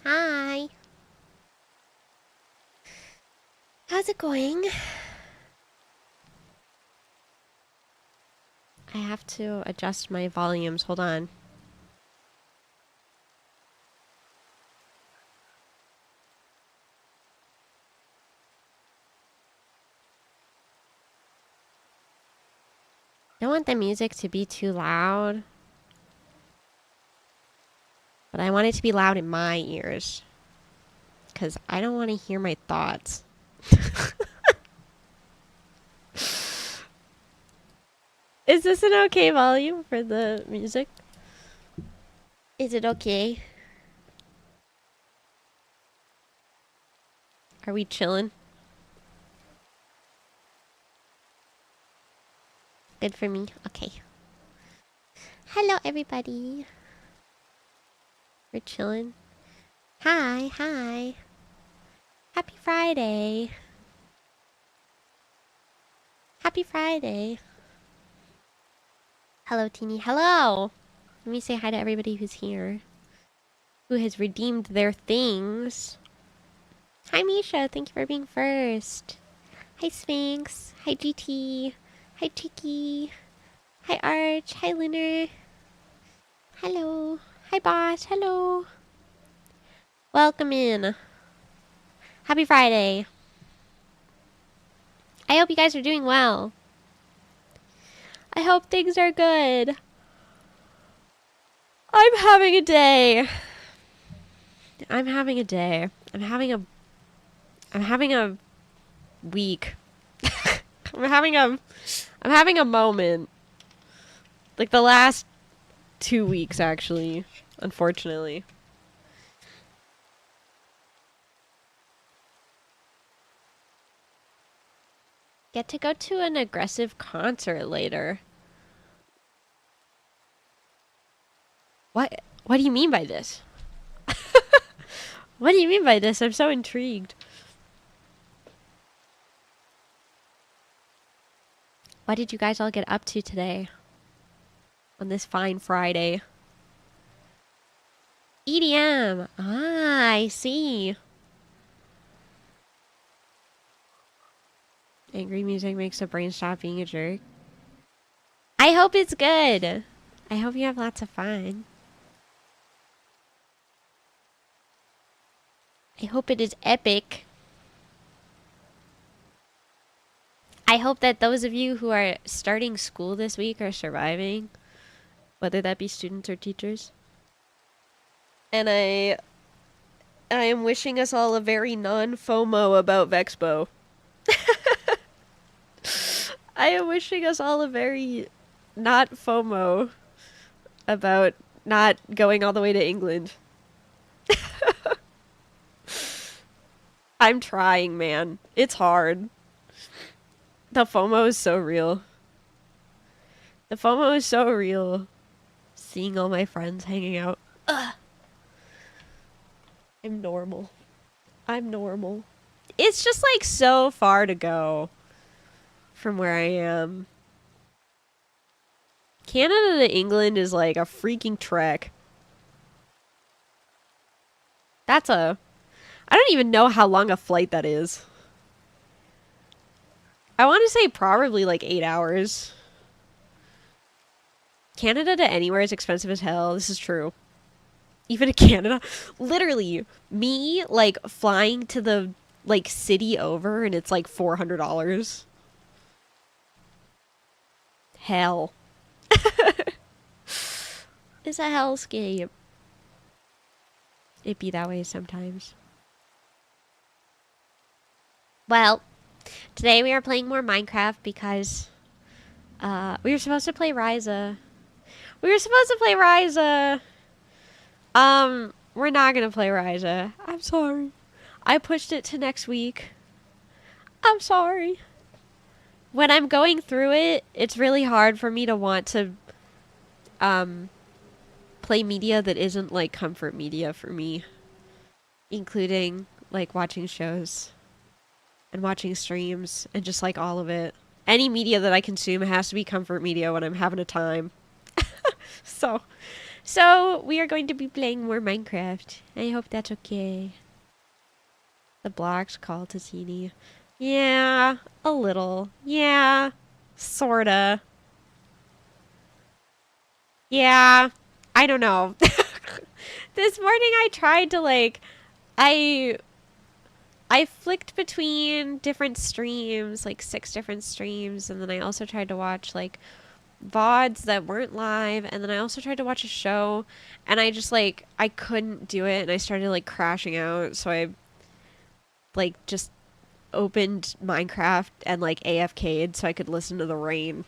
Hi. How's it going? I have to adjust my volumes. Hold on. I don't want the music to be too loud. But I want it to be loud in my ears. Because I don't want to hear my thoughts. Is this an okay volume for the music? Is it okay? Are we chilling? Good for me? Okay. Hello, everybody. We're chilling. Hi, hi. Happy Friday. Happy Friday. Hello, Teeny. Hello! Let me say hi to everybody who's here. Who has redeemed their things. Hi, Misha. Thank you for being first. Hi, Sphinx. Hi, GT. Hi, Chicky. Hi, Arch. Hi, Lunar. Hello. Hi, Boss. Hello. Welcome in. Happy Friday. I hope you guys are doing well. I hope things are good. I'm having a day. I'm having a day. I'm having a week. I'm having a moment. Like the last 2 weeks, actually. Unfortunately. Get to go to an aggressive concert later. What do you mean by this? What do you mean by this? I'm so intrigued. What did you guys all get up to today? On this fine Friday. EDM. Ah, I see. Angry music makes the brain stop being a jerk. I hope it's good. I hope you have lots of fun. I hope it is epic. I hope that those of you who are starting school this week are surviving. Whether that be students or teachers. And I am wishing us all a very non-FOMO about Vexpo. I am wishing us all a very not FOMO about not going all the way to England. I'm trying, man. It's hard. The FOMO is so real. The FOMO is so real. Seeing all my friends hanging out. Ugh. I'm normal. I'm normal. It's just like so far to go from where I am. Canada to England is like a freaking trek. I don't even know how long a flight that is. I want to say probably like 8 hours. Canada to anywhere is expensive as hell. This is true. Even to Canada. Literally, me like flying to the like city over and it's like $400. Hell. It's a hellscape. It be that way sometimes. Well, today we are playing more Minecraft because we were supposed to play Ryza. We're not gonna play Ryza. I'm sorry. I pushed it to next week. I'm sorry. When I'm going through it, it's really hard for me to want to play media that isn't like comfort media for me, including like watching shows and watching streams and just like all of it. Any media that I consume has to be comfort media when I'm having a time. So So, we are going to be playing more Minecraft. I hope that's okay. The blocks call to Teeny. Yeah, a little. Yeah, sorta. Yeah, I don't know. This morning I tried to I I flicked between different streams, like 6 different streams, and then I also tried to watch VODs that weren't live, and then I also tried to watch a show, and I just I couldn't do it, and I started crashing out, so I just opened Minecraft and AFK'd so I could listen to the rain.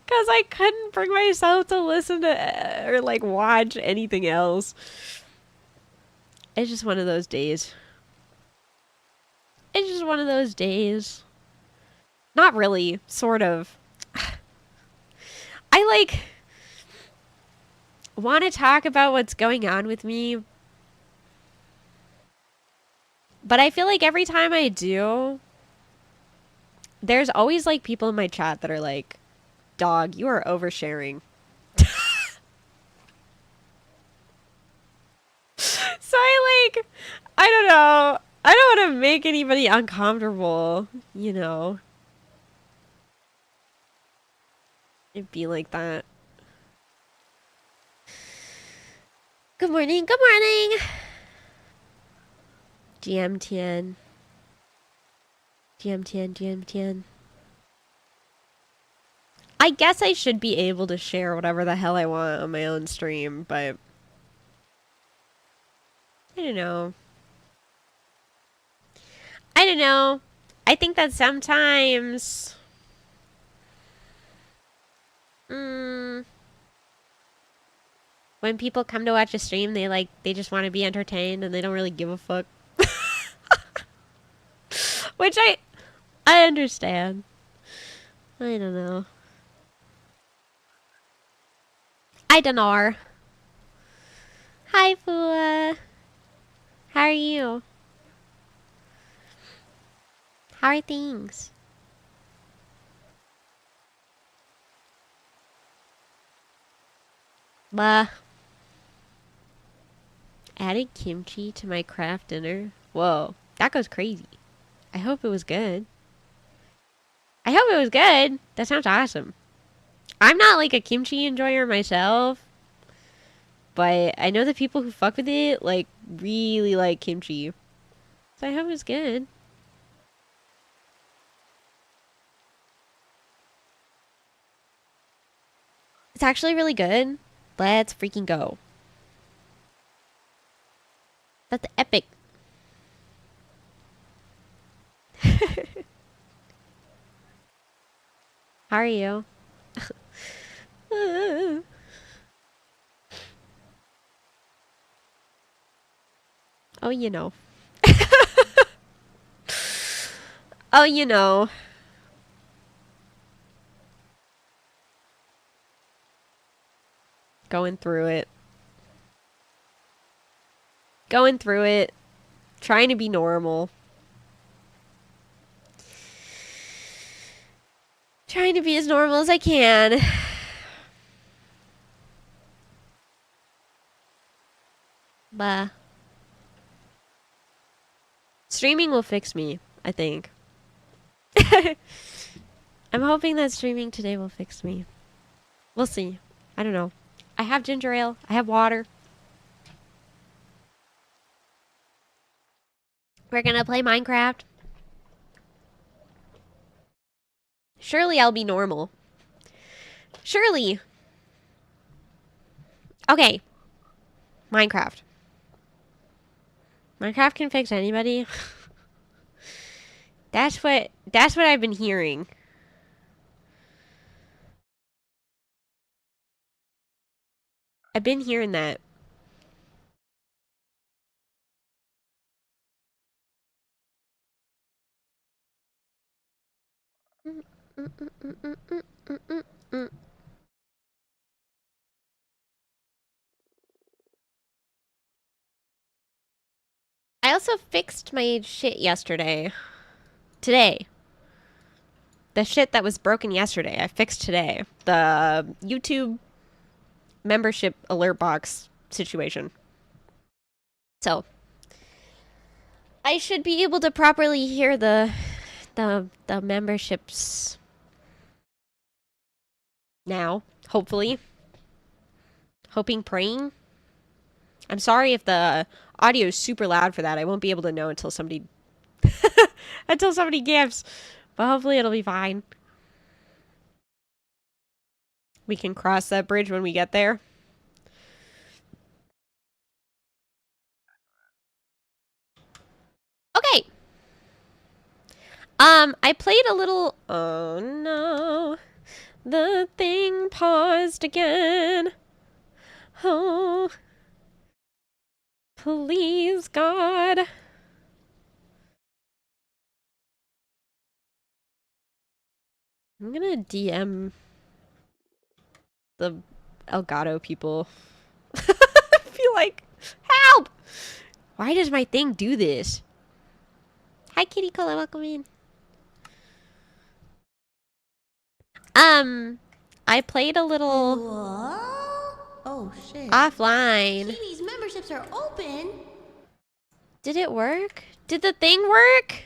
Because I couldn't bring myself to listen to or watch anything else. It's just one of those days. It's just one of those days. Not really, sort of. I want to talk about what's going on with me, but I feel like every time I do, there's always people in my chat that are like, dog, you are oversharing. So I don't know. I don't want to make anybody uncomfortable, you know. It'd be like that. Good morning, good morning. GMTN. GMTN, GMTN. I guess I should be able to share whatever the hell I want on my own stream, but I don't know. I don't know. I think that sometimes when people come to watch a stream, they just want to be entertained and they don't really give a fuck. Which I understand. I don't know. I don't know. Hi, Fua. How are you? How are things? Bah. Added kimchi to my craft dinner? Whoa, that goes crazy. I hope it was good. I hope it was good. That sounds awesome. I'm not a kimchi enjoyer myself, but I know the people who fuck with it really like kimchi. So I hope it was good. It's actually really good. Let's freaking go. That's epic. How are you? Oh, you know. Oh, you know. Going through it. Going through it. Trying to be normal. Trying to be as normal as I can. Bah. Streaming will fix me, I think. I'm hoping that streaming today will fix me. We'll see. I don't know. I have ginger ale. I have water. We're gonna play Minecraft. Surely I'll be normal. Surely. Okay. Minecraft. Minecraft can fix anybody. That's what I've been hearing. I've been hearing that. I also fixed my shit yesterday. Today. The shit that was broken yesterday, I fixed today. The YouTube membership alert box situation. So, I should be able to properly hear the memberships now, hopefully. Hoping, praying. I'm sorry if the audio is super loud for that. I won't be able to know until somebody until somebody gives. But hopefully it'll be fine. We can cross that bridge when we get there. Okay. I played a little... Oh, no. The thing paused again. Oh. Please, God. I'm gonna DM the Elgato people. I feel like, help! Why does my thing do this? Hi, Kitty Cola, welcome in. I played a little... Oh, shit. Offline. Teeny's memberships are open. Did it work? Did the thing work?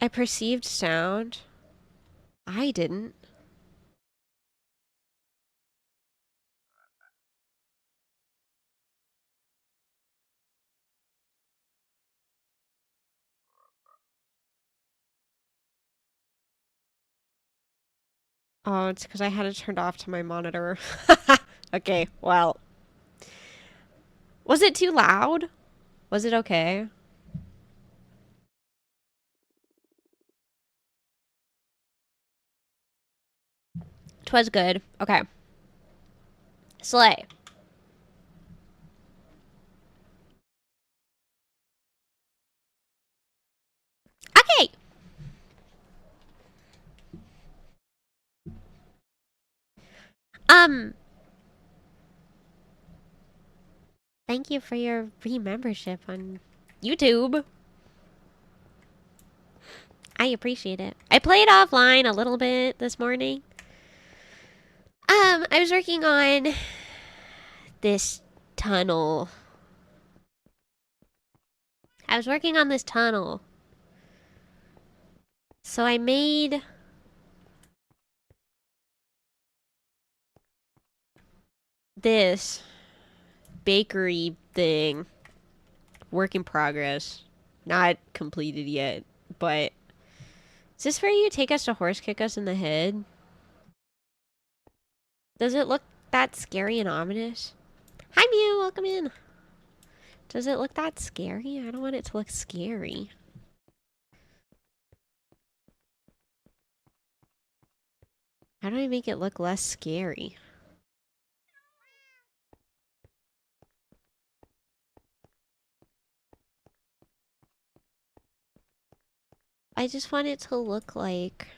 I perceived sound. I didn't. Oh, it's because I had it turned off to my monitor. Okay, well. Was it too loud? Was it okay? Twas good. Okay. Slay. Okay! Thank you for your re-membership on YouTube. I appreciate it. I played offline a little bit this morning. I was working on this tunnel. So I made this bakery thing. Work in progress. Not completed yet, but... Is this where you take us to horse kick us in the head? Does it look that scary and ominous? Hi, Mew! Welcome in! Does it look that scary? I don't want it to look scary. How do I make it look less scary? I just want it to look like...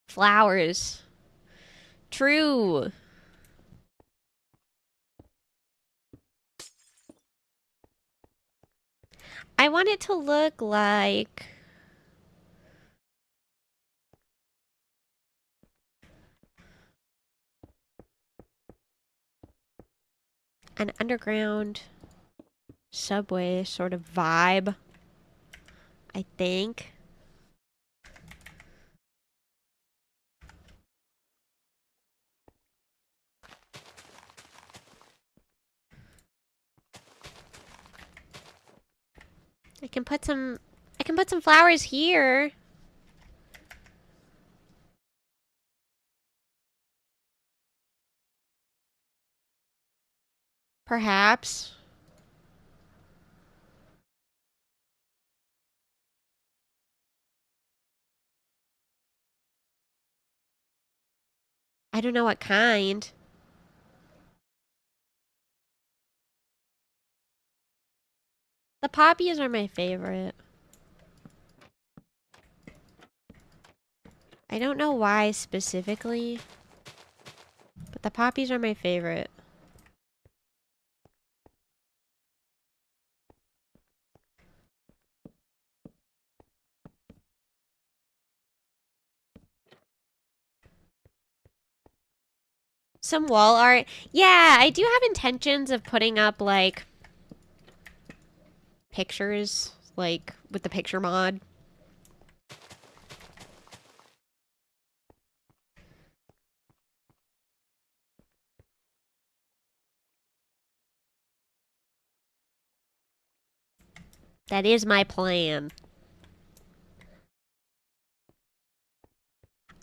flowers. True! I want it to look like... an underground subway sort of vibe, I think. I can put some flowers here. Perhaps. I don't know what kind. The poppies are my favorite. I don't know why specifically. The poppies are my favorite. Some wall art. Yeah, I do have intentions of putting up, like, pictures, like, with the picture mod. That is my plan.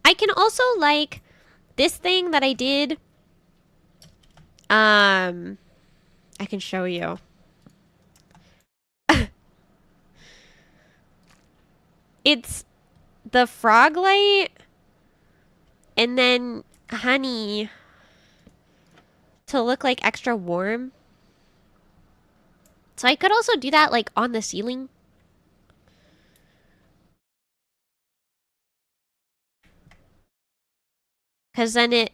I can also, like, this thing that I did, I can show you. It's the frog light and then honey to look like extra warm. So I could also do that like on the ceiling. Cause then it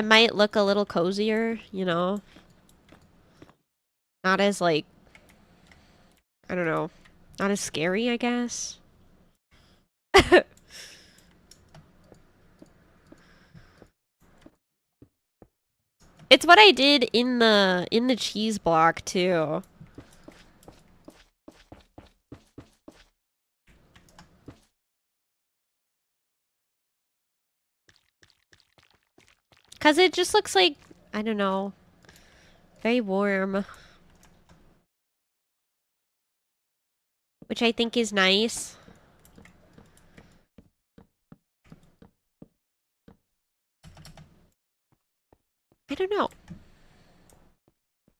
might look a little cozier, you know? Not as like, I don't know, not as scary, I guess. It's what I did in the cheese block too. Cause it just looks like, I don't know, very warm. Which I think is nice. I don't know.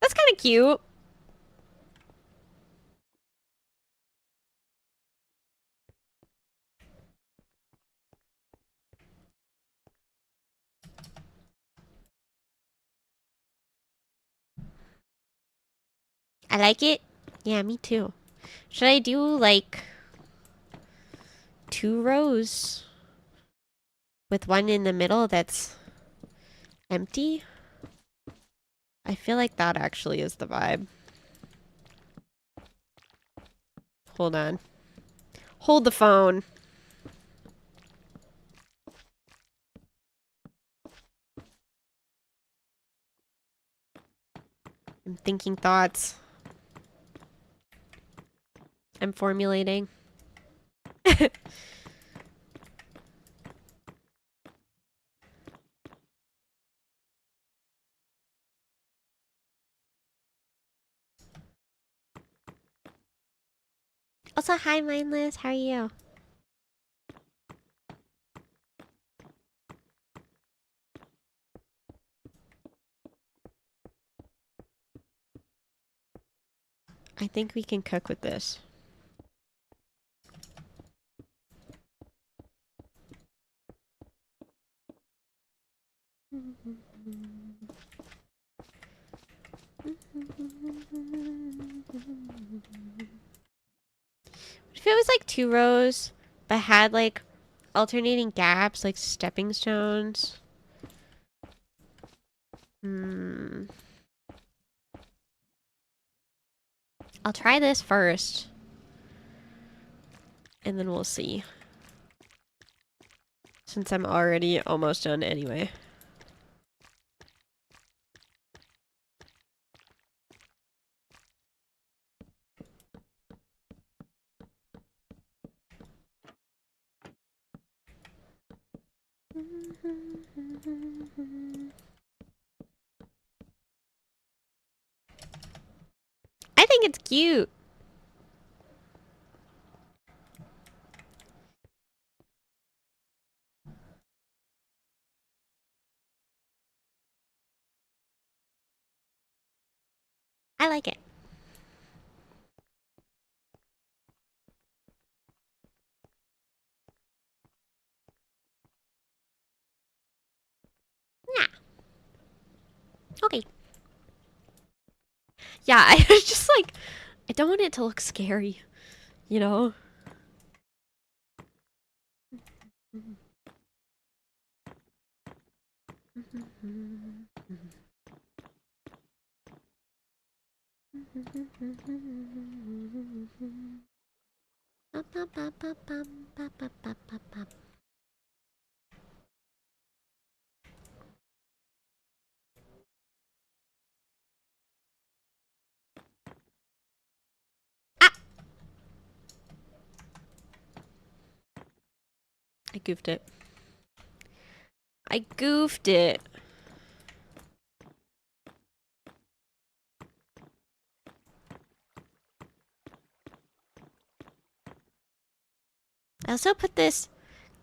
That's kind of cute. I like it. Yeah, me too. Should I do like 2 rows with one in the middle that's empty? I feel like that actually is the vibe. Hold on. Hold the phone. I'm thinking thoughts. I'm formulating. Also, hi, Mindless. How are you? I think we can cook with this. If it was like 2 rows, but had like alternating gaps, like stepping stones. I'll try this first. And then we'll see. Since I'm already almost done anyway. I think it's cute. I like it. Yeah. Okay. Yeah, I was just like, I don't want it to look scary, you know? I goofed it. I goofed it. I also put this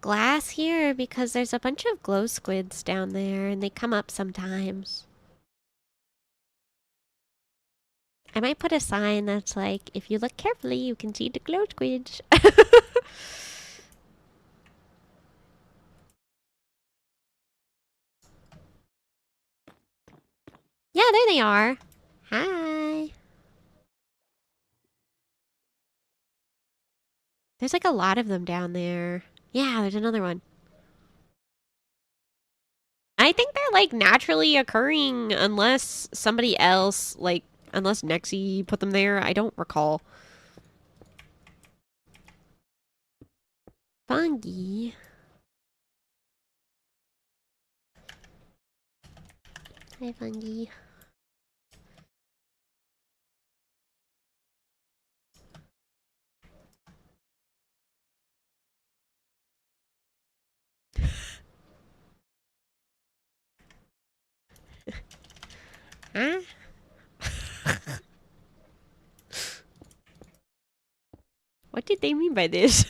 glass here because there's a bunch of glow squids down there and they come up sometimes. I might put a sign that's like, if you look carefully, you can see the glow squids. Yeah, there they are. Hi. There's like a lot of them down there. Yeah, there's another one. I think they're like naturally occurring unless somebody else, like, unless Nexi put them there. I don't recall. Fungi. Hi, fungi. Huh? What did they mean by this?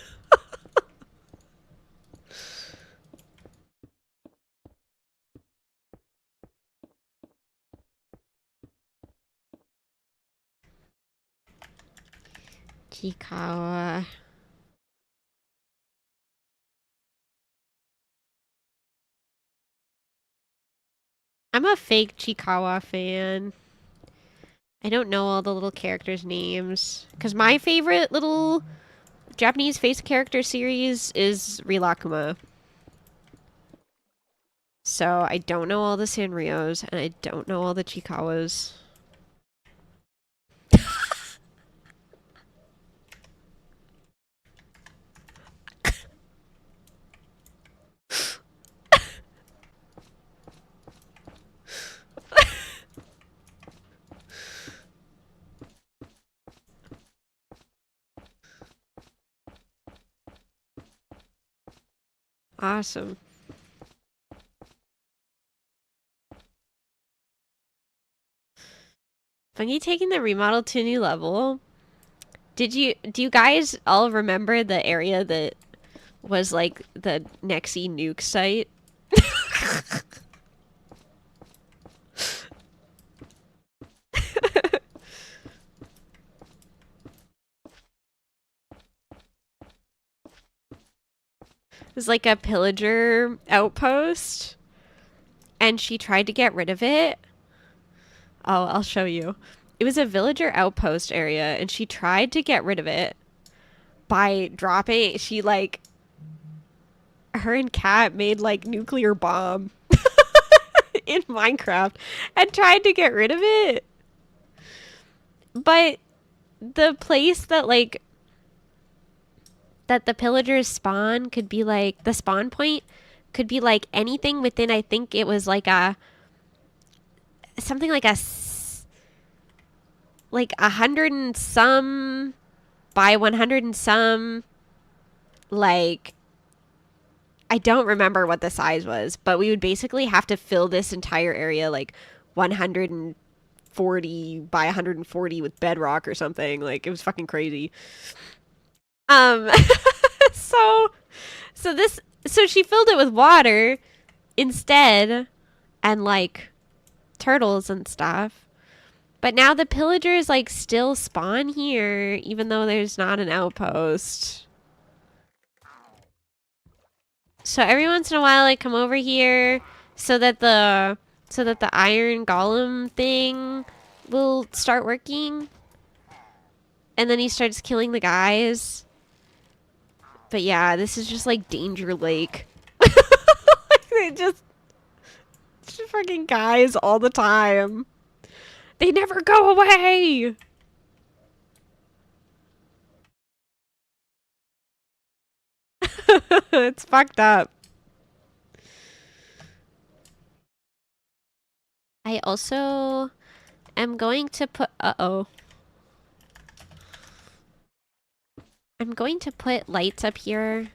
Chikawa. I'm a fake Chikawa fan. I don't know all the little characters' names. Because my favorite little Japanese face character series is Rilakuma. So I don't know all the Sanrios, and I don't know all the Chikawas. Awesome. Fungi taking the remodel to a new level. Do you guys all remember the area that was like the Nexi nuke site? It was like a pillager outpost, and she tried to get rid of it. Oh, I'll show you. It was a villager outpost area, and she tried to get rid of it by dropping. She like, her and Kat made like nuclear bomb in Minecraft and tried to get rid of it. But the place that like that the pillagers spawn could be like, the spawn point could be like anything within, I think it was like a something like a like 100 and some by 100 and some, like, I don't remember what the size was, but we would basically have to fill this entire area like 140 by 140 with bedrock or something. Like, it was fucking crazy. So she filled it with water instead, and like turtles and stuff. But now the pillagers like still spawn here, even though there's not an outpost. So every once in a while I come over here so that the iron golem thing will start working. And then he starts killing the guys. But yeah, this is just like Danger Lake. It's Just fucking guys all the time. They never go away. It's fucked up. I also am going to put... Uh-oh. I'm going to put lights up here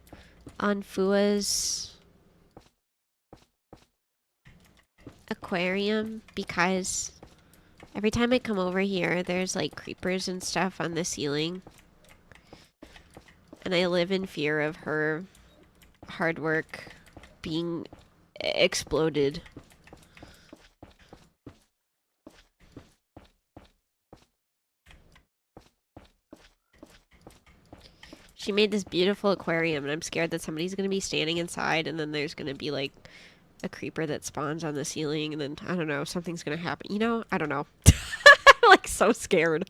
on Fua's aquarium because every time I come over here, there's like creepers and stuff on the ceiling. And I live in fear of her hard work being exploded. She made this beautiful aquarium, and I'm scared that somebody's going to be standing inside, and then there's going to be, like, a creeper that spawns on the ceiling, and then, I don't know, something's going to happen. You know? I don't know. I'm, like, so scared.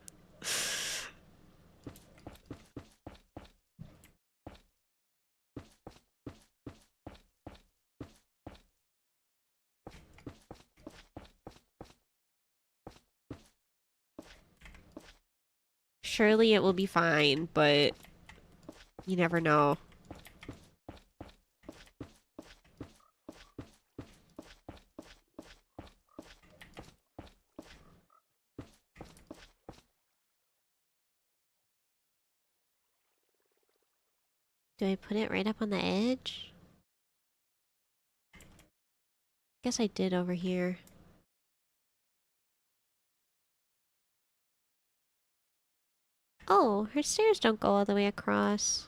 Surely it will be fine, but you never know. Do I put it right up on the edge? Guess I did over here. Oh, her stairs don't go all the way across.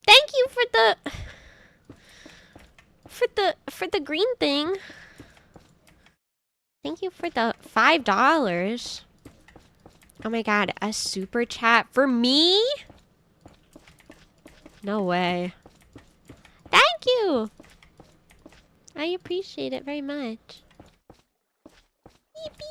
Thank you for the green thing. Thank you for the $5. Oh my god, a super chat for me? No way. Thank you. I appreciate it very much. Yippee!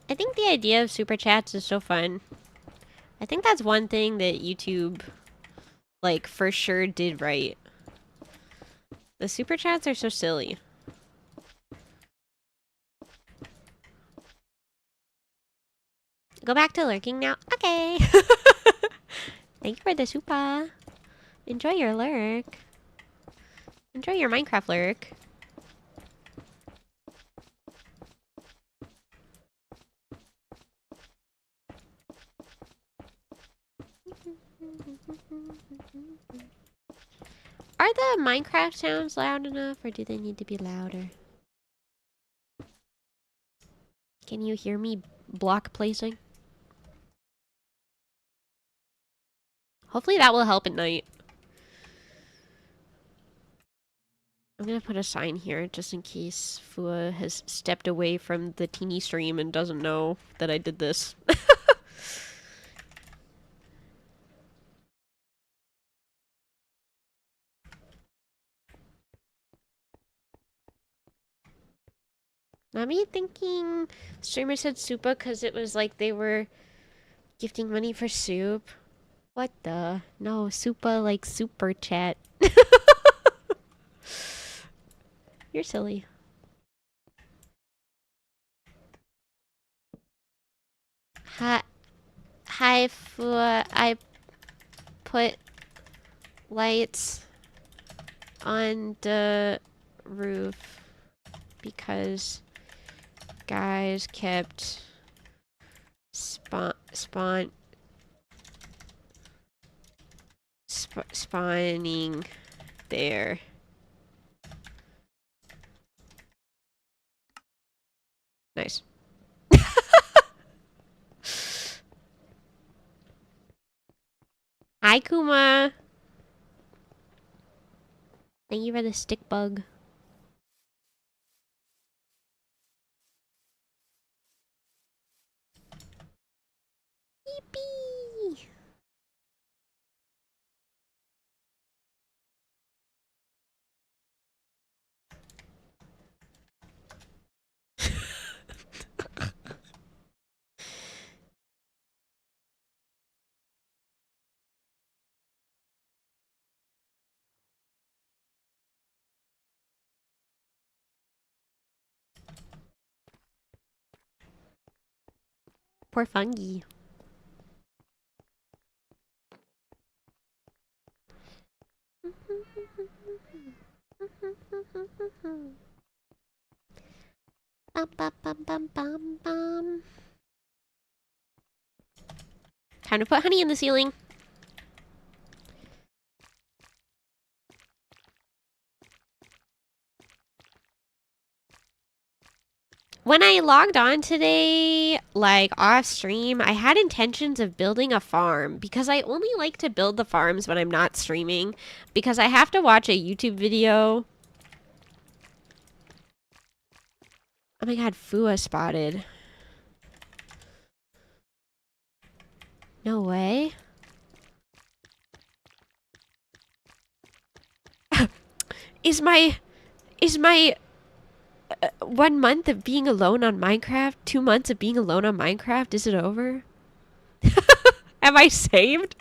I think the idea of super chats is so fun. I think that's one thing that YouTube, like, for sure did right. The super chats are so silly. Go back to lurking now? Okay. Thank you for the super. Enjoy your lurk. Enjoy your Minecraft lurk. Are the Minecraft sounds loud enough, or do they need to be louder? Can you hear me block placing? Hopefully that will help at night. I'm gonna put a sign here just in case Fua has stepped away from the teeny stream and doesn't know that I did this. Not me thinking streamer said Supa because it was like they were gifting money for soup. What the? No, Supa like super chat. You're silly. Hi, Fua. I put lights on the roof because guys kept spawning there. Nice. Hi, Kuma. Thank you for the stick bug. Yippee! Poor fungi. Bum, bum, bum, bum, bum, bum. Time to put honey in the ceiling. When I logged on today, like off stream, I had intentions of building a farm because I only like to build the farms when I'm not streaming because I have to watch a YouTube video. Oh my god, Fua spotted. No way. Is my 1 month of being alone on Minecraft, 2 months of being alone on Minecraft, is it over? Am I saved?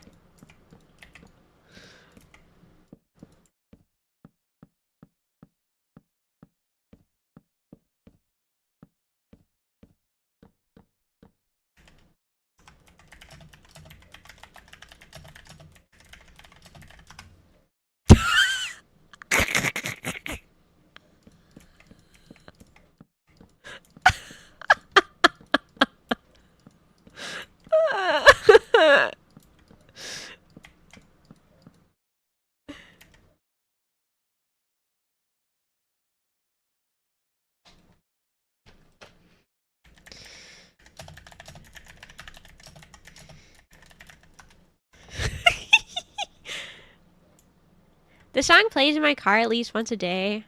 The song plays in my car at least once a day.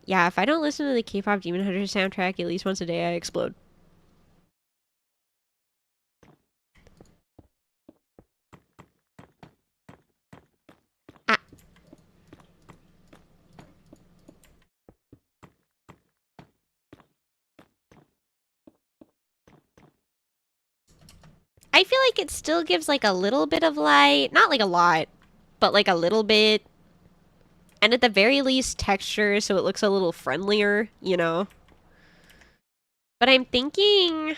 Yeah, if I don't listen to the K-pop Demon Hunter soundtrack at least once a day, I explode. Ah. I feel like it still gives like a little bit of light. Not like a lot, but like a little bit. And at the very least, texture so it looks a little friendlier, you know? But I'm thinking...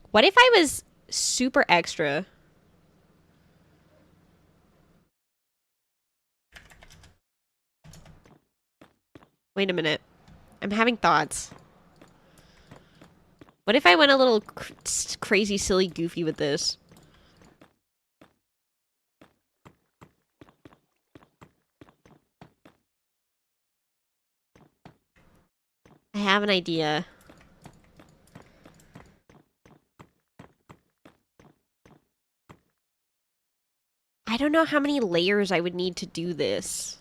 What if I was super extra? Wait a minute. I'm having thoughts. What if I went a little crazy, silly, goofy with this? I have an idea. I don't know how many layers I would need to do this.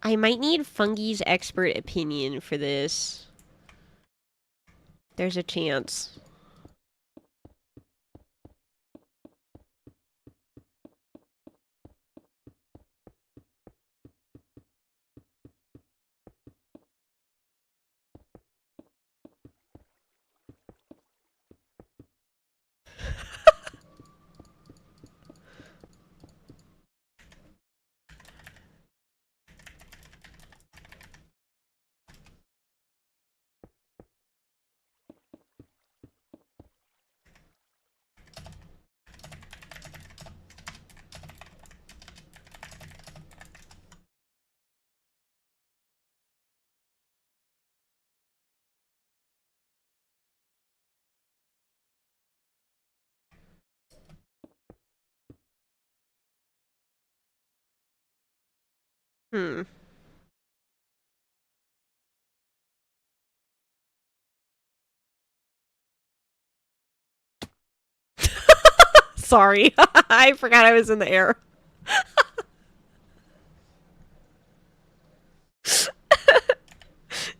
I might need Fungi's expert opinion for this. There's a chance. Hmm. Sorry. I forgot I was in the air.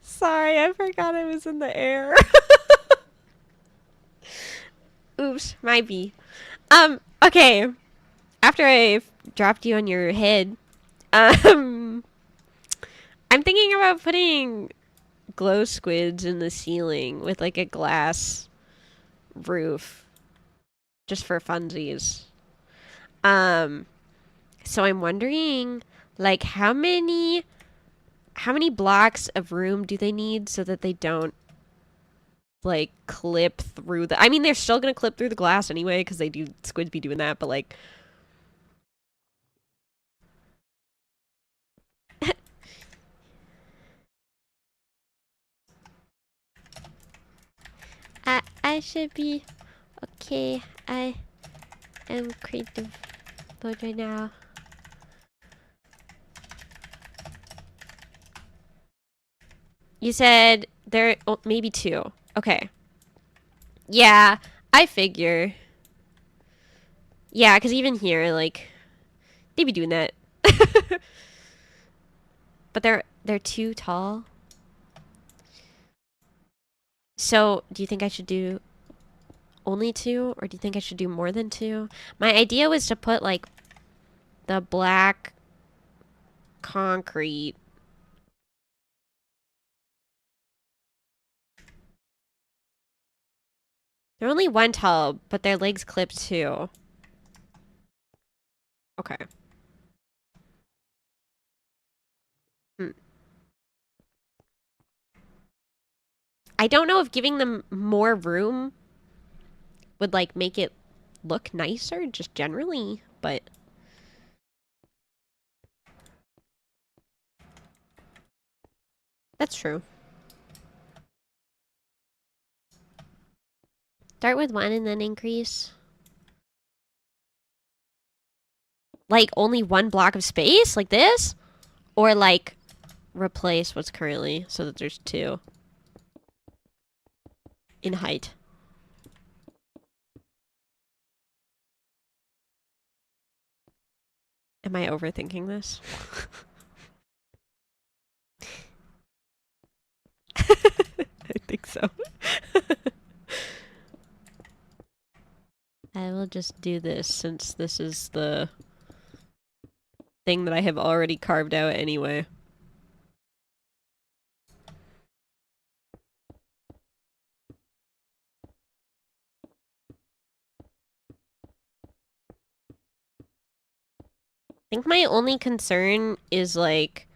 Sorry, I forgot I was in the air. Oops, might be. Okay. After I dropped you on your head, um, I'm thinking about putting glow squids in the ceiling with like a glass roof just for funsies. Um, so I'm wondering like how many blocks of room do they need so that they don't like clip through the I mean they're still going to clip through the glass anyway cuz they do squids be doing that, but like I should be okay. I am creative mode right now. You said there maybe two. Okay. Yeah, I figure. Yeah, because even here, like, they be doing that. But they're too tall. So, do you think I should do only two, or do you think I should do more than two? My idea was to put like the black concrete. They're only one tall, but their legs clip too. Okay. Hmm. I don't know if giving them more room would like make it look nicer just generally, but that's true. Start with one and then increase. Like only one block of space like this? Or like replace what's currently so that there's two in height. Am I overthinking this? I think so. I will just do this since this is the thing that I have already carved out anyway. I think my only concern is like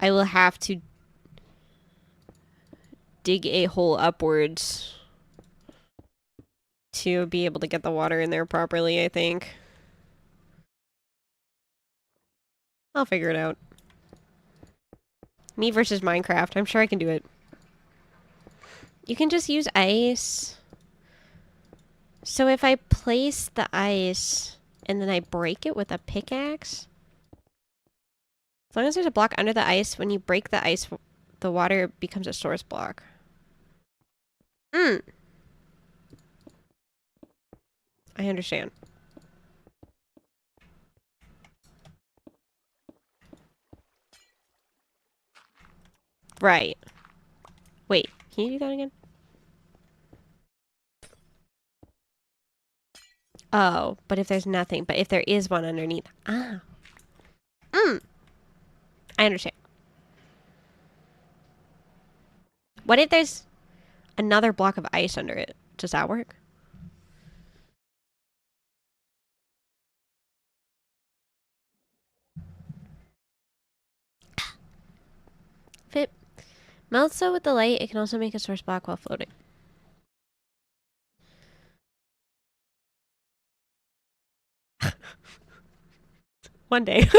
I will have to dig a hole upwards to be able to get the water in there properly, I think. I'll figure it out. Me versus Minecraft. I'm sure I can do it. You can just use ice. So if I place the ice and then I break it with a pickaxe, as long as there's a block under the ice, when you break the ice, the water becomes a source block. I understand. Right. Wait, can you do that again? Oh, but if there's nothing, but if there is one underneath. Ah. I understand. What if there's another block of ice under it? Does that work? If it melts so with the light, it can also make a source block while floating. One day.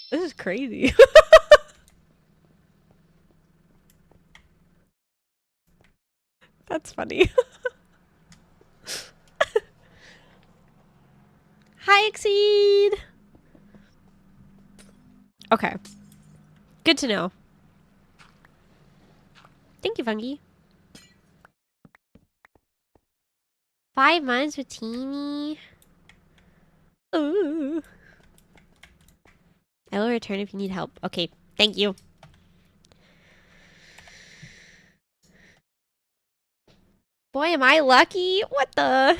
This is crazy. That's funny. Hi, Exceed! Okay. Good to know. Thank you, Fungi. 5 months with Teeny. Ooh. I will return if you need help. Okay, thank you. Boy, am I lucky. What the?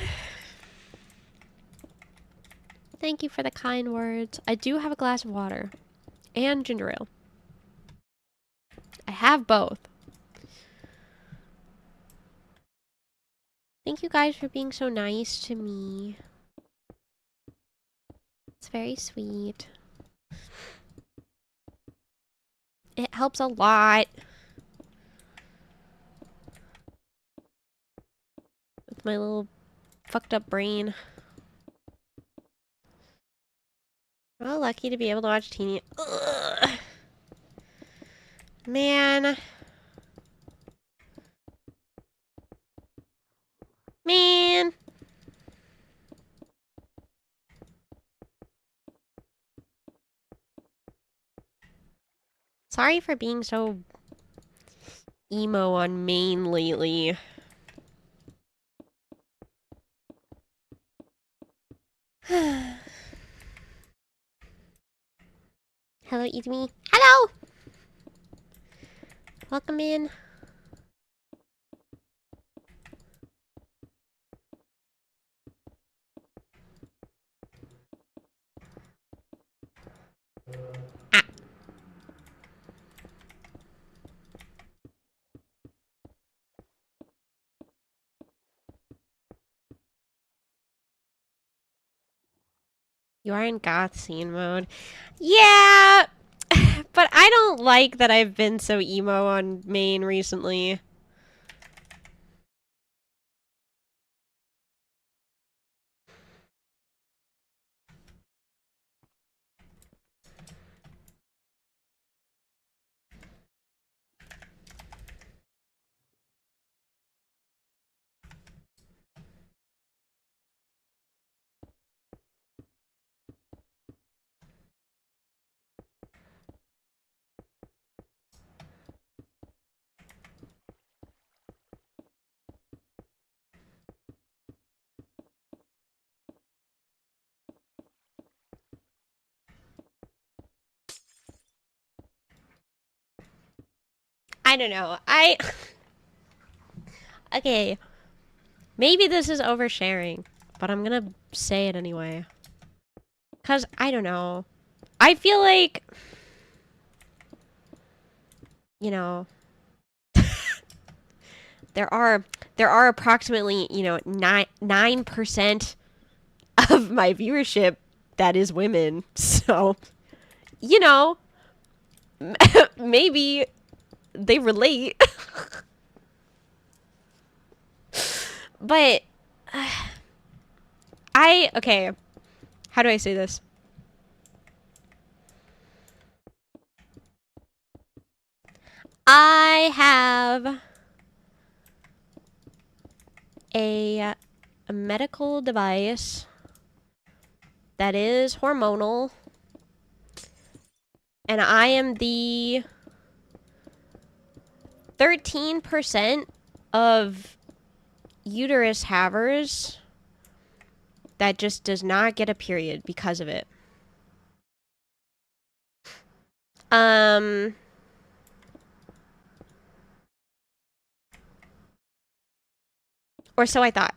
Thank you for the kind words. I do have a glass of water. And ginger ale. I have both. Thank you guys for being so nice to me. It's very sweet. It helps a lot. With my little fucked up brain. I'm all lucky to be able to watch Teeny. Ugh. Man. Man. Sorry for being so emo on main lately. Hello, IZUMI. Hello! Welcome in. Ah. You are in goth scene mode. Yeah! But I don't like that I've been so emo on main recently. I don't know. Okay. Maybe this is oversharing, but I'm gonna say it anyway. Cause I don't know. I feel like, you know, there are approximately, you know, 9% of my viewership that is women. So, you know, maybe they relate. But okay, how do I say this? I have a medical device that is hormonal, and I am the 13% of uterus havers that just does not get a period because of it. Or so I thought.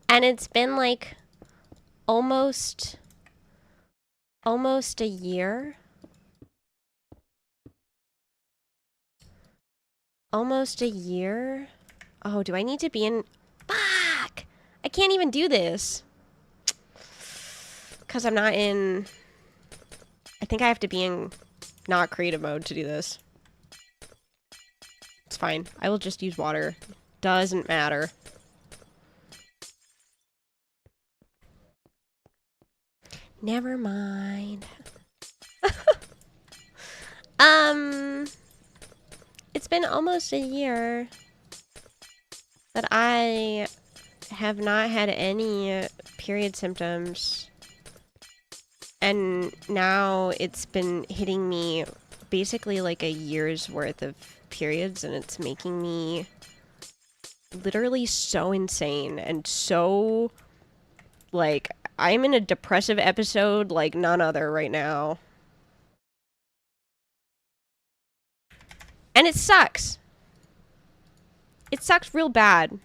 And it's been like almost a year. Almost a year. Oh, do I need to be in... Fuck! I can't even do this. Because I'm not in... I think I have to be in not creative mode to do this. It's fine. I will just use water. Doesn't matter. Never mind. It's been almost a year that I have not had any period symptoms. And now it's been hitting me basically like a year's worth of periods, and it's making me literally so insane and so, like, I'm in a depressive episode like none other right now. And it sucks. It sucks real bad.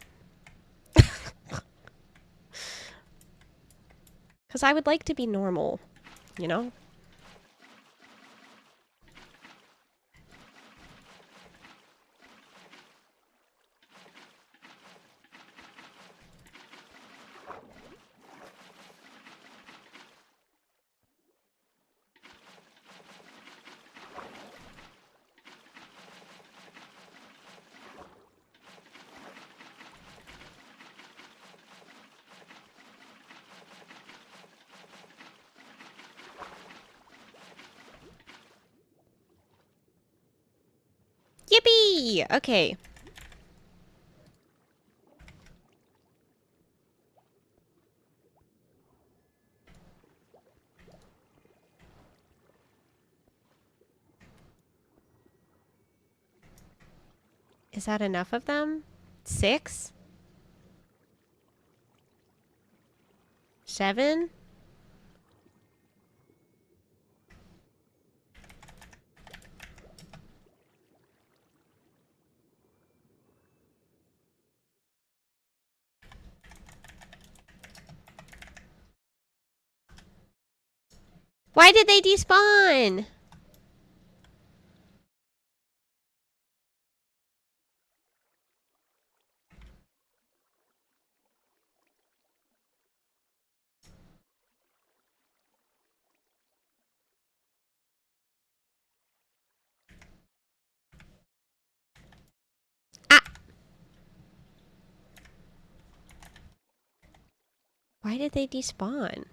Because I would like to be normal, you know? Yippee! Okay. Is that enough of them? 6? 7? Why did they despawn? Ah! Why did they despawn?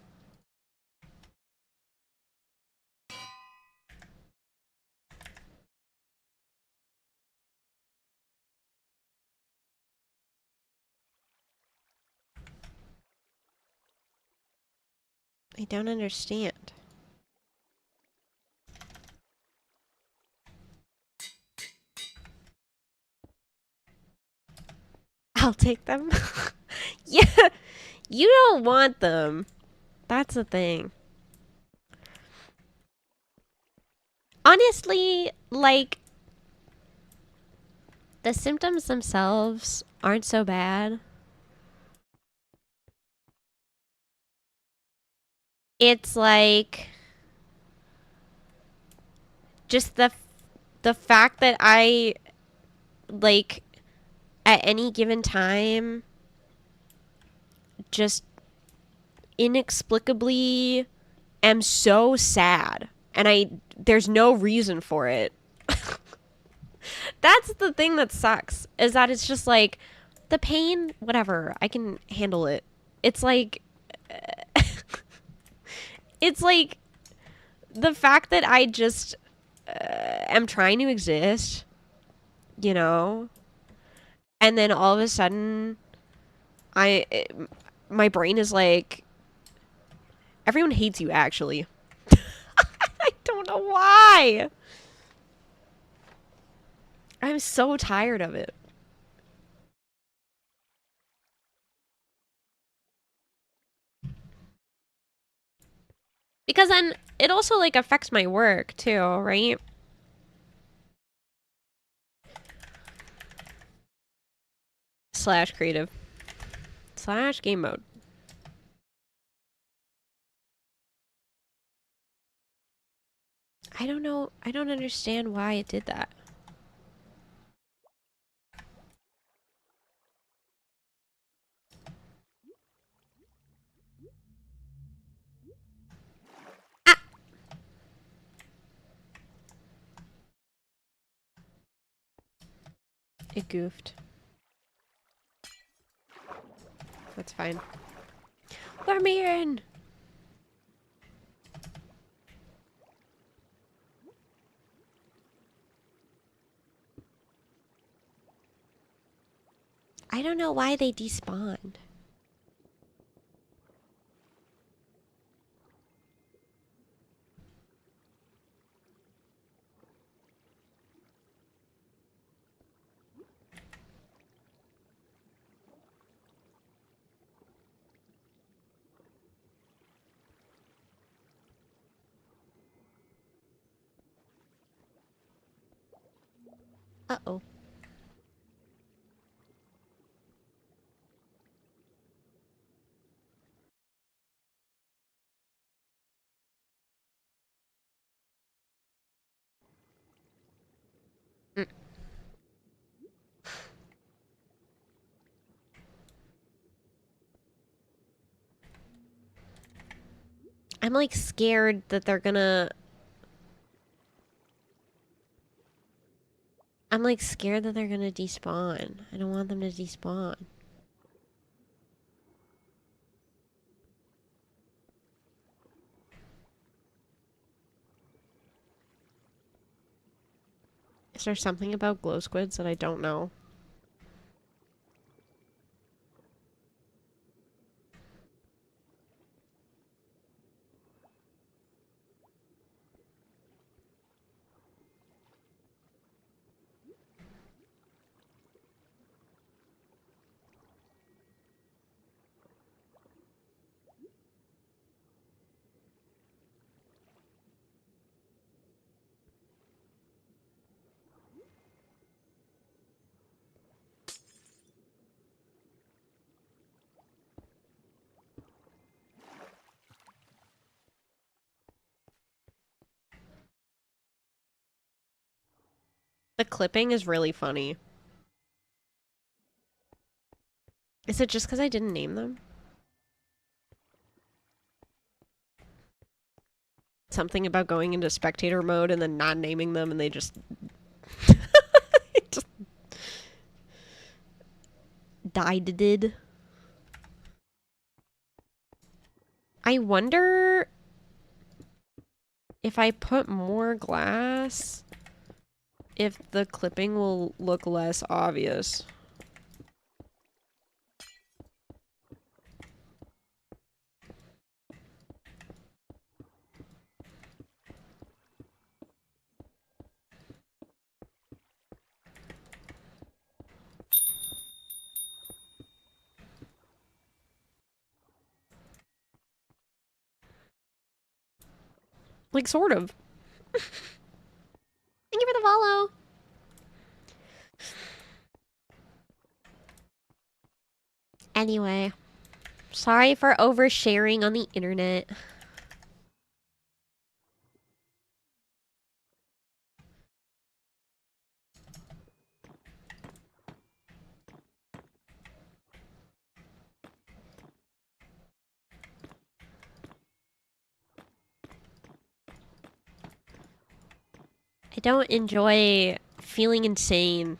I don't understand. I'll take them. Yeah, you don't want them. That's the thing. Honestly, like, the symptoms themselves aren't so bad. It's like just the fact that I, like, at any given time just inexplicably am so sad, and there's no reason for it. That's the thing that sucks, is that it's just like the pain, whatever, I can handle it. It's like it's like the fact that I just am trying to exist, you know, and then all of a sudden my brain is like, everyone hates you, actually. I don't know why. I'm so tired of it. Because then it also, like, affects my work too, right? Slash creative. Slash game mode. I don't know. I don't understand why it did that. Ah! It goofed. That's fine. Let me in! I don't know why they despawned. Uh-oh. Mm. I'm like scared that they're gonna... I'm like scared that they're gonna despawn. I don't want them to despawn. Is there something about glow squids that I don't know? The clipping is really funny. Is it just because I didn't name them? Something about going into spectator mode and then not naming them and they just... just... died. I wonder if I put more glass, if the clipping will look less obvious. Like, sort of. Thank you for the follow. Anyway, sorry for oversharing on the internet. I don't enjoy feeling insane.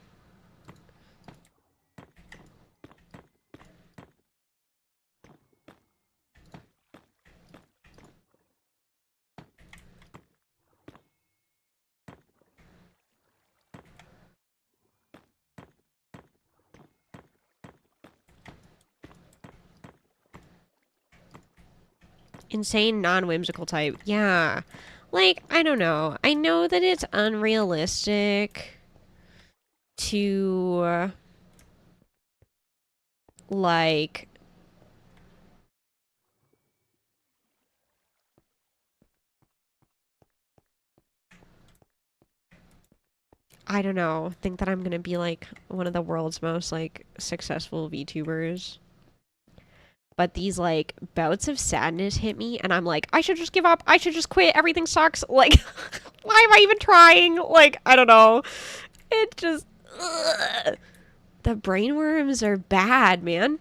Insane, non-whimsical type. Yeah. Like, I don't know. I know that it's unrealistic to, like... I don't know. Think that I'm gonna be, like, one of the world's most, like, successful VTubers. But these, like, bouts of sadness hit me, and I'm like, I should just give up. I should just quit. Everything sucks. Like, why am I even trying? Like, I don't know. It just... Ugh. The brainworms are bad, man.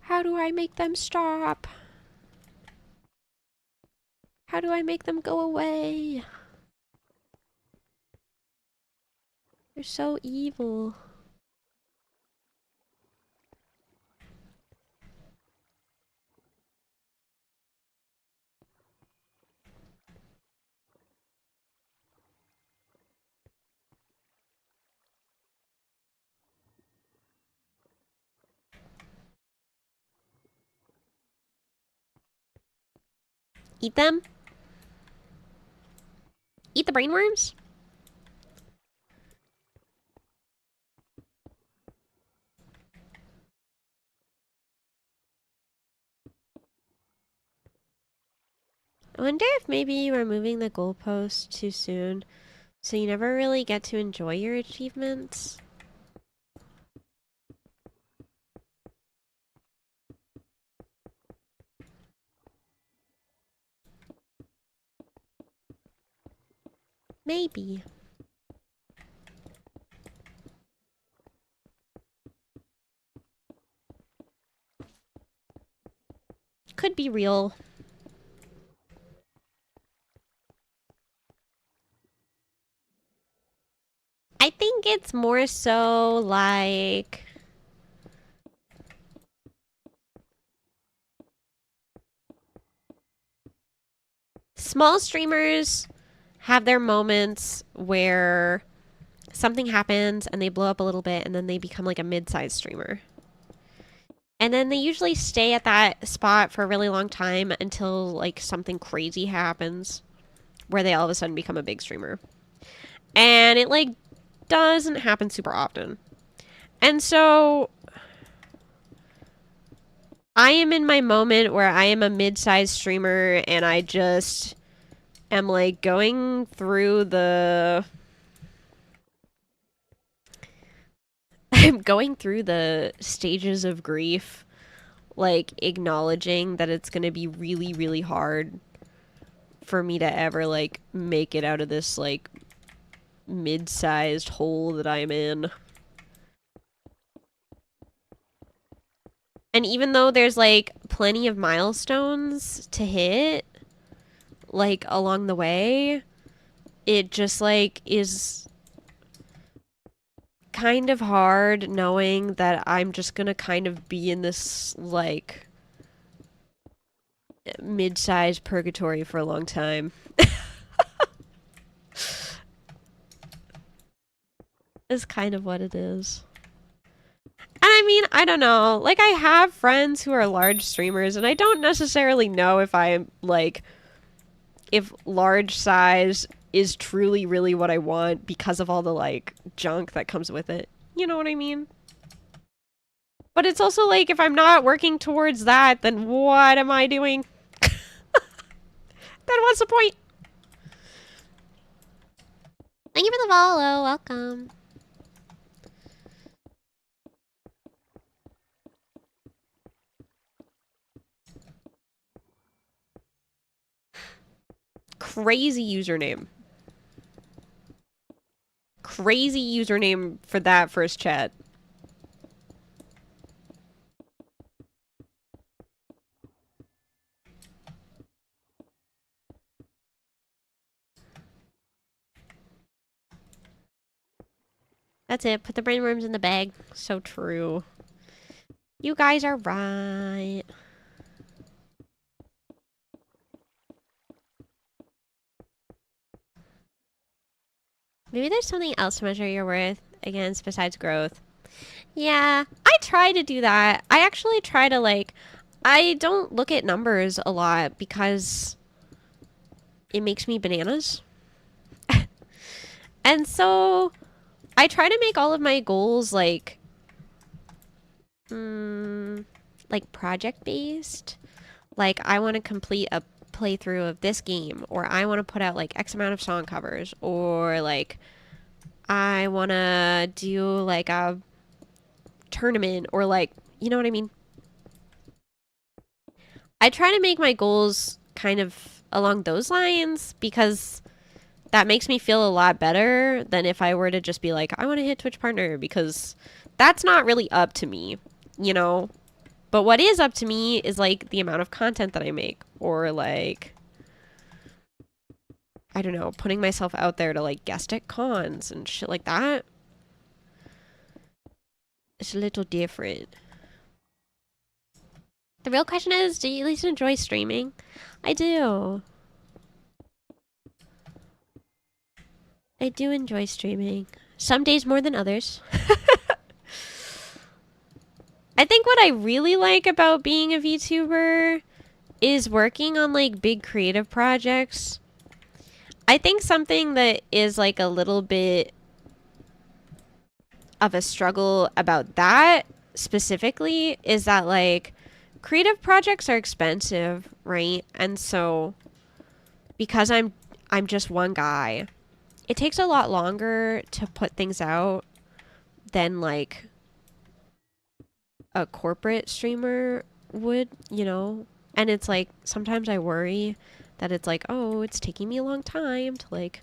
How do I make them stop? How do I make them go away? They're so evil. Eat them? Eat the brainworms? I wonder if maybe you are moving the goalpost too soon, so you never really get to enjoy your achievements. Maybe. Could be real. I think it's more so like... small streamers have their moments where something happens and they blow up a little bit and then they become like a mid-sized streamer. And then they usually stay at that spot for a really long time until like something crazy happens where they all of a sudden become a big streamer. And it like doesn't happen super often. And so I am in my moment where I am a mid-sized streamer and I just am like going through the... I'm going through the stages of grief, like acknowledging that it's going to be really, really hard for me to ever like make it out of this like mid-sized hole that I'm in. And even though there's like plenty of milestones to hit like along the way, it just like is kind of hard knowing that I'm just gonna kind of be in this like mid-sized purgatory for a long time. Is kind of what it is. And I mean, I don't know. Like, I have friends who are large streamers, and I don't necessarily know if I'm like, if large size is truly really what I want because of all the like junk that comes with it. You know what I mean? But it's also like, if I'm not working towards that, then what am I doing? Then what's the point? Thank you for the follow. Welcome. Crazy username. Crazy username for that first chat. That's it. Put the brainworms in the bag. So true. You guys are right. Maybe there's something else to measure your worth against besides growth. Yeah, I try to do that. I actually try to like... I don't look at numbers a lot because it makes me bananas. And so I try to make all of my goals like project based. Like, I want to complete a playthrough of this game, or I want to put out like X amount of song covers, or like I want to do like a tournament, or like, you know what I mean? I try to make my goals kind of along those lines because that makes me feel a lot better than if I were to just be like, I want to hit Twitch partner, because that's not really up to me, you know? But what is up to me is like the amount of content that I make, or like, I don't know, putting myself out there to like guest at cons and shit like that. It's a little different. The real question is, do you at least enjoy streaming? I do. I do enjoy streaming. Some days more than others. I think what I really like about being a VTuber is working on like big creative projects. I think something that is like a little bit of a struggle about that specifically is that like creative projects are expensive, right? And so because I'm just one guy, it takes a lot longer to put things out than like a corporate streamer would, you know? And it's like sometimes I worry that it's like, oh, it's taking me a long time to like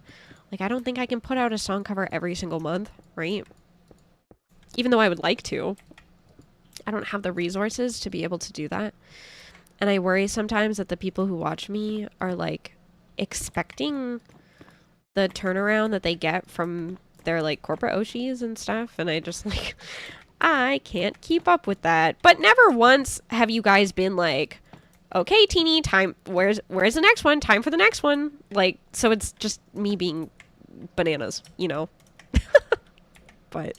I don't think I can put out a song cover every single month, right? Even though I would like to. I don't have the resources to be able to do that. And I worry sometimes that the people who watch me are like expecting the turnaround that they get from their like corporate Oshis and stuff. And I just like, I can't keep up with that. But never once have you guys been like, okay, Teeny, time, where's the next one? Time for the next one. Like, so it's just me being bananas, you know? But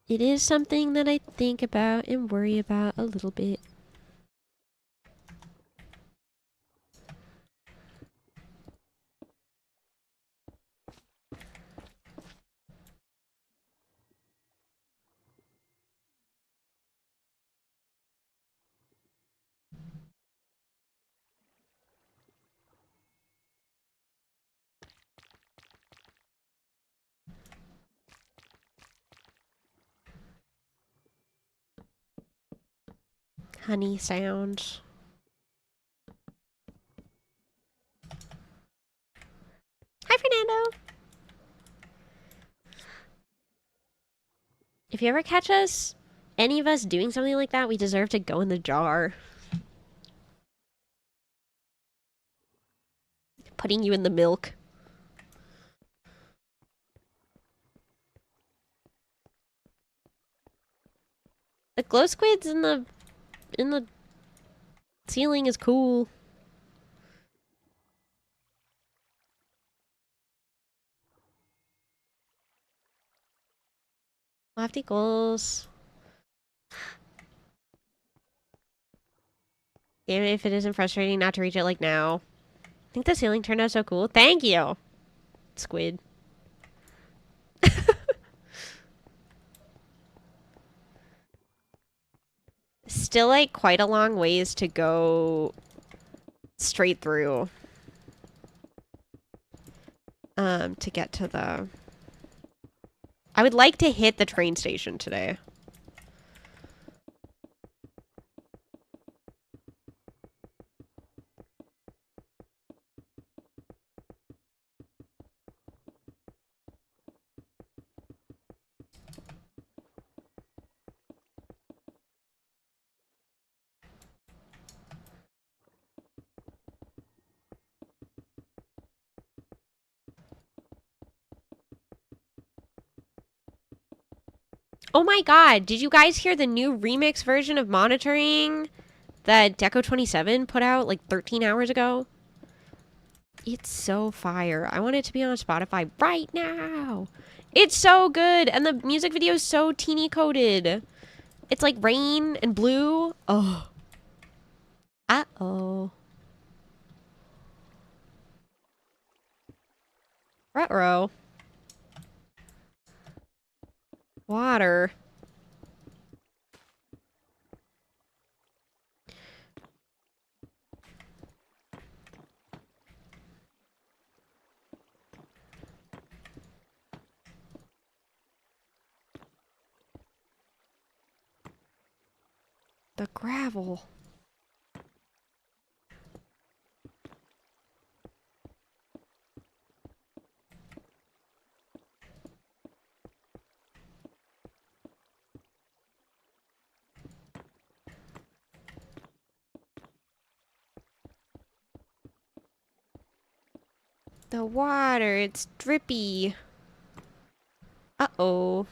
it is something that I think about and worry about a little bit. Honey sounds. Hi, Fernando. If you ever catch us, any of us doing something like that, we deserve to go in the jar. Putting you in the milk. The glow squids in the ceiling is cool. Lofty goals. Damn it if it isn't frustrating not to reach it like now. I think the ceiling turned out so cool. Thank you, squid. Still like quite a long ways to go straight through. To get to the... I would like to hit the train station today. Oh my god, did you guys hear the new remix version of Monitoring that Deco27 put out like 13 hours ago? It's so fire. I want it to be on Spotify right now. It's so good, and the music video is so teeny coded. It's like rain and blue. Oh. Uh-oh. Ruh-roh. Water. The gravel. The water, it's drippy. Uh-oh.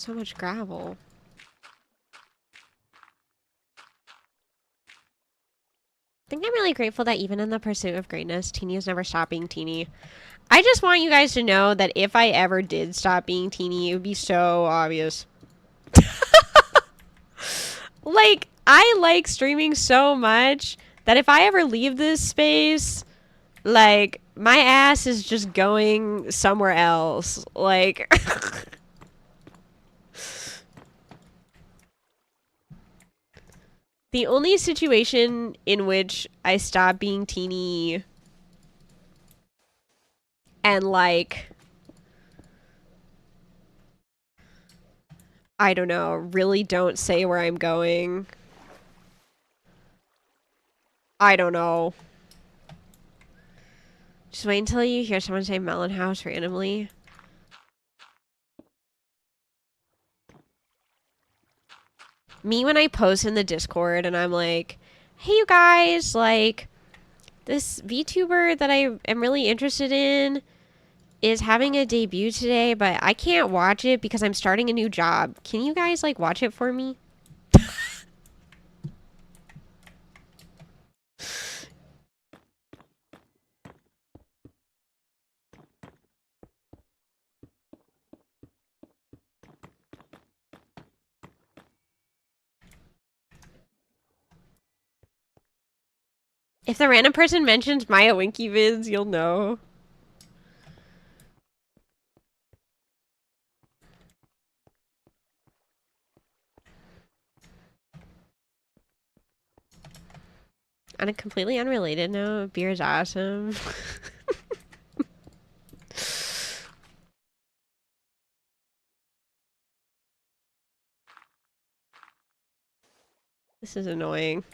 So much gravel. I think I'm really grateful that even in the pursuit of greatness, Teeny has never stopped being Teeny. I just want you guys to know that if I ever did stop being Teeny, it would be so obvious. Like, I like streaming so much that if I ever leave this space, like, my ass is just going somewhere else. Like... The only situation in which I stop being Teeny and, like, I don't know, really don't say where I'm going. I don't know. Just wait until you hear someone say Melon House randomly. Me when I post in the Discord and I'm like, hey you guys, like, this VTuber that I am really interested in is having a debut today, but I can't watch it because I'm starting a new job. Can you guys, like, watch it for me? If the random person mentions Maya Winky vids, you'll know. On a completely unrelated note, beer is awesome. This is annoying.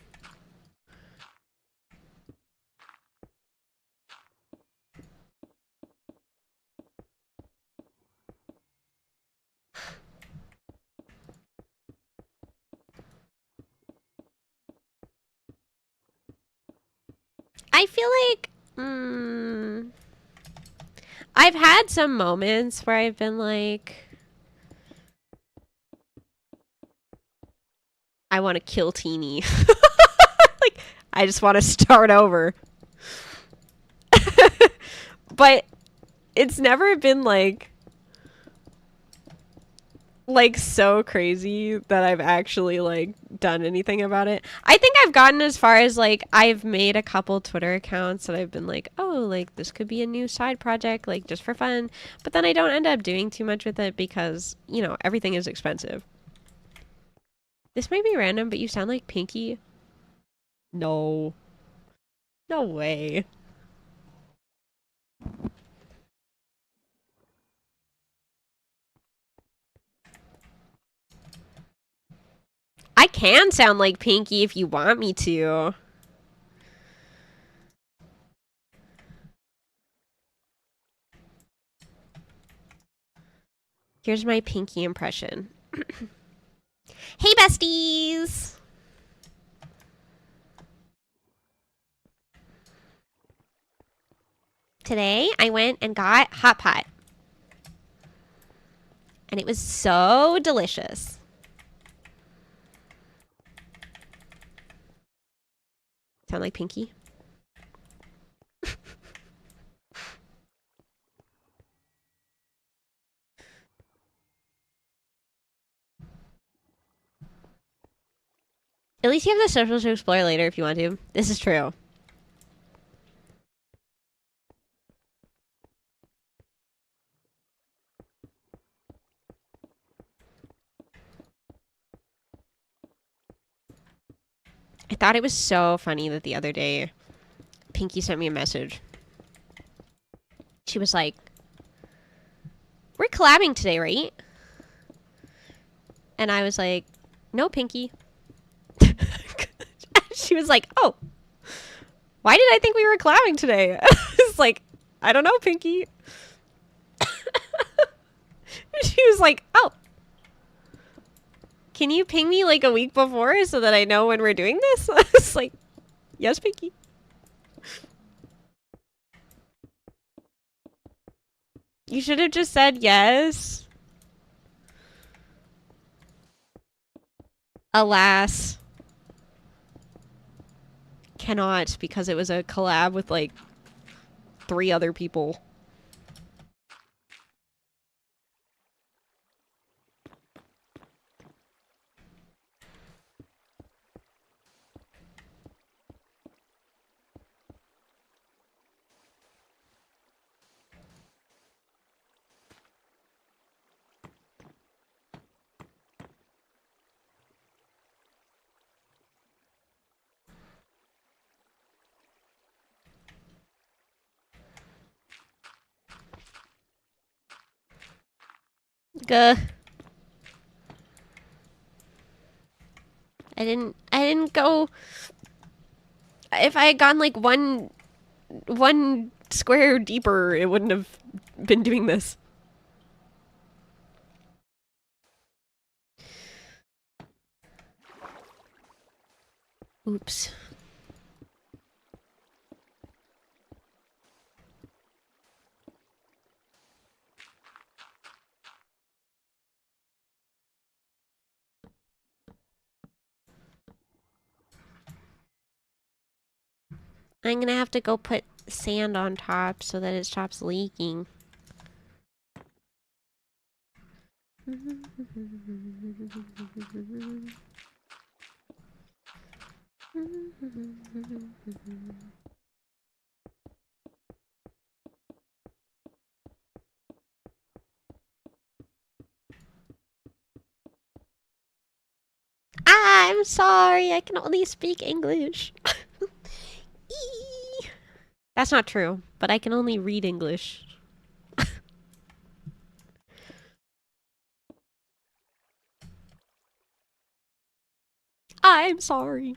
I feel like, I've had some moments where I've been like, I want to kill Teeny. Like, I just want to start over. But it's never been like so crazy that I've actually like done anything about it. I think I've gotten as far as like I've made a couple Twitter accounts that I've been like, oh, like this could be a new side project, like just for fun. But then I don't end up doing too much with it because, you know, everything is expensive. This might be random, but you sound like Pinky. No. No way. I can sound like Pinky if you want me to. Here's my Pinky impression. Hey, besties! Today, I went and got hot pot. And it was so delicious. Sound like Pinky? At least you have the social to explore later if you want to. This is true. I thought it was so funny that the other day, Pinky sent me a message. She was like, we're collabing today, right? And I was like, no, Pinky. She was like, oh, why did I think we were collabing today? I was like, I don't know, Pinky. She was like, oh, can you ping me like a week before so that I know when we're doing this? I was like, yes, Pinky. You should have just said yes. Alas, cannot, because it was a collab with like 3 other people. Gah. I didn't go. If I had gone like one square deeper, it wouldn't have been doing this. Oops. I'm gonna have to go put sand on top so that it stops leaking. I'm sorry, I can only speak English. That's not true, but I can only read English. I'm sorry.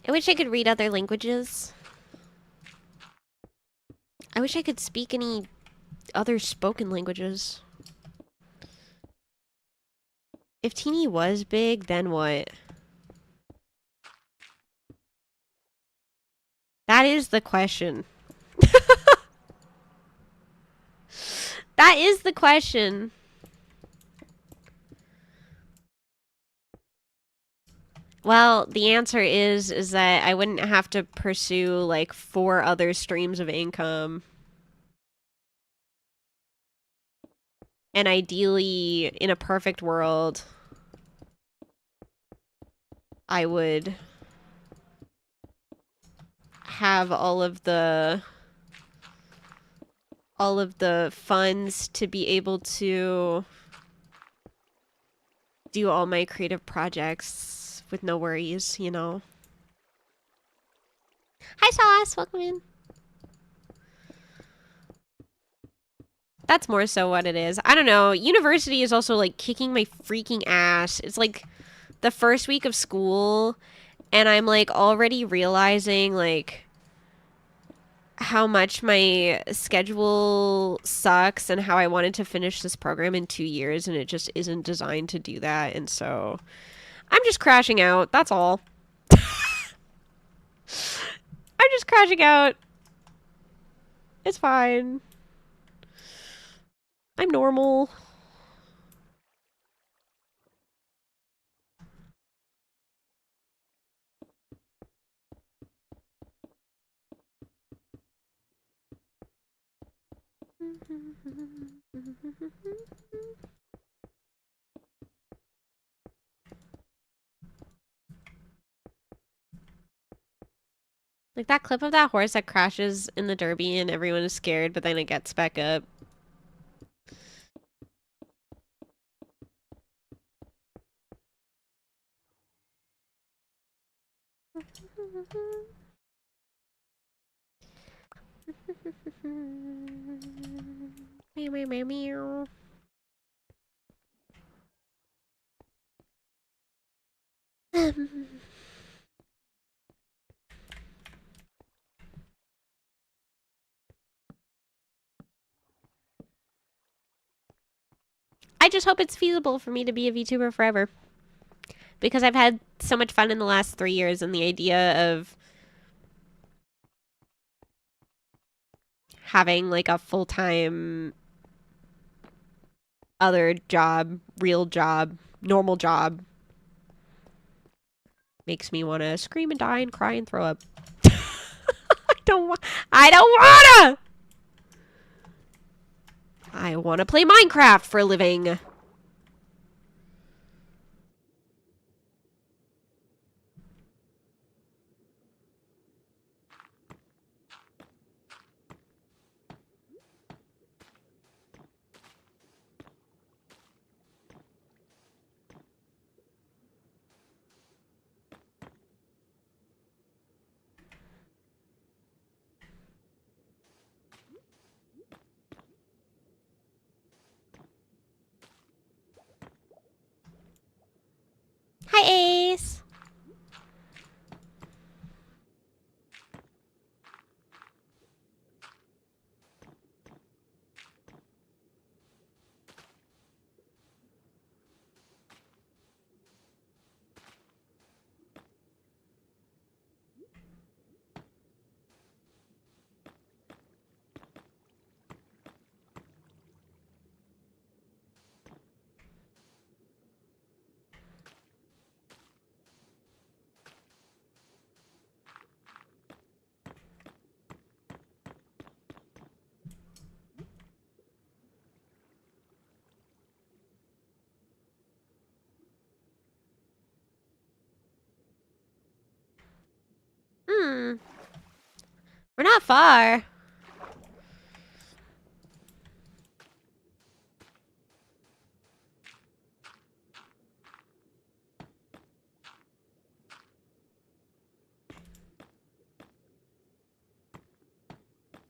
I wish I could read other languages. I wish I could speak any other spoken languages. If Teeny was big, then what? That is the question. That is the question. Well, the answer is that I wouldn't have to pursue like 4 other streams of income. And ideally, in a perfect world, I would have all of the funds to be able to do all my creative projects with no worries, you know. Hi Sauce, welcome in. That's more so what it is. I don't know. University is also like kicking my freaking ass. It's like the first week of school and I'm like already realizing like how much my schedule sucks and how I wanted to finish this program in 2 years and it just isn't designed to do that. And so I'm just crashing out. That's all. I'm just crashing out. It's fine. I'm normal. Like that clip of that horse that crashes in the derby and everyone is scared, but then it gets back up. Meow, meow, meow, meow. I just hope it's feasible for me to be a VTuber forever. Because I've had so much fun in the last 3 years, and the idea of having like a full-time other job, real job, normal job makes me want to scream and die and cry and throw up. I don't wanna! I wanna play Minecraft for a living. Hi, Ace. We're not far.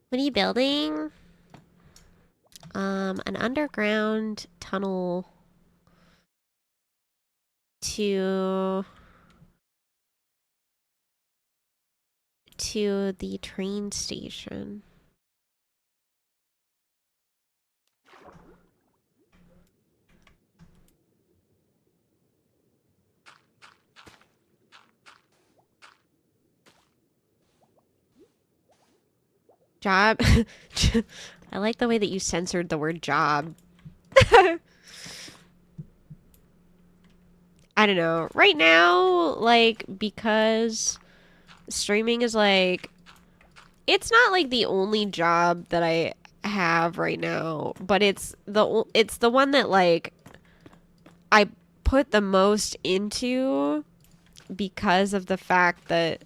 What are you building? An underground tunnel to the train station. Job. I like the way that you censored the word job. I don't know. Right now, like, because streaming is like, it's not like the only job that I have right now, but it's the one that like I put the most into because of the fact that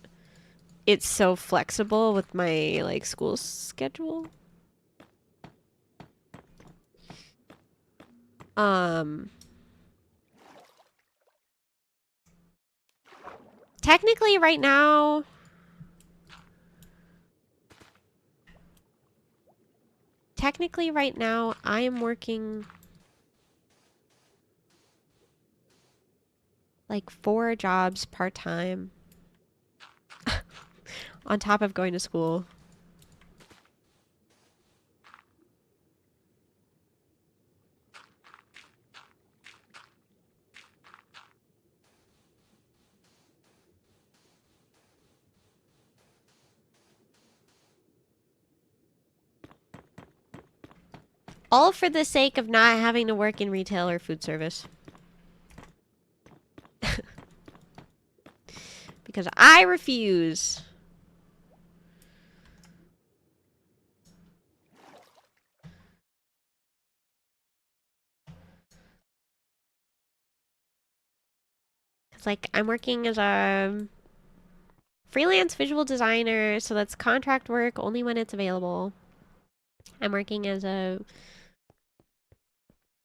it's so flexible with my like school schedule. Um technically right now I am working like 4 jobs part-time on top of going to school. All for the sake of not having to work in retail or food service. Because I refuse. It's like I'm working as a freelance visual designer, so that's contract work only when it's available. I'm working as a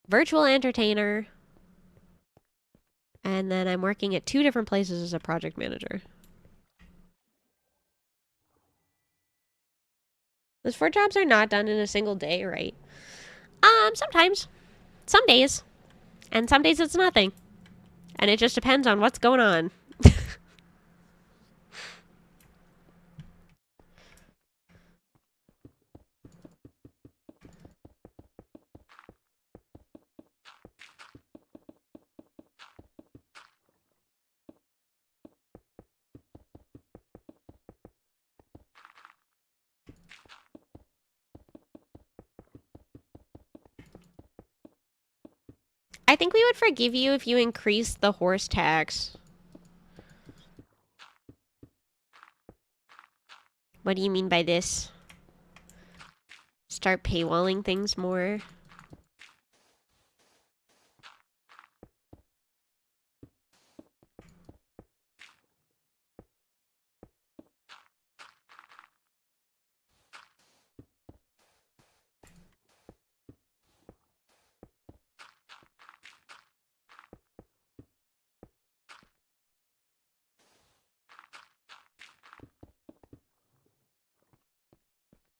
virtual entertainer. And then I'm working at 2 different places as a project manager. Those 4 jobs are not done in a single day, right? Sometimes. Some days. And some days it's nothing. And it just depends on what's going on. I think we would forgive you if you increased the horse tax. What do you mean by this? Start paywalling things more?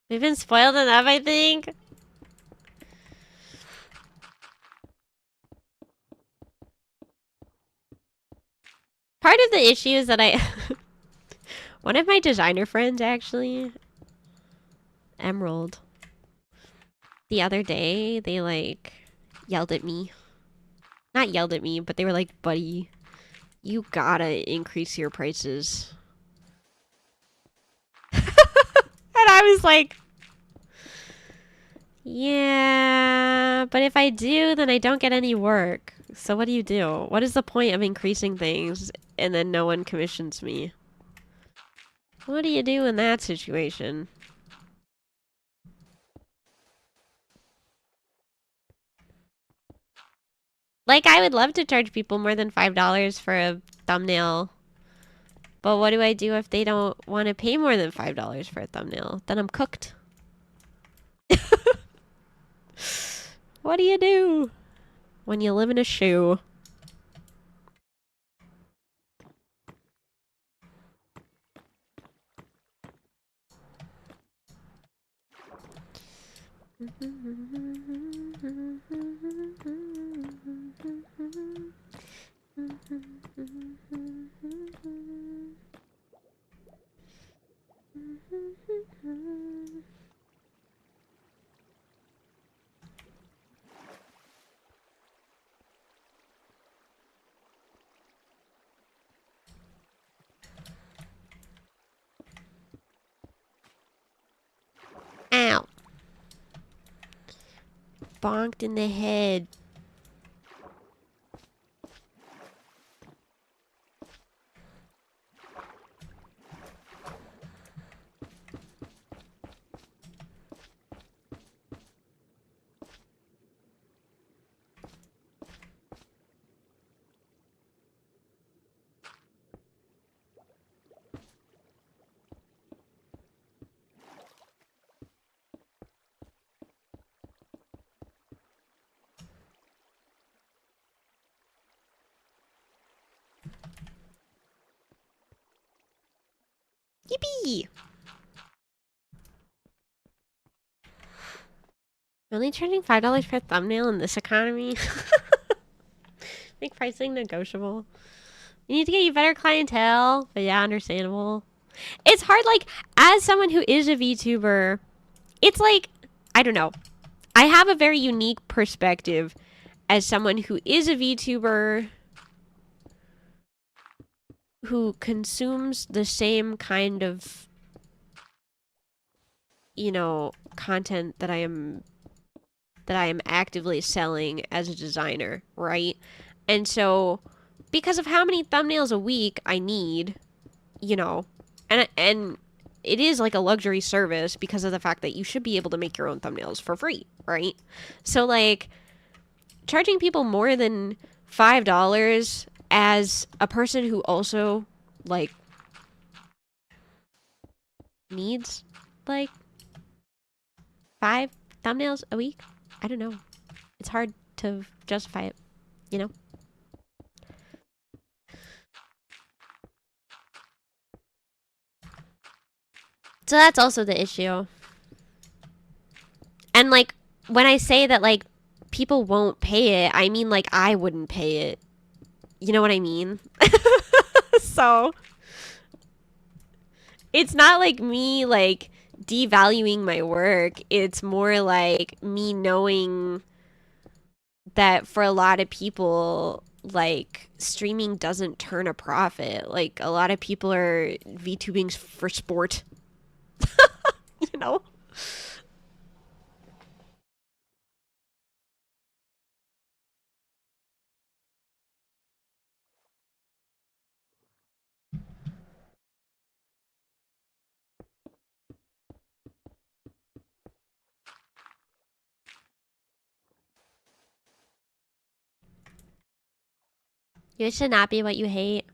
We've been spoiled enough, I think. Part of the issue is that one of my designer friends, actually, Emerald, the other day, they, like, yelled at me. Not yelled at me, but they were like, buddy, you gotta increase your prices. And I was like, yeah, but if I do, then I don't get any work. So what do you do? What is the point of increasing things and then no one commissions me? What do you do in that situation? Like, I would love to charge people more than $5 for a thumbnail. But what do I do if they don't want to pay more than $5 for a thumbnail? Then I'm cooked. What do you do when you live in a shoe? Ow. Bonked in the head. Yippee! Only charging $5 for a thumbnail in this economy? Make pricing negotiable. You need to get you better clientele. But yeah, understandable. It's hard, like, as someone who is a VTuber, it's like, I don't know. I have a very unique perspective as someone who is a VTuber who consumes the same kind of, you know, content that I am actively selling as a designer, right? And so because of how many thumbnails a week I need, you know, and it is like a luxury service because of the fact that you should be able to make your own thumbnails for free, right? So like charging people more than $5 as a person who also like needs like 5 thumbnails a week, I don't know. It's hard to justify it, you know? So that's also the issue. And like when I say that like people won't pay it, I mean like I wouldn't pay it. You know what I mean? So it's not like me like devaluing my work. It's more like me knowing that for a lot of people like streaming doesn't turn a profit. Like a lot of people are VTubing for sport. You know? You should not be what you hate.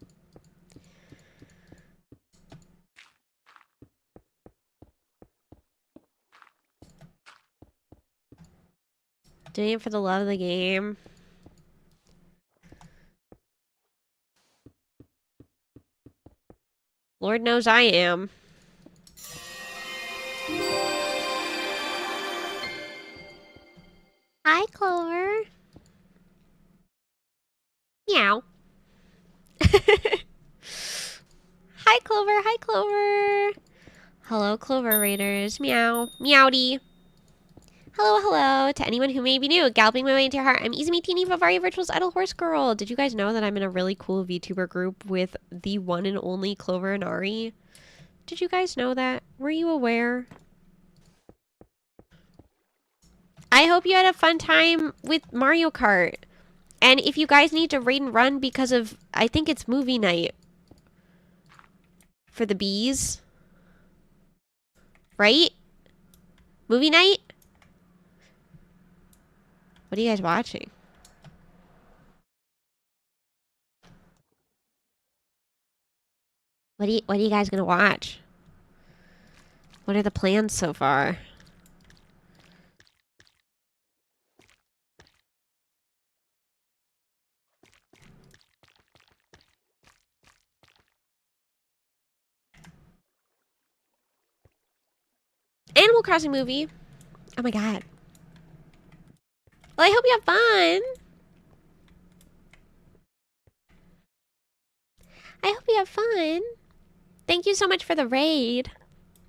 Doing it for the love of the game. Lord knows I am. Hi, Clover. Meow. Hi, Clover. Hi, Clover. Hello, Clover Raiders. Meow. Meowdy. Hello, hello. To anyone who may be new, galloping my way into your heart, I'm IZUMI TEENY, VIVARIA Virtual's Idle Horse Girl. Did you guys know that I'm in a really cool VTuber group with the one and only Clover and Ari? Did you guys know that? Were you aware? I hope you had a fun time with Mario Kart. And if you guys need to raid and run because of, I think it's movie night for the bees. Right? Movie night? What are you guys watching? What are you guys gonna watch? What are the plans so far? Animal Crossing movie. Oh my god. Well, I hope you have fun. I hope you have fun. Thank you so much for the raid.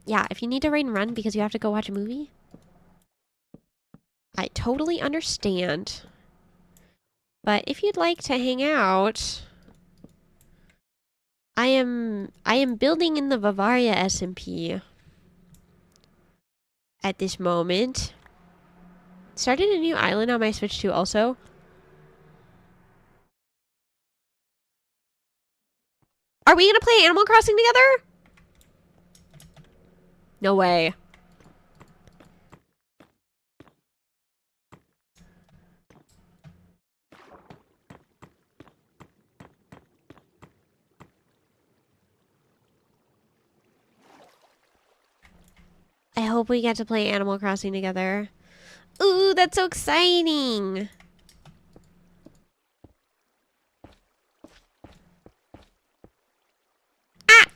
Yeah, if you need to raid and run because you have to go watch a movie, I totally understand. But if you'd like to hang out, I am building in the Vivaria SMP at this moment. Started a new island on my Switch too also. Are we gonna play Animal Crossing together? No way. I hope we get to play Animal Crossing together. Ooh, that's so exciting. Ah!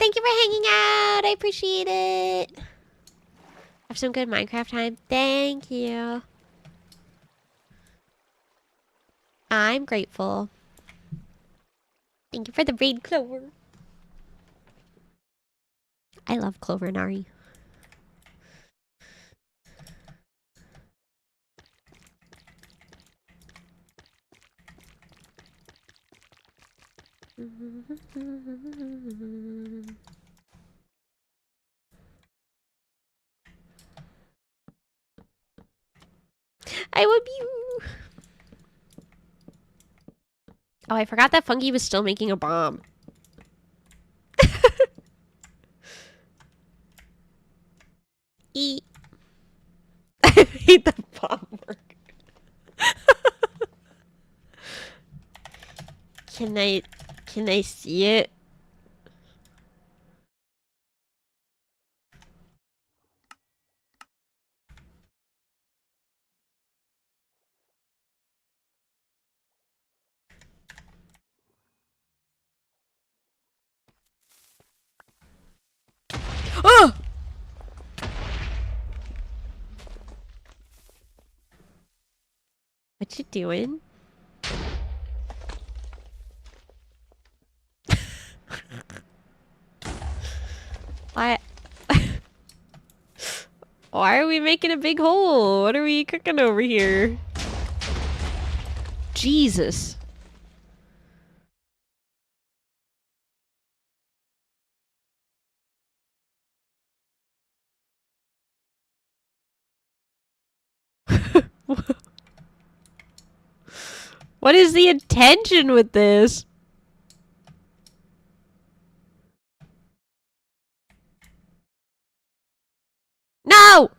Thank you for hanging out. I appreciate it. Have some good Minecraft time. Thank you. I'm grateful. Thank you for the raid, Clover. I love Clover and Ari. I love you. Oh, I forgot that Funky was still making a bomb. Eat. I made the bomb work. Can I see it? Oh! What you doing? Why? Why are we making a big hole? What are we cooking over here? Jesus. What is the intention with this? No!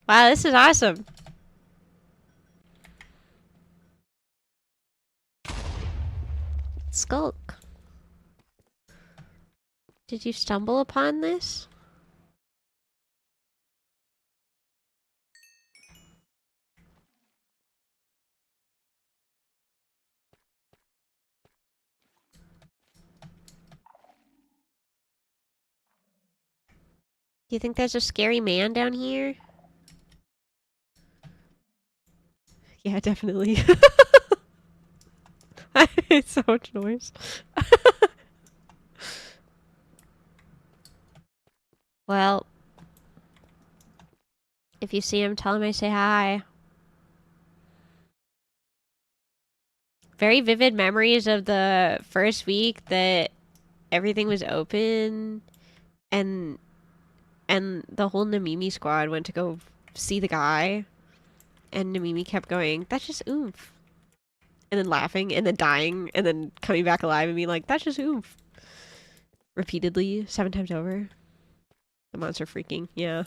Wow, this is awesome. Skulk. Did you stumble upon this? Do you think there's a scary man down here? Yeah, definitely. I hate so much noise. Well, if you see him, tell him I say hi. Very vivid memories of the first week that everything was open and the whole Namimi squad went to go see the guy and Namimi kept going, that's just oomph. And then laughing and then dying and then coming back alive and being like, that's just oomph. Repeatedly, 7 times over. The monster freaking, yeah.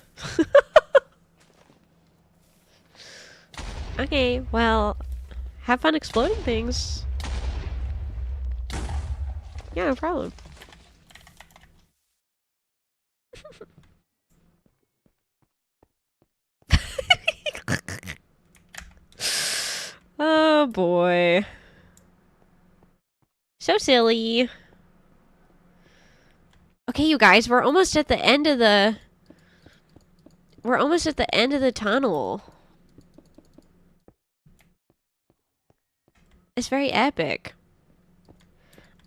Okay, well, have fun exploding things. Yeah, no problem. Oh boy. So silly. Okay, you guys, we're almost at the end of the... We're almost at the end of the tunnel. It's very epic.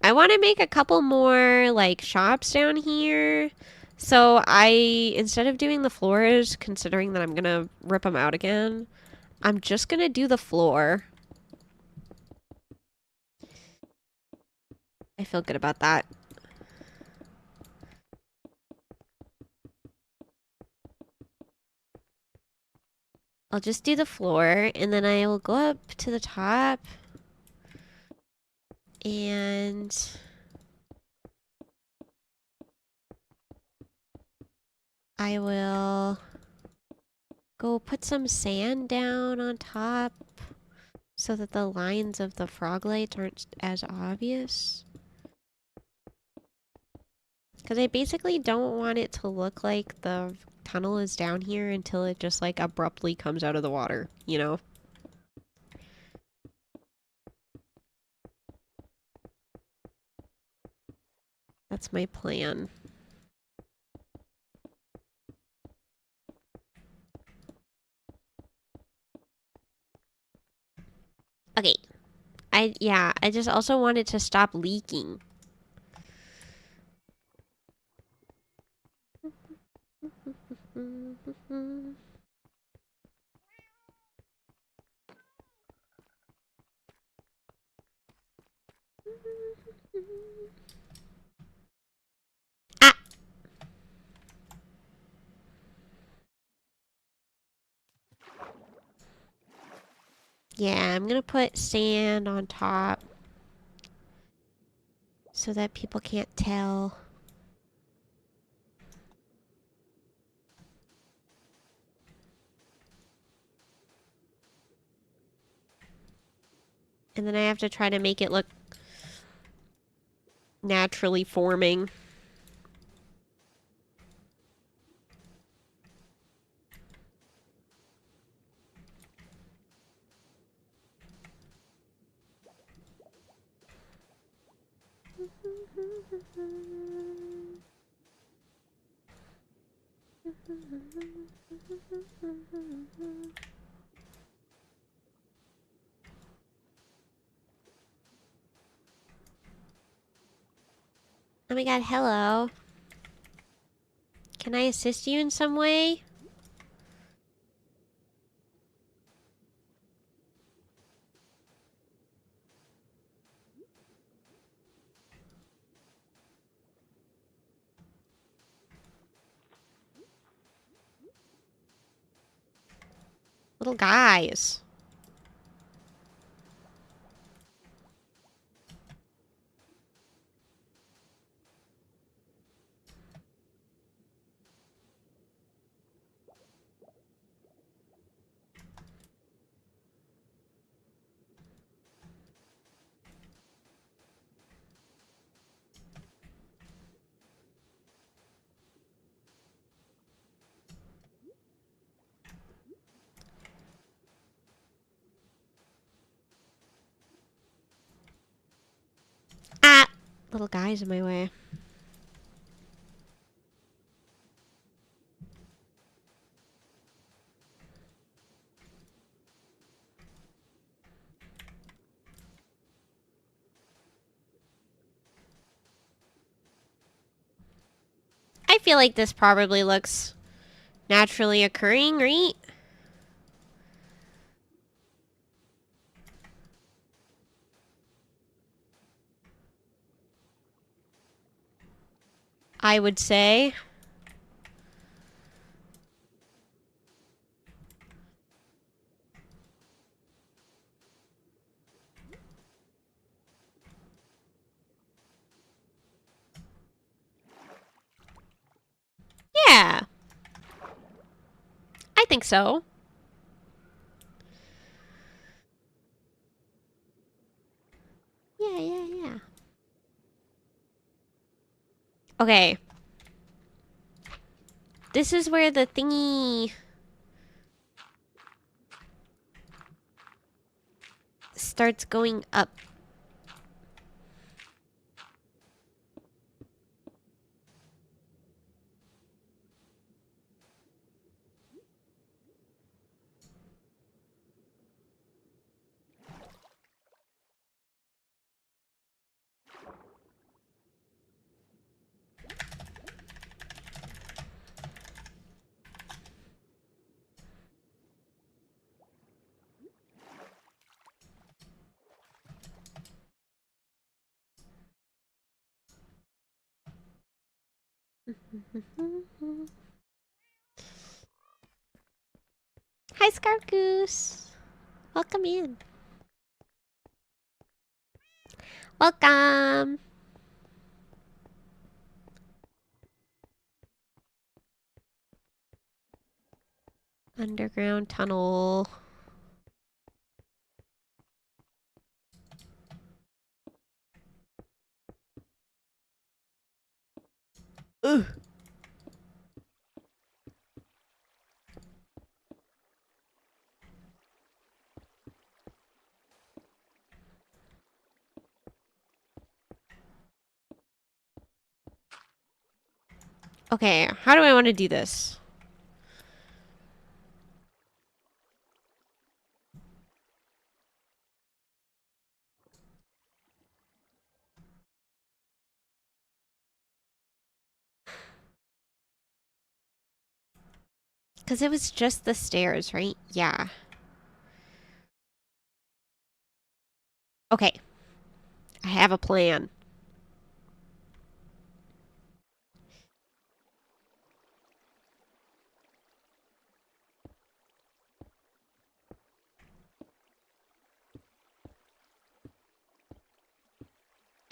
I want to make a couple more, like, shops down here. So instead of doing the floors, considering that I'm gonna rip them out again, I'm just gonna do the floor. I feel good about that. I'll just do the floor, and then I will go up to the top. And... I will go put some sand down on top so that the lines of the frog lights aren't as obvious. Because I basically don't want it to look like the tunnel is down here until it just like abruptly comes out of the water, you know? That's my plan. Okay. I just also want it to stop leaking. Ah! Yeah, I'm gonna put sand on top so that people can't tell. And then I have to try to make it look naturally forming. Oh my god, hello. Can I assist you in some way? Little guys. Ah! Little guys in my way. I feel like this probably looks naturally occurring, right? I would say. Yeah. I think so. Yeah. Okay. This is where the thingy starts going up. Hi, Scarf Goose. Welcome in. Welcome. Underground tunnel. Ugh. Okay, how do I want to do this? Because it was just the stairs, right? Yeah. Okay. I have a plan.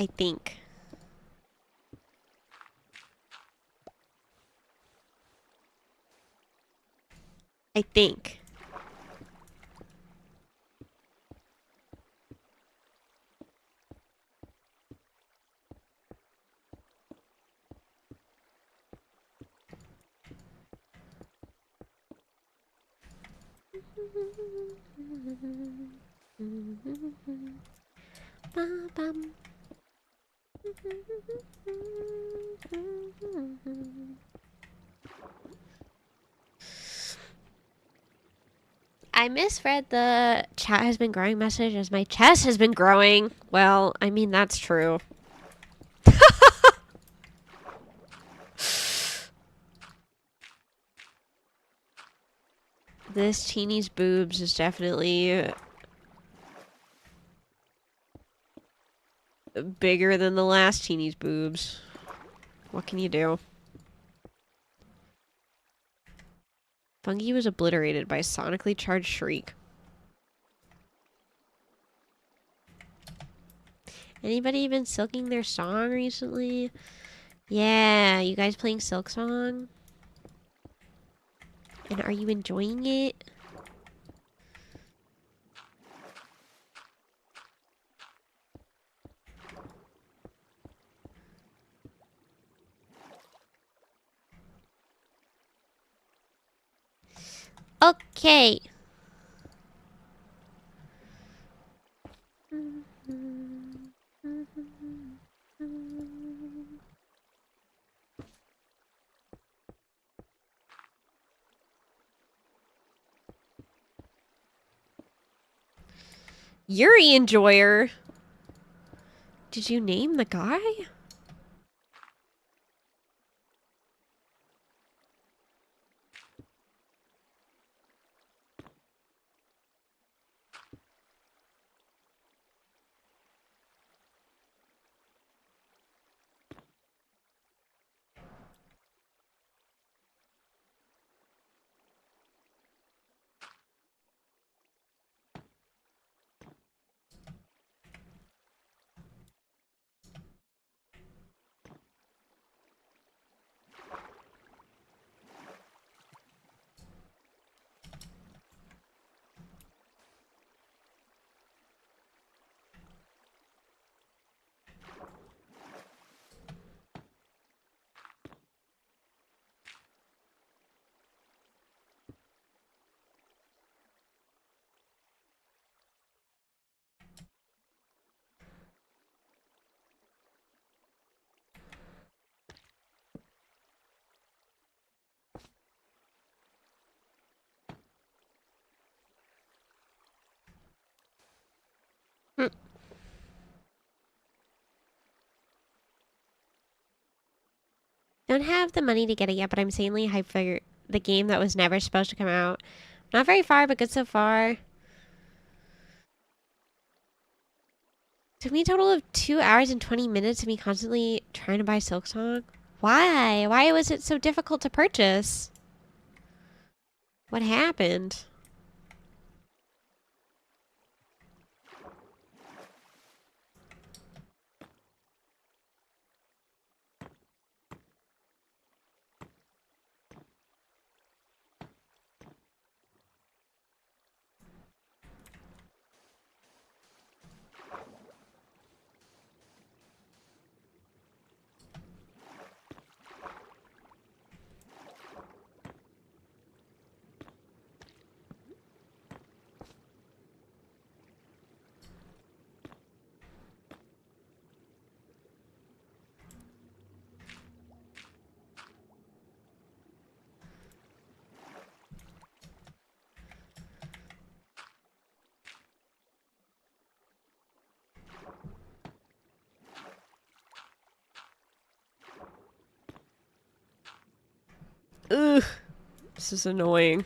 I think. I think. I misread the chat has been growing message as my chest has been growing. Well, I mean, that's true. This teeny's boobs is definitely bigger than the last teeny's boobs. What can you do? Fungi was obliterated by a sonically charged shriek. Anybody been silking their song recently? Yeah, you guys playing Silk Song? And are you enjoying it? Okay. Yuri Enjoyer. Did you name the guy? Don't have the money to get it yet, but I'm insanely hyped for the game that was never supposed to come out. Not very far, but good so far. Took me a total of 2 hours and 20 minutes of me constantly trying to buy Silksong. Why? Why was it so difficult to purchase? What happened? Ugh. This is annoying.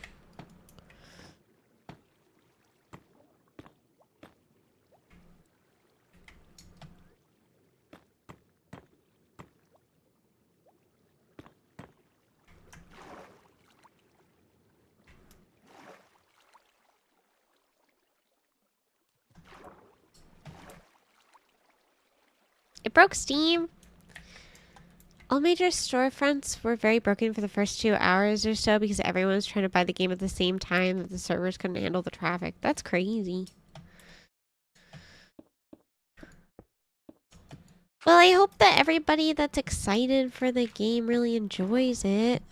It broke Steam. All major storefronts were very broken for the first 2 hours or so because everyone was trying to buy the game at the same time that the servers couldn't handle the traffic. That's crazy. Well, I hope that everybody that's excited for the game really enjoys it.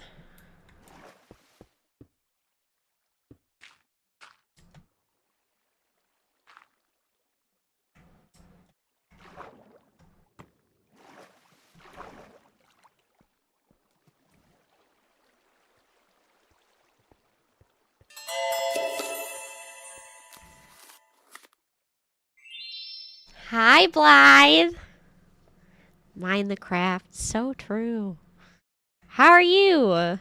Hi, Blythe. Mind the craft. So true. How are you?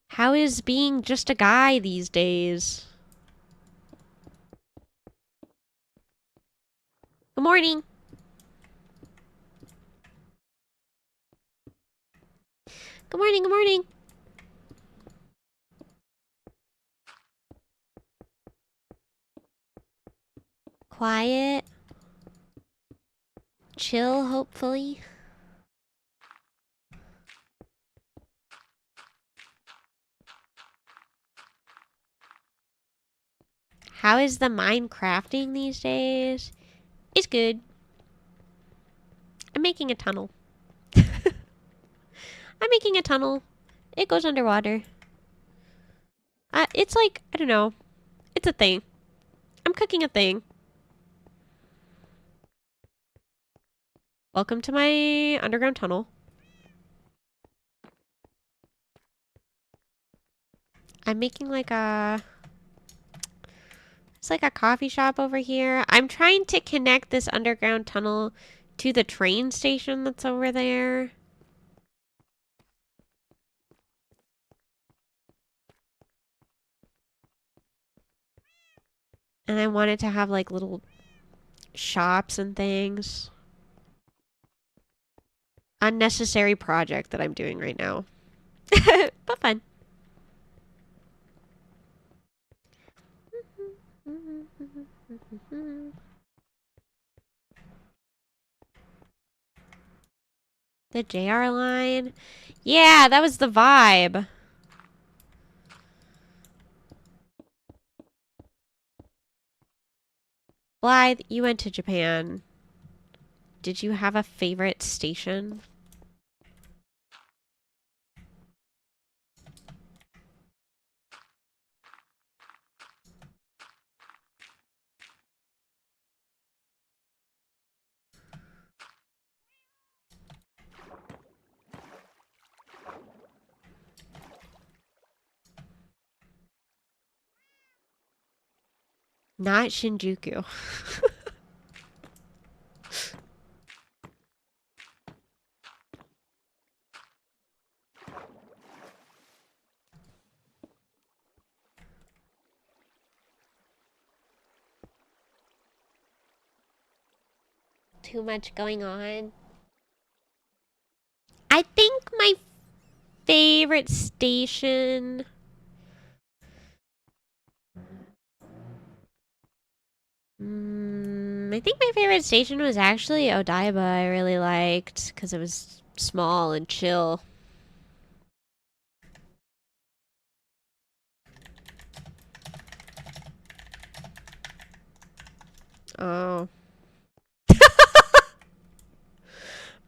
How is being just a guy these days? Good morning. Good morning, good morning. quiet. Chill, hopefully. How is the Minecrafting these days? It's good. I'm making a tunnel. I'm making a tunnel. It goes underwater. It's like, I don't know. It's a thing. I'm cooking a thing. Welcome to my underground tunnel. I'm making like a... It's like a coffee shop over here. I'm trying to connect this underground tunnel to the train station that's over there. And I wanted to have like little shops and things. Unnecessary project that I'm doing right now. But fun. The JR line. Yeah, that was the vibe. Blythe, you went to Japan. Did you have a favorite station? Not Shinjuku. Too much going on. I think my favorite station... I think my favorite station was actually Odaiba. I really liked because it was small and chill. Oh.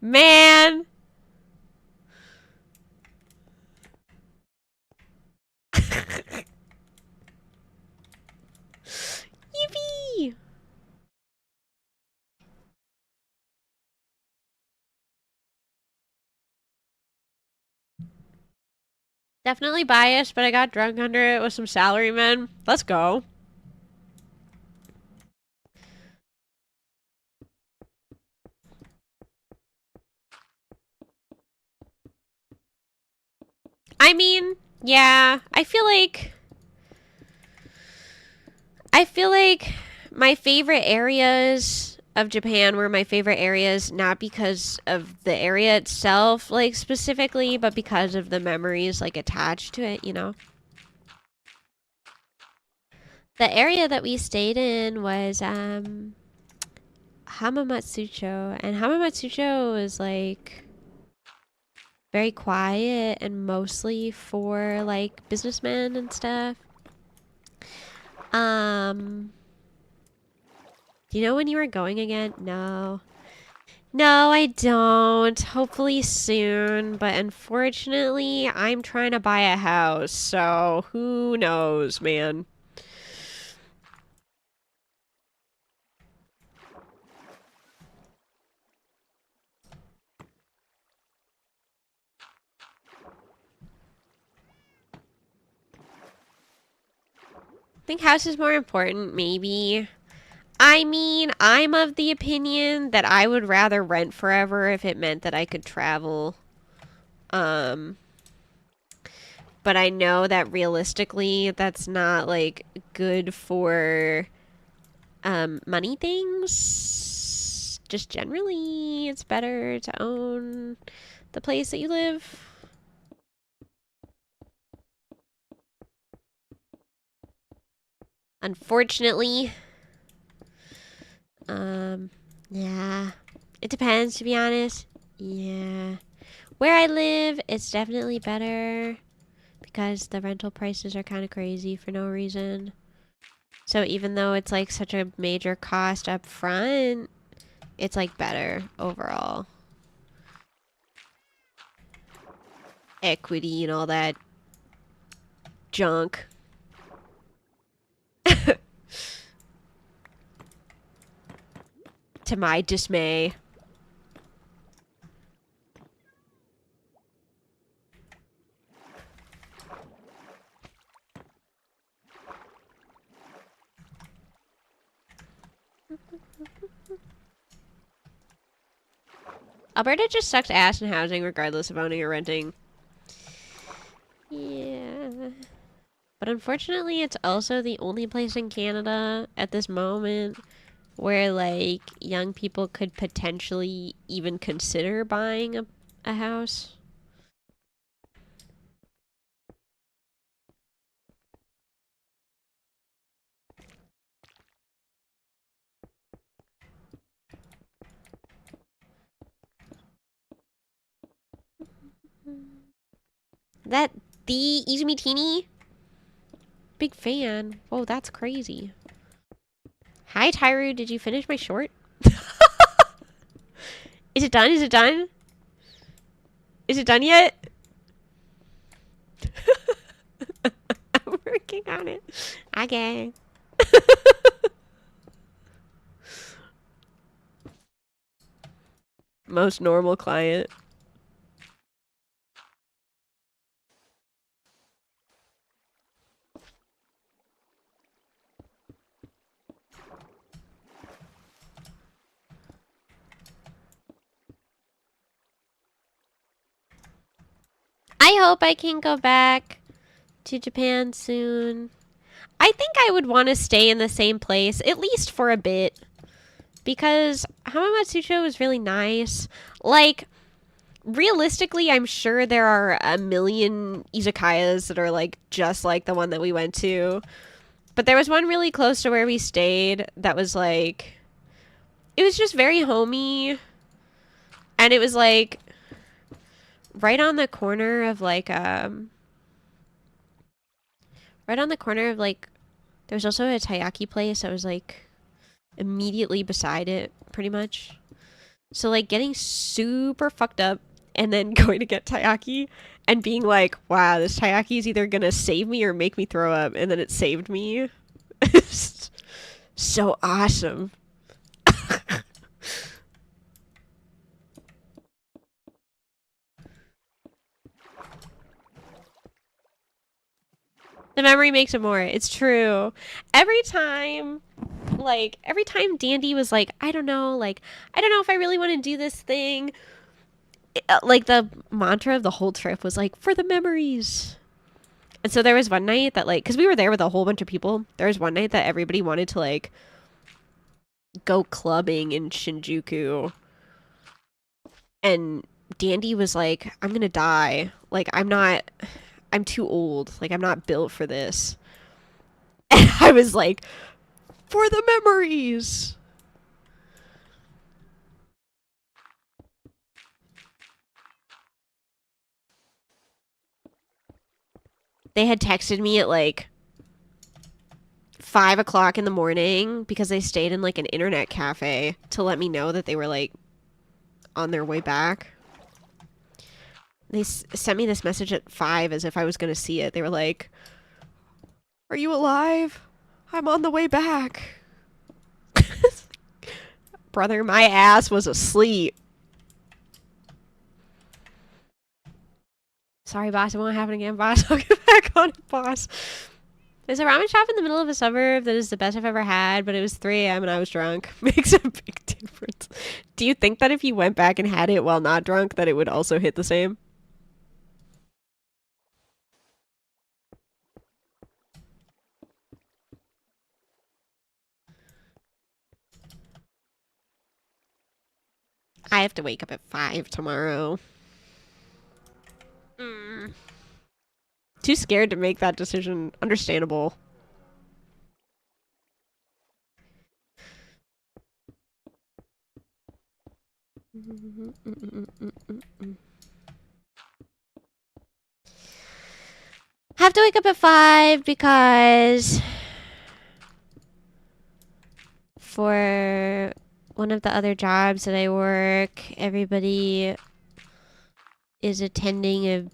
Man! Yippee! Definitely biased, but I got drunk under it with some salarymen. Let's go. I mean, yeah, I feel like my favorite areas of Japan were my favorite areas not because of the area itself, like specifically, but because of the memories like attached to it, you know. The area that we stayed in was Hamamatsucho, and Hamamatsucho was like very quiet and mostly for like businessmen and stuff. Do you know when you were going again? No. No, I don't. Hopefully soon, but unfortunately, I'm trying to buy a house, so who knows, man. I think house is more important, maybe. I mean, I'm of the opinion that I would rather rent forever if it meant that I could travel. But I know that realistically, that's not, like, good for, money things. Just generally, it's better to own the place that you live. Unfortunately. Yeah. It depends, to be honest. Yeah. Where I live, it's definitely better because the rental prices are kind of crazy for no reason. So even though it's like such a major cost up front, it's like better overall. Equity and all that junk. To my dismay. Alberta just sucks ass in housing regardless of owning or renting. Yeah. But unfortunately, it's also the only place in Canada at this moment where, like, young people could potentially even consider buying a house. That the IZUMI Teeny? Big fan. Whoa, that's crazy. Hi, Tyru. Did you finish my short? Is it done? Is it done? Is it done yet? I'm working on it. Okay. Most normal client. I hope I can go back to Japan soon. I think I would want to stay in the same place, at least for a bit. Because Hamamatsucho was really nice. Like, realistically, I'm sure there are a million izakayas that are, like, just like the one that we went to. But there was one really close to where we stayed that was, like... It was just very homey. And it was, like... Right on the corner of, like, Right on the corner of, like... There was also a taiyaki place that was, like... immediately beside it, pretty much. So, like, getting super fucked up and then going to get taiyaki and being like, wow, this taiyaki is either gonna save me or make me throw up, and then it saved me. It's so awesome. The memory makes it more. It's true. Every time Dandy was like, I don't know if I really want to do this thing. Like, the mantra of the whole trip was like, for the memories. And so there was one night that, like, because we were there with a whole bunch of people, there was one night that everybody wanted to, like, go clubbing in Shinjuku. And Dandy was like, I'm gonna die. Like, I'm too old. Like, I'm not built for this. And I was like, for the memories. They had texted me at, like, 5 o'clock in the morning because they stayed in, like, an internet cafe to let me know that they were, like, on their way back. They sent me this message at 5 as if I was going to see it. They were like, are you alive? I'm on the way back. Brother, my ass was asleep. Sorry, boss. It won't happen again, boss. I'll get back on it, boss. There's a ramen shop in the middle of a suburb that is the best I've ever had, but it was 3 a.m. and I was drunk. Makes a big difference. Do you think that if you went back and had it while not drunk, that it would also hit the same? I have to wake up at 5 tomorrow. Too scared to make that decision. Understandable. Have to wake up at 5 because for one of the other jobs that I work, everybody is attending a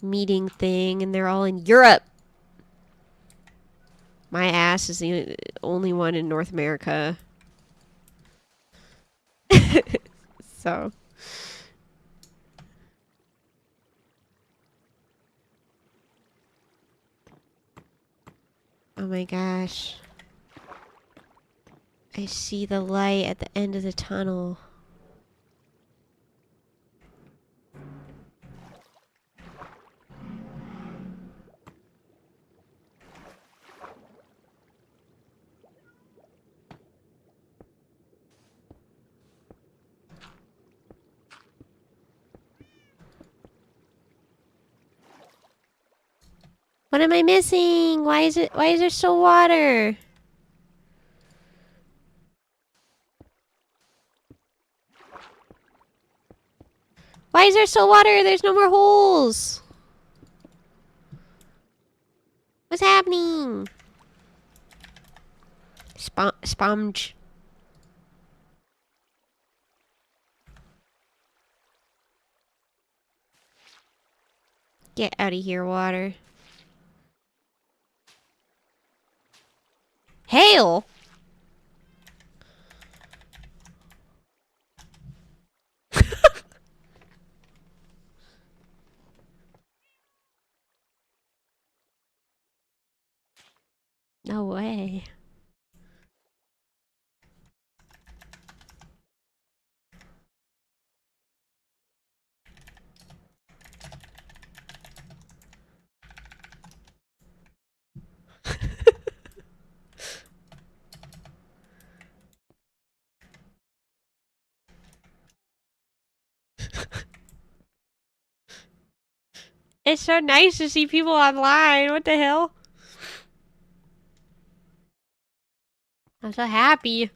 meeting thing and they're all in Europe. My ass is the only one in North America. So. Oh my gosh. I see the light at the end of the tunnel. What am I missing? Why is there still water? Why is there still water? There's no more holes. What's happening? Sponge. Get out of here, water. Hail? No way. It's so nice to see people online. What the hell? I'm so happy.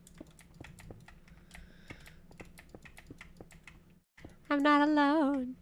I'm not alone.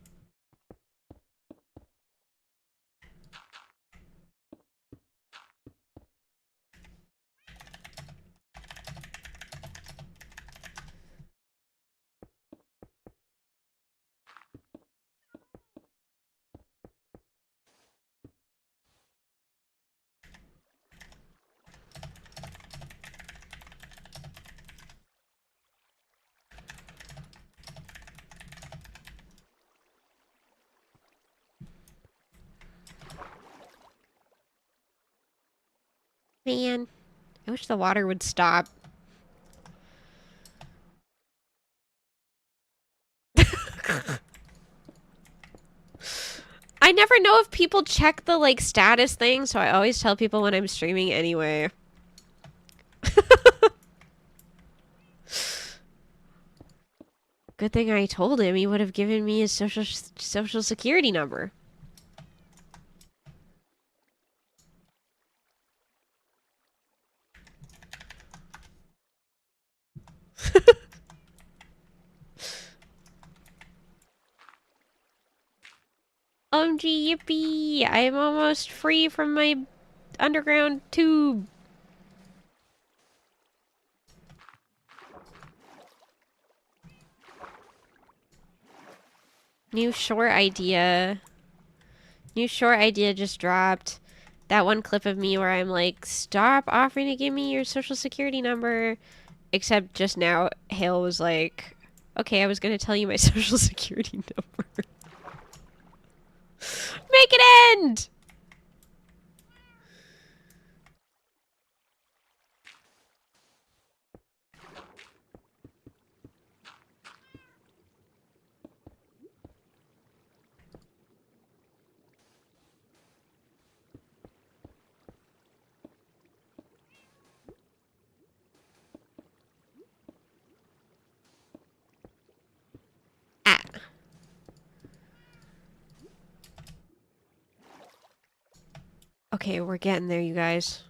Man, I wish the water would stop. I never know if people check the, like, status thing, so I always tell people when I'm streaming anyway. Good thing I told him. He would have given me his social security number. OMG, yippee! I am almost free from my underground tube. New short idea. New short idea just dropped. That one clip of me where I'm like, stop offering to give me your social security number. Except just now, Hale was like, okay, I was gonna tell you my social security number. Make it end! Ah. Okay, we're getting there, you guys.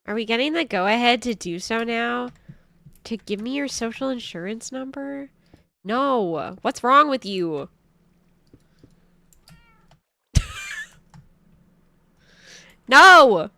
Are we getting the go-ahead to do so now? To give me your social insurance number? No! What's wrong with you? No!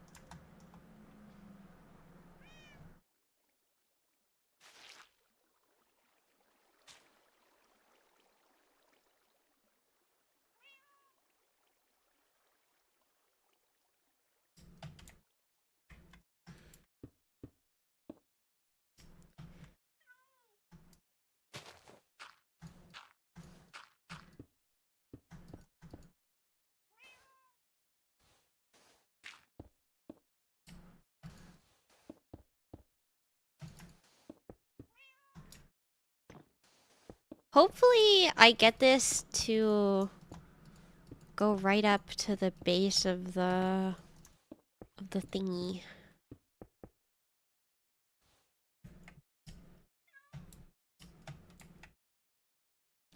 Hopefully I get this to go right up to the base of the thingy.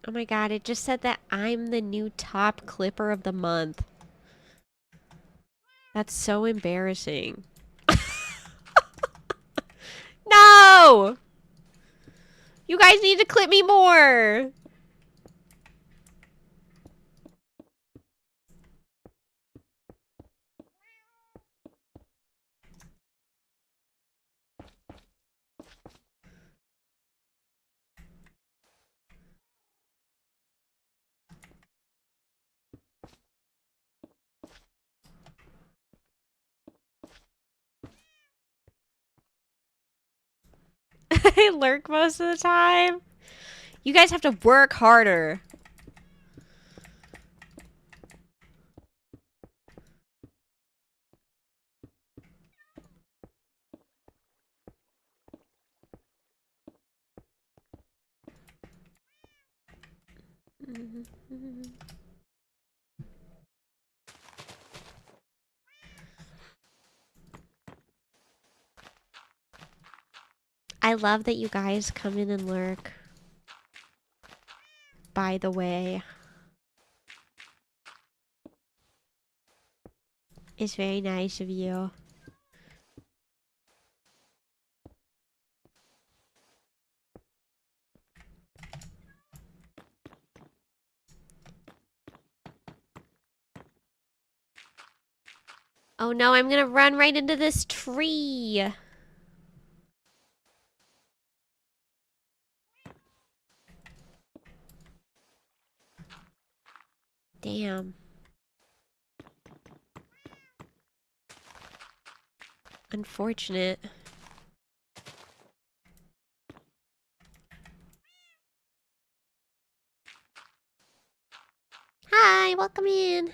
Oh my god, it just said that I'm the new top clipper of the month. That's so embarrassing. No! You guys need to clip me more! I lurk most of the time. You guys have to work harder. I love that you guys come in and lurk. By the way. It's very nice of you. Oh no, I'm gonna run right into this tree. Damn. Unfortunate. Hi, welcome in.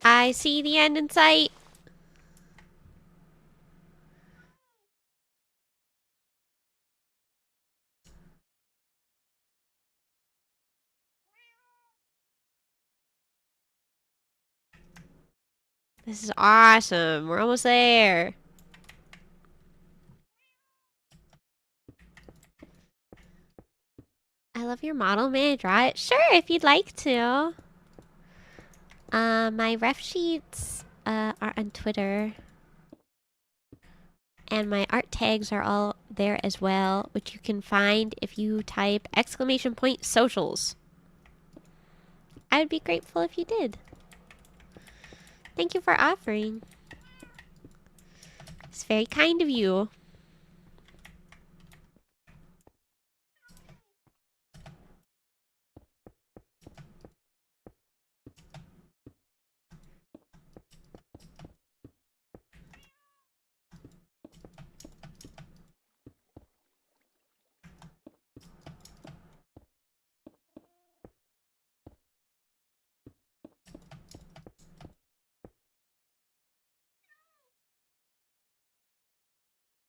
I see the end in sight. This is awesome. We're almost there. I love your model. May I draw it? Sure, if you'd like to. My ref sheets are on Twitter. And my art tags are all there as well, which you can find if you type !socials. I would be grateful if you did. Thank you for offering. It's very kind of you.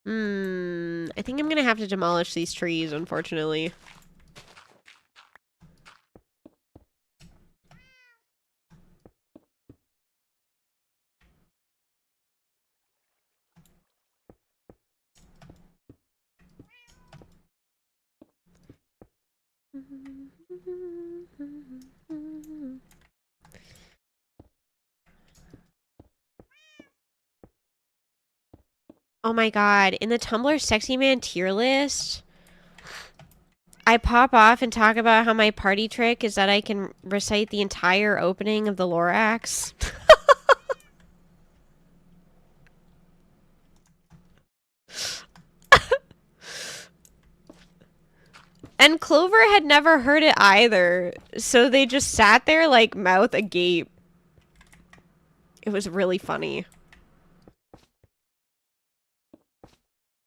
I think I'm gonna have to demolish these trees, unfortunately. Oh my god, in the Tumblr Sexy Man tier list, I pop off and talk about how my party trick is that I can recite the entire opening of the Lorax. And Clover had never heard it either, so they just sat there like mouth agape. It was really funny.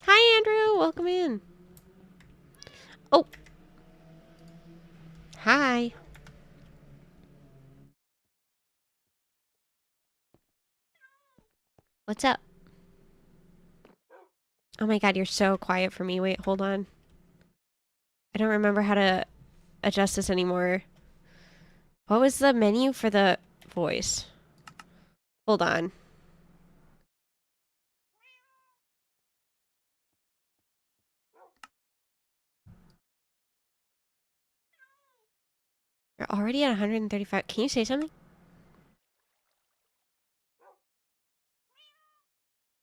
Hi, Andrew. Welcome in. Oh. Hi. What's up? Oh my god, you're so quiet for me. Wait, hold on. I don't remember how to adjust this anymore. What was the menu for the voice? Hold on. You're already at 135. Can you say something?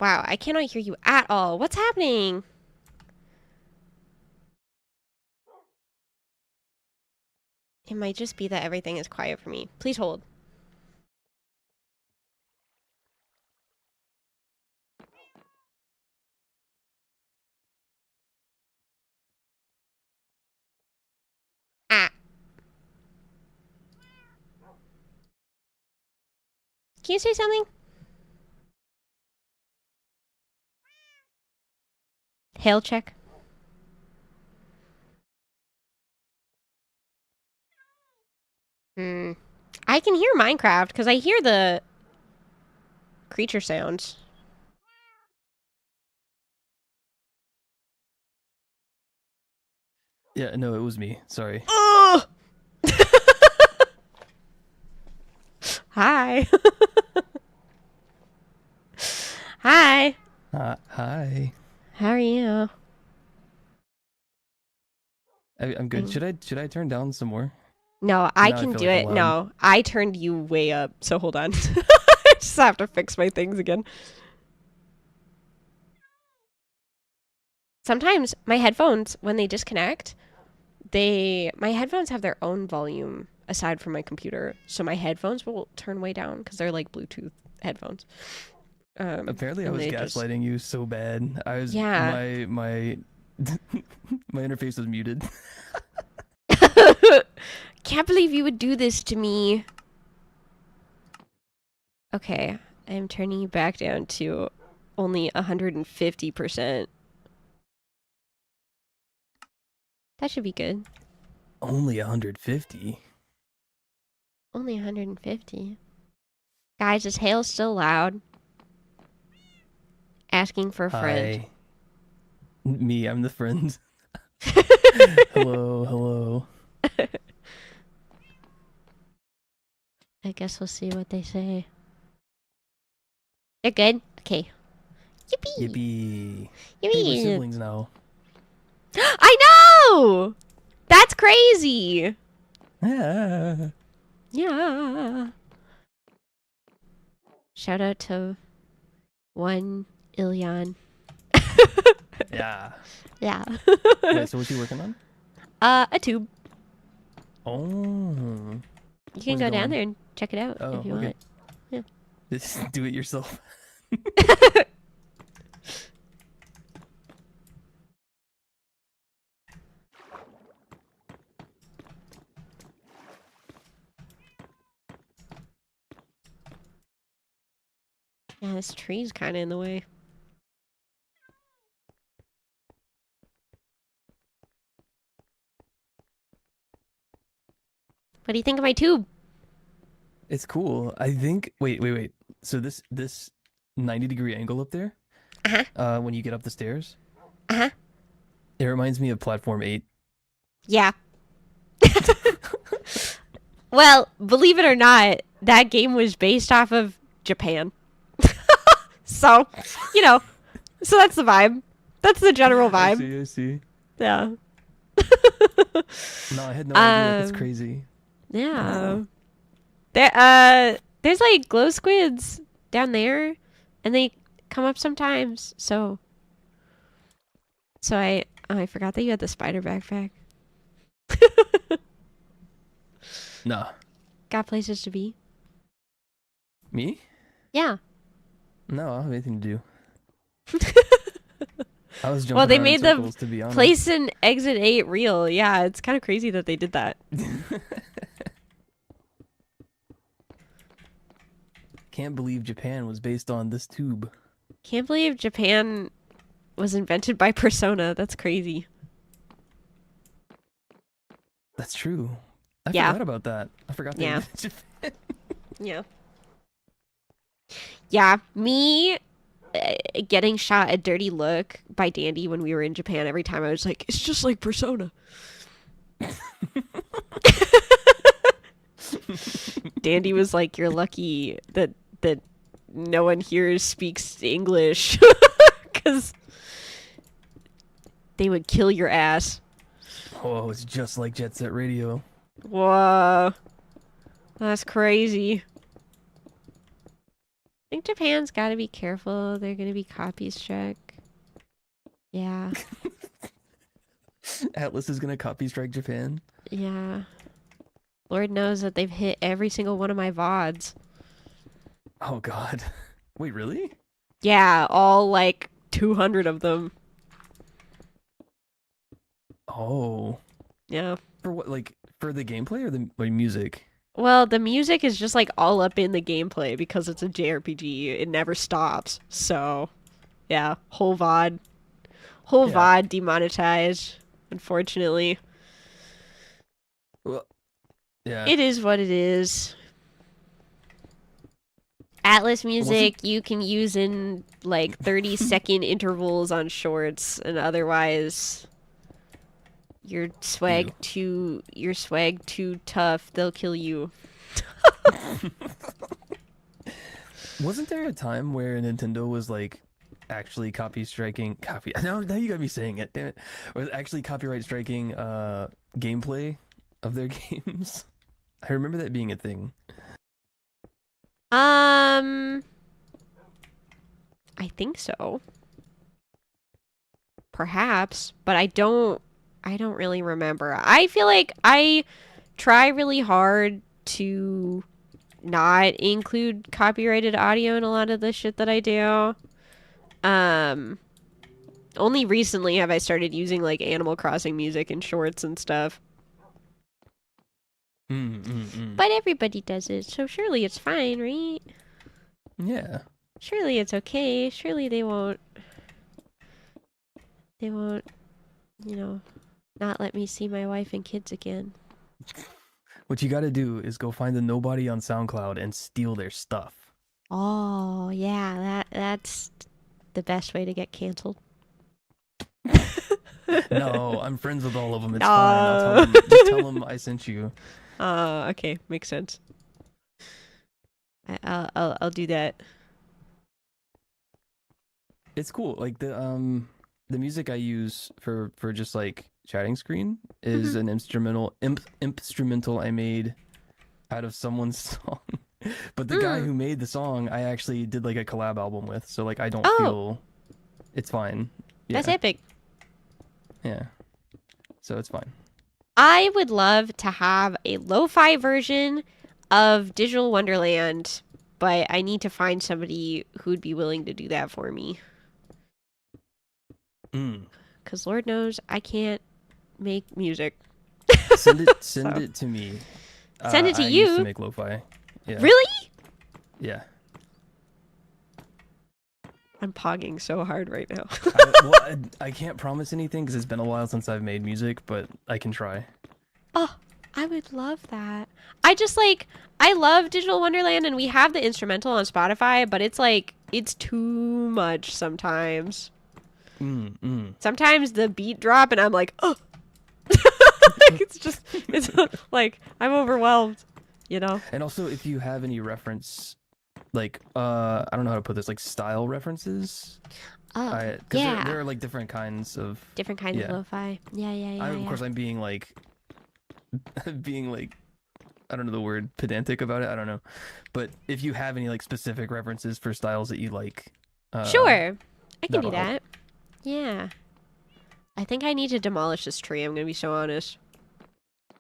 Wow, I cannot hear you at all. What's happening? It might just be that everything is quiet for me. Please hold. Ah. Can you say something? Hail check. I can hear Minecraft because I hear the creature sounds. Yeah, no, it was me. Sorry. Oh! Hi. Hi. Hi. How are you? I'm good. Should I turn down some more? No, I Now I can feel do like I'm it. loud. No, I turned you way up. So hold on. I just have to fix my things again. Sometimes my headphones, when they disconnect, my headphones have their own volume aside from my computer. So my headphones will turn way down because they're like Bluetooth headphones. Apparently, I and was they just gaslighting you so bad. I was Yeah. my my interface was muted. Can't believe you would do this to me. Okay, I'm turning you back down to only 150%. That should be good. Only 150. Only 150. Guys, is Hale still loud? Asking for a friend. Hi. Me, I'm the friend. Hello, hello. I guess we'll see what they say. They're good? Okay. Yippee! Yippee. Hey, we're Yippee! siblings now. I know! That's crazy! Yeah. Yeah. Shout out to one Ilyan. Yeah. Yeah. Wait, so what's he working on? A tube. Oh. You can Where's go it down going? there and check it out Oh, if you okay. want. Yeah. Just do it yourself. Yeah, this tree's kind of in the way. What do you think of my tube? It's cool. I think. Wait. So this 90-degree angle up there. when you get up the stairs. Uh-huh. It reminds me of Platform 8. Yeah. Well, believe it or not, that game was based off of Japan. So, you know, so that's the vibe. That's the general vibe. I see. Yeah. No, I had no idea. That's crazy. Yeah. There's like glow squids down there, and they come up sometimes. So I forgot that you had the spider backpack. Nah. Got places to be. Me? Yeah. No, I don't have anything to do. I was jumping Well, they around made in circles, to be the honest. place in Exit 8 real. Yeah, it's kind of crazy that they did that. Can't believe Japan was based on this tube. Can't believe Japan was invented by Persona. That's crazy. That's true. I Yeah. forgot about that. I forgot that. Yeah. Yeah. Yeah, me getting shot a dirty look by Dandy when we were in Japan every time I was like, it's just like Persona. Dandy was like, you're lucky that no one here speaks English because they would kill your ass. Oh, it's just like Jet Set Radio. Whoa. That's crazy. I think Japan's got to be careful. They're going to be copy struck. Yeah. Atlas is gonna copy strike Japan. Yeah. Lord knows that they've hit every single one of my VODs. Oh god. Wait, really? Yeah, all like 200 of them. Oh. Yeah. For what, like, for the gameplay or the music? Well, the music is just like all up in the gameplay because it's a JRPG. It never stops. So, yeah, whole VOD. Whole Yeah. VOD demonetized, unfortunately. Well, yeah. It is what it is. Atlas music you can use in like 30-second intervals on shorts, and otherwise your swag too tough, they'll kill you. Wasn't there a time where Nintendo was like actually now you got me saying it, damn it. Was actually copyright striking gameplay of their games? I remember that being a thing. I think so. Perhaps, but I don't really remember. I feel like I try really hard to not include copyrighted audio in a lot of the shit that I do. Only recently have I started using like Animal Crossing music in shorts and stuff. But everybody does it, so surely it's fine, right? Yeah. Surely it's okay. Surely they won't, you know, not let me see my wife and kids again. What you gotta do is go find the nobody on SoundCloud and steal their stuff. Oh, yeah, that's the best way to get canceled. No, I'm friends with all of them. It's No. fine. Just tell them I sent you. Okay, makes sense. I'll do that. It's cool. Like the music I use for just like chatting screen is an instrumental I made out of someone's song. But the guy who made the song, I actually did like a collab album with. So like I don't feel it's fine. Yeah. That's epic. Yeah. So it's fine. I would love to have a lo-fi version of Digital Wonderland, but I need to find somebody who'd be willing to do that for me. Because Lord knows I can't make music. Send it to me. Send it to I you? used to make lo-fi. Yeah. Really? Yeah. I'm pogging so hard right now. I can't promise anything because it's been a while since I've made music, but I can try. Oh, I would love that. I just like I love Digital Wonderland and we have the instrumental on Spotify, but it's like it's too much sometimes. Sometimes the beat drop and I'm like, oh. Like, it's like I'm overwhelmed, you know. And also, if you have any reference, like I don't know how to put this, like style references. Oh, 'Cause yeah. there are like different kinds of Of lo-fi. Yeah. Of course, I'm being like I don't know the word pedantic about it. I don't know, but if you have any like specific references for styles that you like, Sure, I can do that'll help. that. Yeah. I think I need to demolish this tree. I'm gonna be so honest.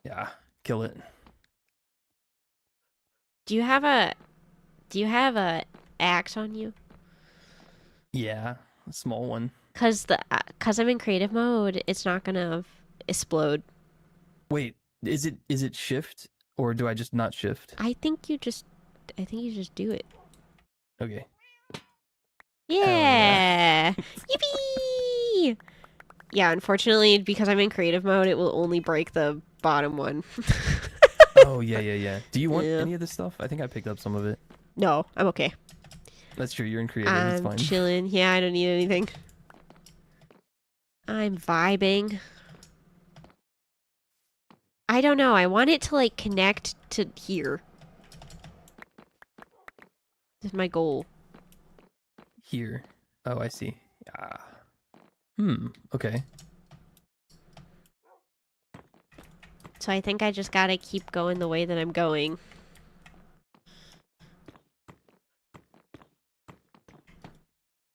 Yeah, kill it. Do you have a axe on you? Yeah, a small one. Cause I'm in creative mode, it's not gonna explode. Wait, is it shift or do I just not shift? I think you just do it. Okay. Yeah. Yippee! Yeah, unfortunately, because I'm in creative mode, it will only break the bottom one. Oh yeah. Do you want Yeah. any of this stuff? I think I picked up some of it. No, I'm okay. That's true. You're in creative. It's I'm fine. chilling. Yeah, I don't need anything. I'm vibing. I don't know. I want it to like connect to here. This is my goal. Here. Oh, I see. Ah. Okay. So I think I just gotta keep going the way that I'm going.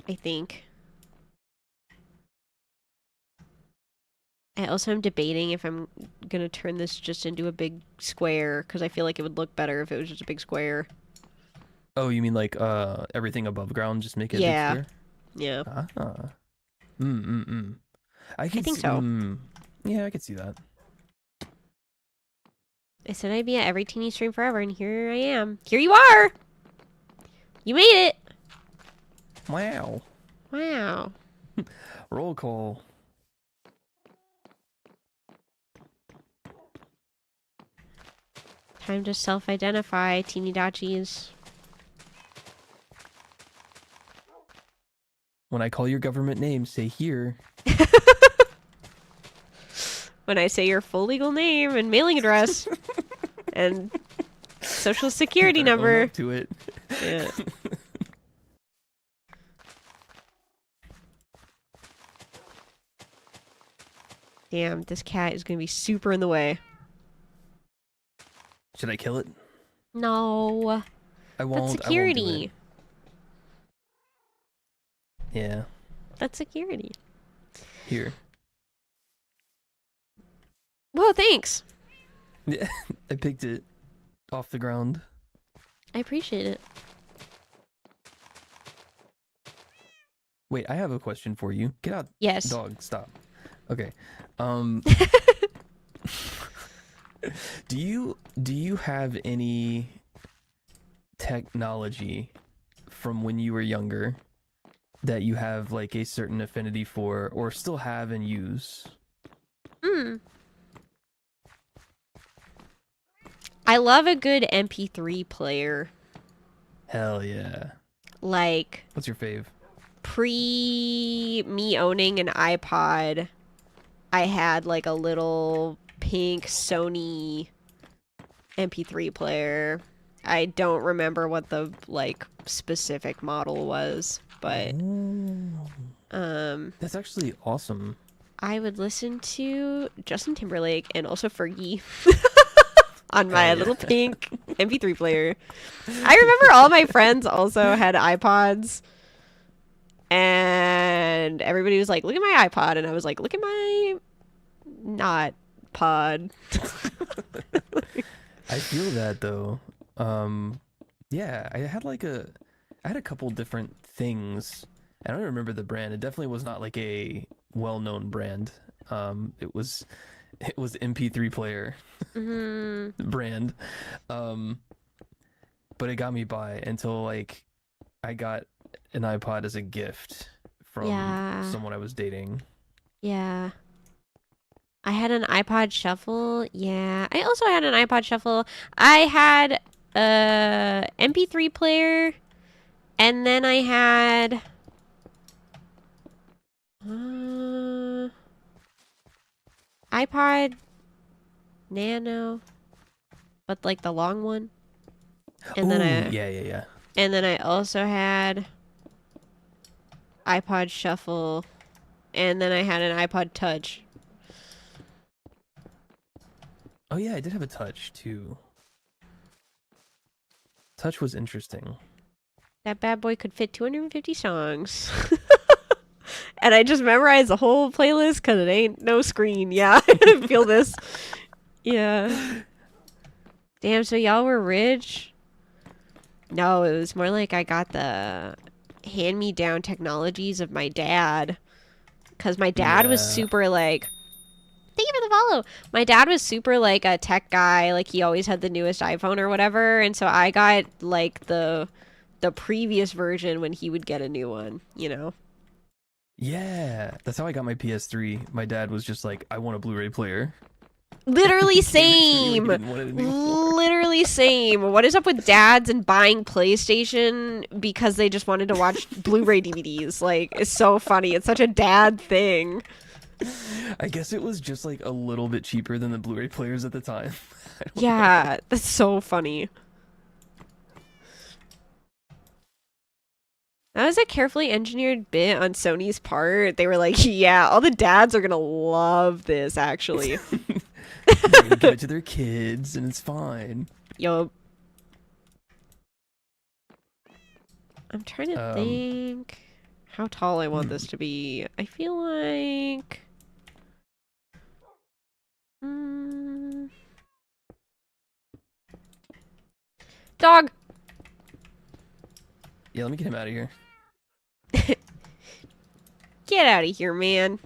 I think. I also am debating if I'm gonna turn this just into a big square, because I feel like it would look better if it was just a big square. Oh, you mean like everything above ground, just make it Yeah. a big Yeah. square? Ah. I think so. Yeah, I could see that. I said I'd be at every teeny stream forever, and here I am. Here you are! You made it! Wow. Wow. Roll call. Time to self-identify, teenydachis. When I call your government name, say here. When I say your full legal name and mailing address and social security You better own number. up to it. Yeah. Damn, this cat is gonna be super in the way. Should I kill it? No. I won't. That's security. Yeah. That's security. Here. Whoa, thanks. Yeah, I picked it off the ground. I appreciate it. Wait, I have a question for you. Get out. Yes. Dog, stop. Okay. Do you have any technology from when you were younger that you have like a certain affinity for or still have and use? I love a good MP3 player. Hell yeah. Like, What's your fave? pre me owning an iPod, I had like a little pink Sony MP3 player. I don't remember what the like specific model was, but That's actually awesome. I would listen to Justin Timberlake and also Fergie on my little pink MP3 player. I remember all my friends also had iPods. And everybody was like, look at my iPod. And I was like, look at my not pod. I feel that though. Yeah, I had a couple different things. I don't remember the brand. It definitely was not like a well-known brand. It was MP3 player brand. But it got me by until like I got an iPod as a gift from someone I was dating. Yeah. I had an iPod Shuffle. Yeah, I also had an iPod Shuffle. I had a MP3 player, and then I had iPod Nano, but like the long one. And then Ooh, yeah. and then I also had iPod Shuffle, and then I had an iPod Touch. Oh yeah, I did have a Touch too. Touch was interesting. That bad boy could fit 250 songs. And I just memorized the whole playlist because it ain't no screen. Yeah, I feel this. Yeah. Damn, so y'all were rich? No, it was more like I got the hand-me-down technologies of my dad. Because my dad was Yeah. super like... Thank you for the follow. My dad was super like a tech guy. Like he always had the newest iPhone or whatever. And so I got like the previous version when he would get a new one, you know? Yeah, that's how I got my PS3. My dad was just like, I want a Blu-ray player. Literally He gave it to me when he same. didn't want it anymore. Literally same. What is up with dads and buying PlayStation because they just wanted to watch Blu-ray DVDs? Like, it's so funny. It's such a dad thing. I guess it was just like a little bit cheaper than the Blu-ray players at the time. Yeah, that's so funny. That was a carefully engineered bit on Sony's part. They were like, yeah, all the dads are gonna love this, actually. They're gonna give it to their kids, and it's fine. Yup. I'm trying to think how tall I want this to be. I feel like... Dog! Yeah, let me get him out of here. Get out of here, man.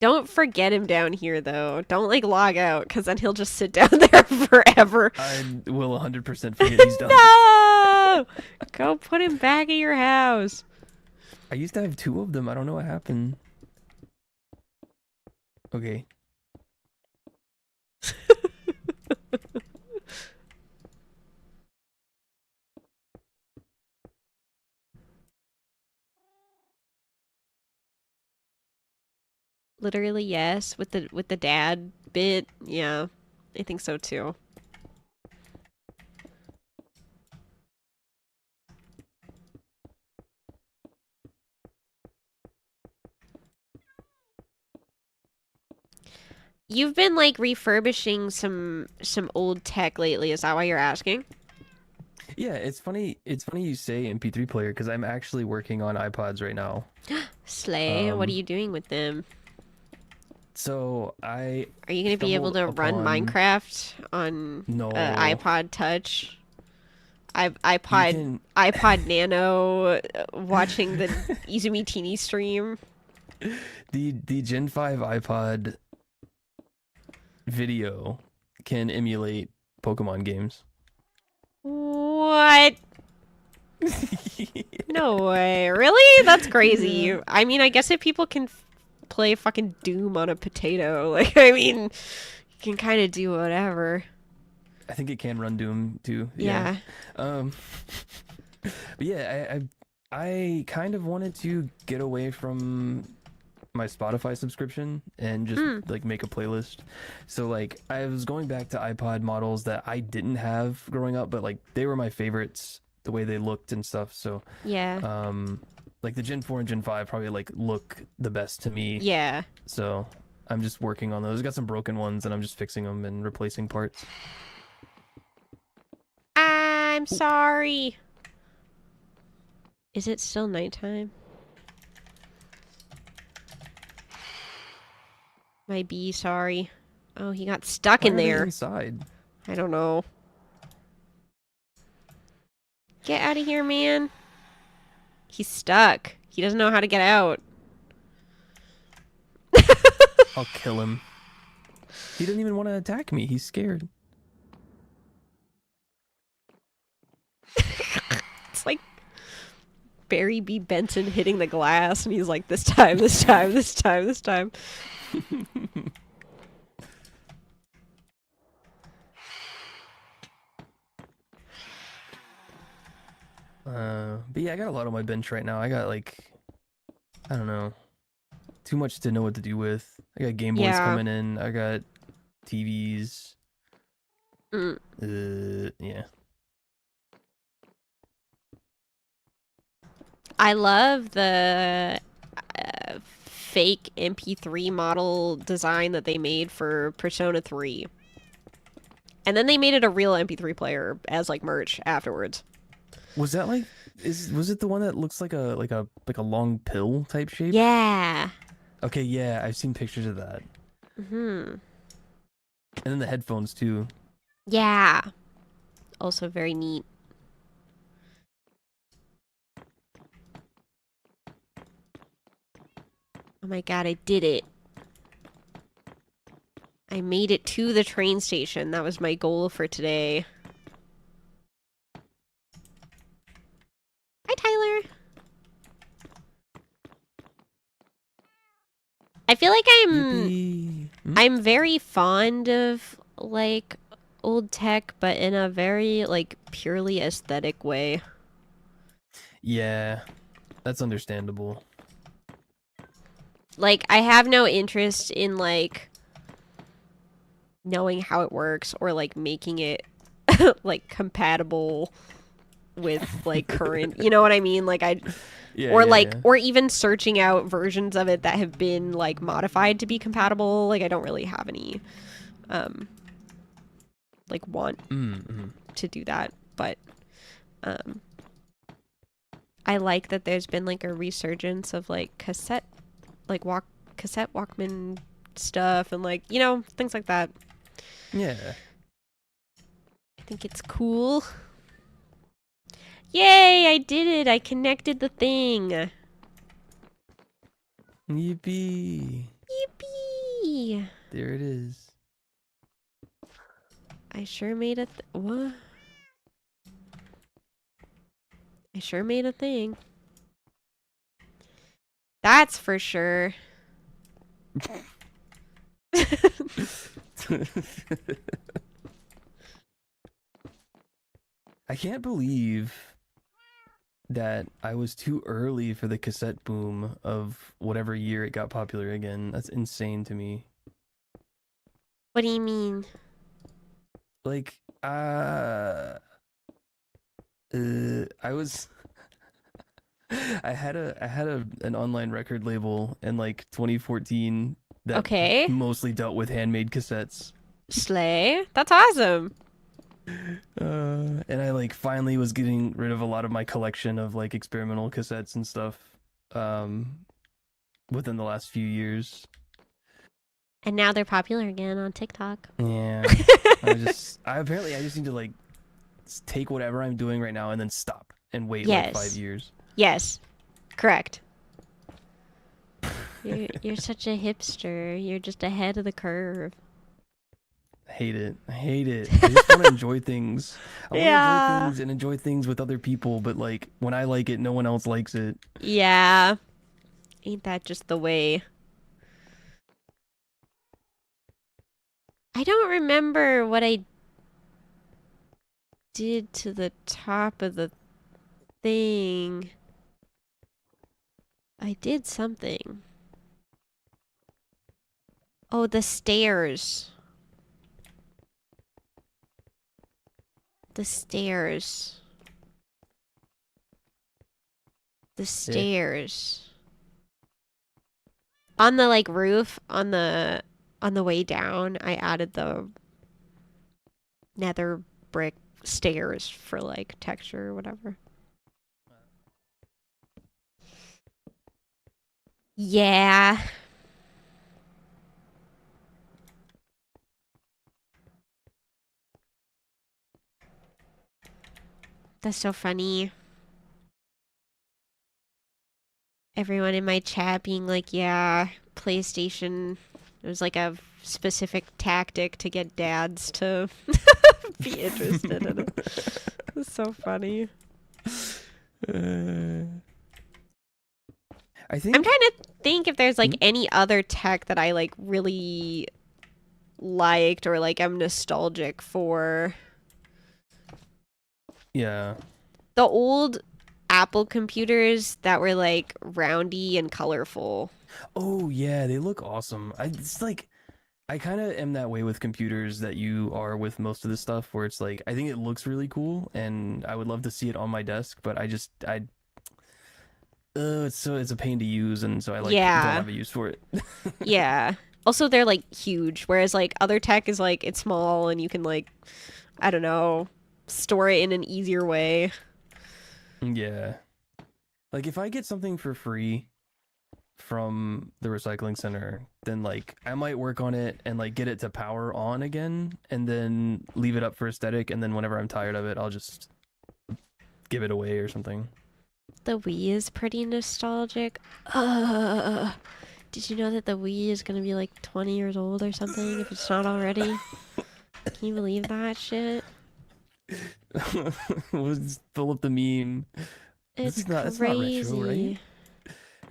Don't forget him down here, though. Don't, like, log out, because then he'll just sit down there forever. I will 100% forget he's done. No! Go put him back at your house. I used to have 2 of them. I don't know what happened. Okay. Literally, yes. With the dad bit, yeah. I think so, too. You've been like refurbishing some old tech lately. Is that why you're asking? Yeah, it's funny. It's funny you say MP3 player because I'm actually working on iPods right now. Slay. What are you doing with them? So Are you gonna be able to run Minecraft on No. iPod Touch? iPod Nano, watching the IZUMI Teeny stream. The Gen 5 iPod video can emulate Pokemon games. What? No way. Really? That's crazy. Yeah. I mean, I guess if people can play fucking Doom on a potato, like, I mean, you can kind of do whatever. I think it can run Doom too. Yeah. But yeah, I kind of wanted to get away from my Spotify subscription and just like make a playlist. So like I was going back to iPod models that I didn't have growing up, but like they were my favorites, the way they looked and stuff. So Yeah. like the Gen 4 and Gen 5 probably like look the best to me. Yeah. So I'm just working on those. I got some broken ones and I'm just fixing them and replacing parts. I'm sorry. Is it still nighttime? My bee, sorry. Oh, he got stuck in Why are they there. inside? I don't know. Get out of here, man. He's stuck. He doesn't know how to get out. I'll kill him. He doesn't even want to attack me. He's scared. It's like Barry B. Benson hitting the glass, and he's like, this time, this time, this time, this time. But yeah, I got a lot on my bench right now. I got like, I don't know, too much to know what to do with. I got Game Boys coming in. I got TVs. Yeah. I love the fake MP3 model design that they made for Persona 3. And then they made it a real MP3 player as like merch afterwards. Was that like was it the one that looks like a long pill type shape? Yeah. Okay, yeah, I've seen pictures of that. And then the headphones too. Yeah. Also very neat. Oh my god, I did it. I made it to the train station. That was my goal for today. Hi, Tyler. I feel like I'm very fond of like old tech, but in a very like purely aesthetic way. Yeah, that's understandable. Like, I have no interest in like knowing how it works or like making it like compatible with like current, you know what I mean? Like or even searching out versions of it that have been like modified to be compatible. Like I don't really have any like want to do that, but I like that there's been like a resurgence of like cassette Walkman stuff and like, you know, things like that. Yeah. I think it's cool. Yay, I did it. I connected the thing. Yippee. Yippee. There it is. I sure made a what? I sure made a thing. That's for sure. I can't believe that I was too early for the cassette boom of whatever year it got popular again. That's insane to me. What do you mean? Like, I was I had an online record label in like 2014 that mostly dealt with handmade cassettes. Slay. That's awesome. And I like finally was getting rid of a lot of my collection of like experimental cassettes and stuff within the last few years. And now they're popular again on TikTok. Yeah. I just need to like take whatever I'm doing right now and then stop and wait like 5 years. Yes. Correct. You're such a hipster. You're just ahead of the curve. I hate it. I just want to enjoy things. I want to enjoy things and enjoy things with other people, but like when I like it, no one else likes it. Yeah. Ain't that just the way? I don't remember what I did to the top of the thing. I did something. Oh, the stairs. The stairs. The stairs. On the like roof, on the way down, I added the nether brick stairs for like texture or whatever. Yeah. That's so funny. Everyone in my chat being like, yeah, PlayStation. It was like a specific tactic to get dads to be interested in it. It's so funny. I I'm think trying to think if there's like any other tech that I like really liked or like I'm nostalgic for. yeah. The old Apple computers that were like roundy and colorful. Oh yeah, they look awesome. It's like I kind of am that way with computers that you are with most of the stuff where it's like I think it looks really cool and I would love to see it on my desk, but I it's a pain to use and so I like don't Yeah. have a use for it. Yeah. Also, they're like huge, whereas like other tech is like it's small and you can like, I don't know, store it in an easier way. Yeah. Like if I get something for free from the recycling center, then like I might work on it and like get it to power on again and then leave it up for aesthetic and then whenever I'm tired of it, I'll just give it away or something. The Wii is pretty nostalgic. Did you know that the Wii is gonna be like 20 years old or something if it's not already? Can you believe that shit? Was fill up the meme. It's It's not retro, right?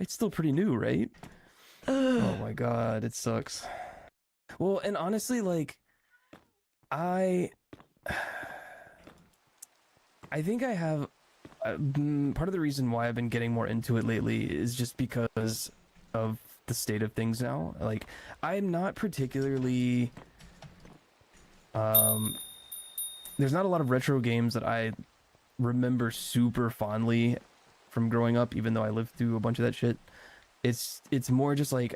It's still pretty new, right? Oh my god, it sucks. Well, and honestly, like, I think I have part of the reason why I've been getting more into it lately is just because of the state of things now. Like, I'm not particularly there's not a lot of retro games that I remember super fondly from growing up, even though I lived through a bunch of that shit. It's more just like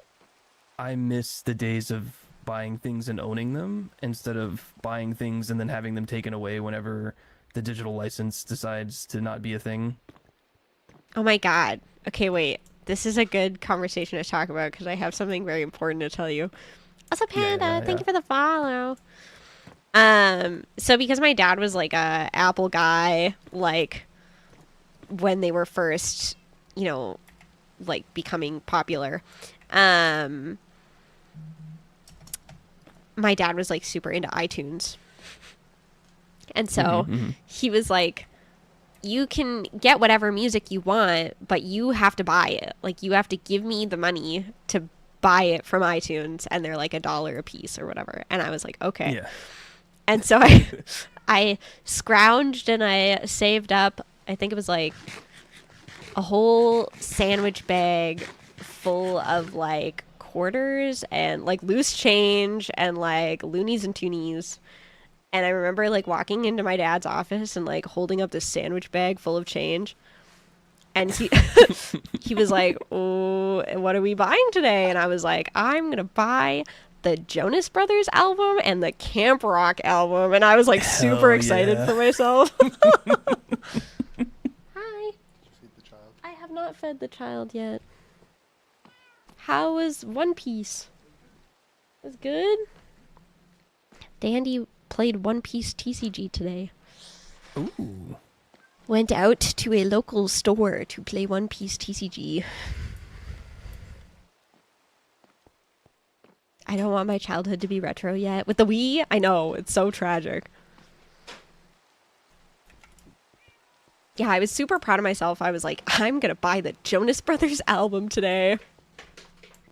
I miss the days of buying things and owning them instead of buying things and then having them taken away whenever the digital license decides to not be a thing. Oh my god. Okay, wait. This is a good conversation to talk about because I have something very important to tell you. Also, Panda, thank you for the follow. So because my dad was like a Apple guy, like when they were first, you know, like becoming popular, my dad was like super into iTunes. And so he was like, you can get whatever music you want, but you have to buy it. Like, you have to give me the money to buy it from iTunes, and they're like $1 a piece or whatever. And I was like, okay. Yeah. And so I scrounged and I saved up, I think it was like a whole sandwich bag full of like quarters and like loose change and like loonies and toonies. And I remember like walking into my dad's office and like holding up this sandwich bag full of change. And he he was like, "Oh, what are we buying today?" And I was like, "I'm going to buy the Jonas Brothers album and the Camp Rock album." And I was like super excited for myself. Hi. Feed the child. I have not fed the child yet. How was One Piece? It was good. Dandy played One Piece TCG today. Ooh. Went out to a local store to play One Piece TCG. I don't want my childhood to be retro yet. With the Wii, I know, it's so tragic. Yeah, I was super proud of myself. I was like, I'm gonna buy the Jonas Brothers album today.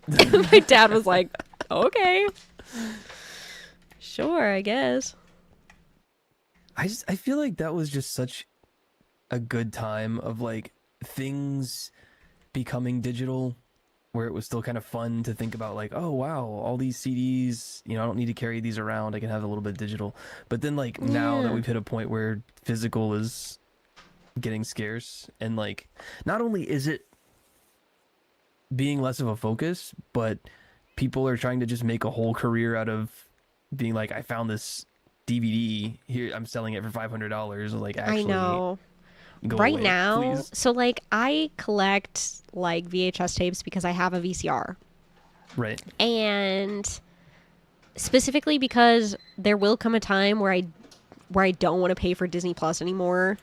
And my dad was like, okay. Sure, I guess. I feel like that was just such a good time of like things becoming digital where it was still kind of fun to think about like, oh wow, all these CDs, you know, I don't need to carry these around. I can have a little bit digital. But then like now that we've hit a point where physical is getting scarce and like not only is it being less of a focus, but people are trying to just make a whole career out of being like, I found this DVD here, I'm selling it for $500. Like, actually, I know. go Right away, now, please. so like I collect like VHS tapes because I have a VCR. Right. And specifically because there will come a time where I don't want to pay for Disney Plus anymore.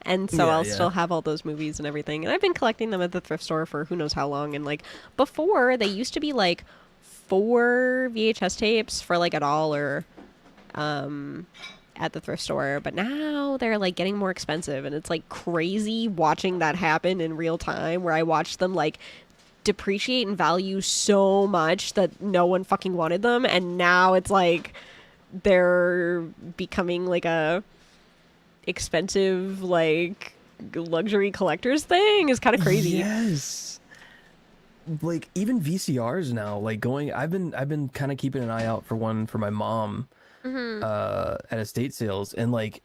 And so I'll still have all those movies and everything. And I've been collecting them at the thrift store for who knows how long. And like before, they used to be like 4 VHS tapes for like $1. at the thrift store, but now they're like getting more expensive, and it's like crazy watching that happen in real time, where I watched them like depreciate in value so much that no one fucking wanted them, and now it's like they're becoming like a expensive like luxury collectors thing. Is kind of crazy. Yes. Like even VCRs now, like going, I've been kind of keeping an eye out for one for my mom at estate sales, and like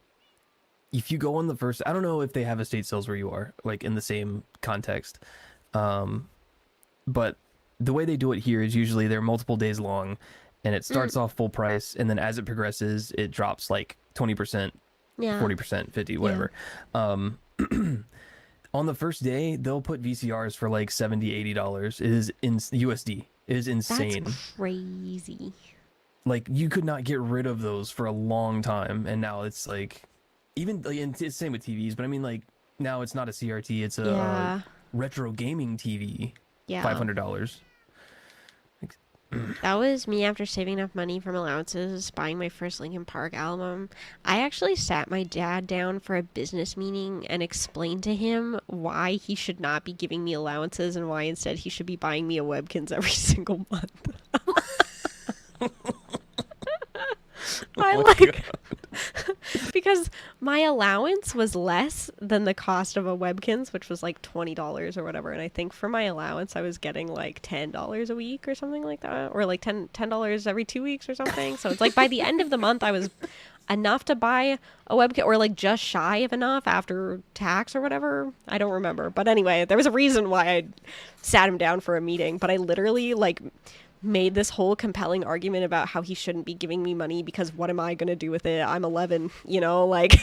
if you go on the first, I don't know if they have estate sales where you are, like in the same context, but the way they do it here is usually they're multiple days long, and it starts off full price, and then as it progresses it drops like 20%, Yeah. 40%, 50, whatever. On the first day they'll put VCRs for like $70-$80. It is in USD. It is insane. That's crazy. Like you could not get rid of those for a long time, and now it's like, even like, and it's same with TVs, but I mean like now it's not a CRT, it's a retro gaming TV. Yeah. $500. That was me after saving enough money from allowances, buying my first Linkin Park album. I actually sat my dad down for a business meeting and explained to him why he should not be giving me allowances and why instead he should be buying me a Webkins every single month. Because my allowance was less than the cost of a Webkins, which was like $20 or whatever. And I think for my allowance, I was getting like $10 a week or something like that, or like $10 every 2 weeks or something. So it's like by the end of the month, I was enough to buy a Webkins, or like just shy of enough after tax or whatever. I don't remember. But anyway, there was a reason why I sat him down for a meeting. But I literally like made this whole compelling argument about how he shouldn't be giving me money because what am I going to do with it? I'm 11, you know, like,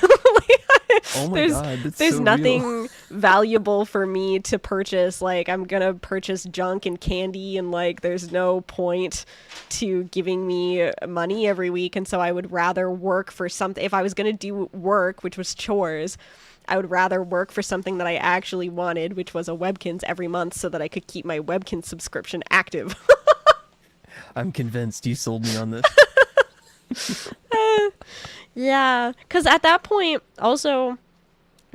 Oh my God, that's there's so nothing real. valuable for me to purchase. Like, I'm going to purchase junk and candy, and like, there's no point to giving me money every week. And so I would rather work for something. If I was going to do work, which was chores, I would rather work for something that I actually wanted, which was a Webkins every month, so that I could keep my Webkins subscription active. I'm convinced you sold me on this. Yeah, because at that point, also,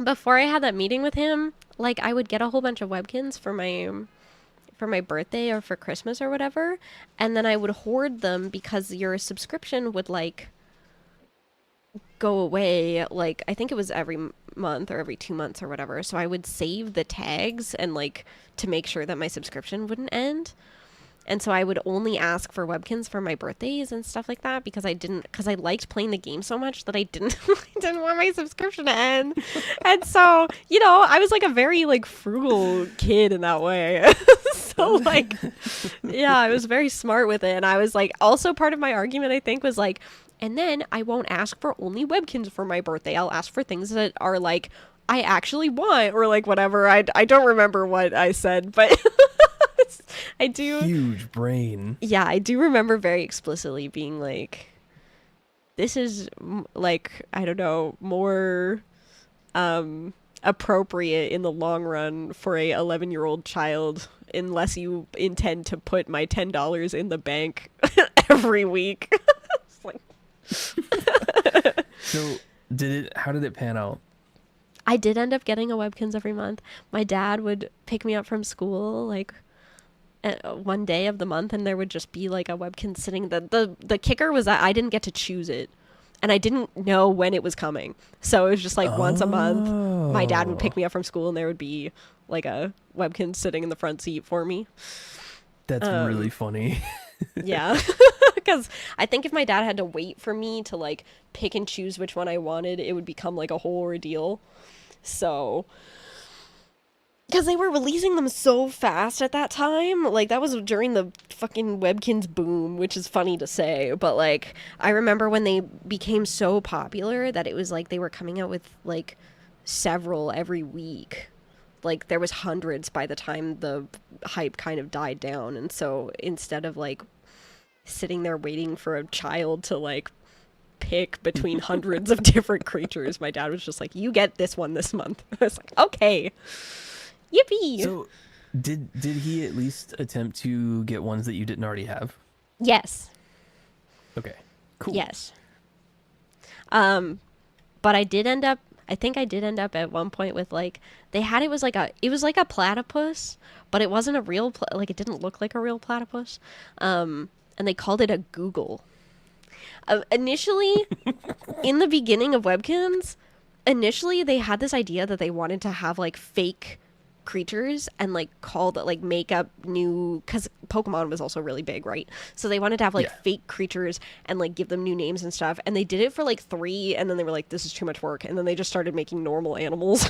before I had that meeting with him, like I would get a whole bunch of Webkins for my birthday or for Christmas or whatever, and then I would hoard them because your subscription would like go away. Like I think it was every month or every 2 months or whatever. So I would save the tags and like to make sure that my subscription wouldn't end. And so I would only ask for Webkins for my birthdays and stuff like that because I liked playing the game so much that I didn't want my subscription to end. And so, you know, I was like a very like frugal kid in that way. So like, yeah, I was very smart with it. And I was like, also part of my argument, I think, was like, and then I won't ask for only Webkins for my birthday. I'll ask for things that are like, I actually want, or like whatever. I don't remember what I said, but I do. Huge brain. Yeah, I do remember very explicitly being like, this is like, I don't know, more appropriate in the long run for a 11-year-old child, unless you intend to put my $10 in the bank every week. It's like... So how did it pan out? I did end up getting a Webkins every month. My dad would pick me up from school like one day of the month, and there would just be like a Webkins sitting. The kicker was that I didn't get to choose it, and I didn't know when it was coming. So it was just like once a month, my dad would pick me up from school, and there would be like a Webkins sitting in the front seat for me. That's really funny. Yeah. Because I think if my dad had to wait for me to like pick and choose which one I wanted, it would become like a whole ordeal. So, because they were releasing them so fast at that time, like that was during the fucking Webkins boom, which is funny to say, but like I remember when they became so popular that it was like they were coming out with like several every week. Like there was hundreds by the time the hype kind of died down, and so instead of like sitting there waiting for a child to like pick between hundreds of different creatures, my dad was just like, you get this one this month. I was like, okay, yippee. So did he at least attempt to get ones that you didn't already have? Yes. Okay, cool. Yes. But I did end up. I think I did end up at one point with like they had it was like a platypus, but it wasn't a real like it didn't look like a real platypus, and they called it a Google. Initially, in the beginning of Webkins, initially they had this idea that they wanted to have like fake creatures and like make up new, because Pokemon was also really big, right? So they wanted to have like Yeah. fake creatures and like give them new names and stuff, and they did it for like 3, and then they were like, this is too much work, and then they just started making normal animals.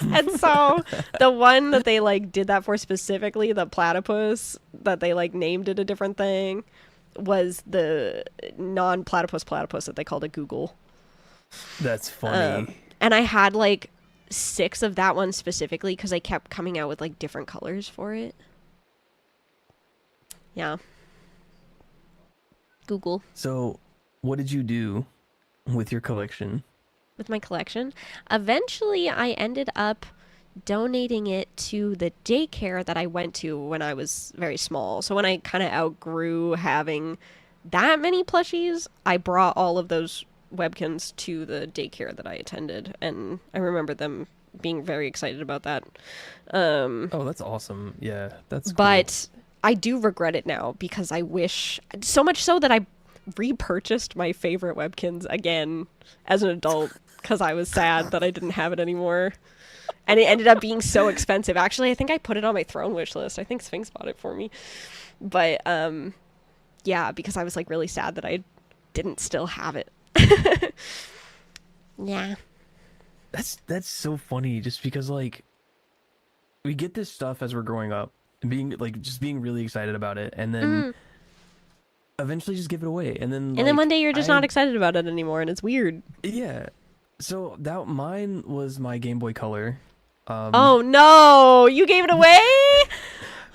And so the one that they like did that for specifically, the platypus that they like named it a different thing, was the non-platypus that they called a Google. That's funny. And I had like 6 of that one specifically because they kept coming out with like different colors for it. Yeah. Google. So, what did you do with your collection? With my collection. Eventually, I ended up donating it to the daycare that I went to when I was very small. So when I kind of outgrew having that many plushies, I brought all of those Webkins to the daycare that I attended, and I remember them being very excited about that. Oh, that's awesome. Yeah, that's cool. But I do regret it now because I wish so much so that I repurchased my favorite Webkins again as an adult because I was sad that I didn't have it anymore. And it ended up being so expensive. Actually, I think I put it on my throne wish list. I think Sphinx bought it for me. But yeah, because I was like really sad that I didn't still have it. Yeah. That's so funny just because like we get this stuff as we're growing up and being really excited about it, and then eventually just give it away, and then one day you're just not excited about it anymore, and it's weird. Yeah. So that mine was my Game Boy Color. Oh no, you gave it away?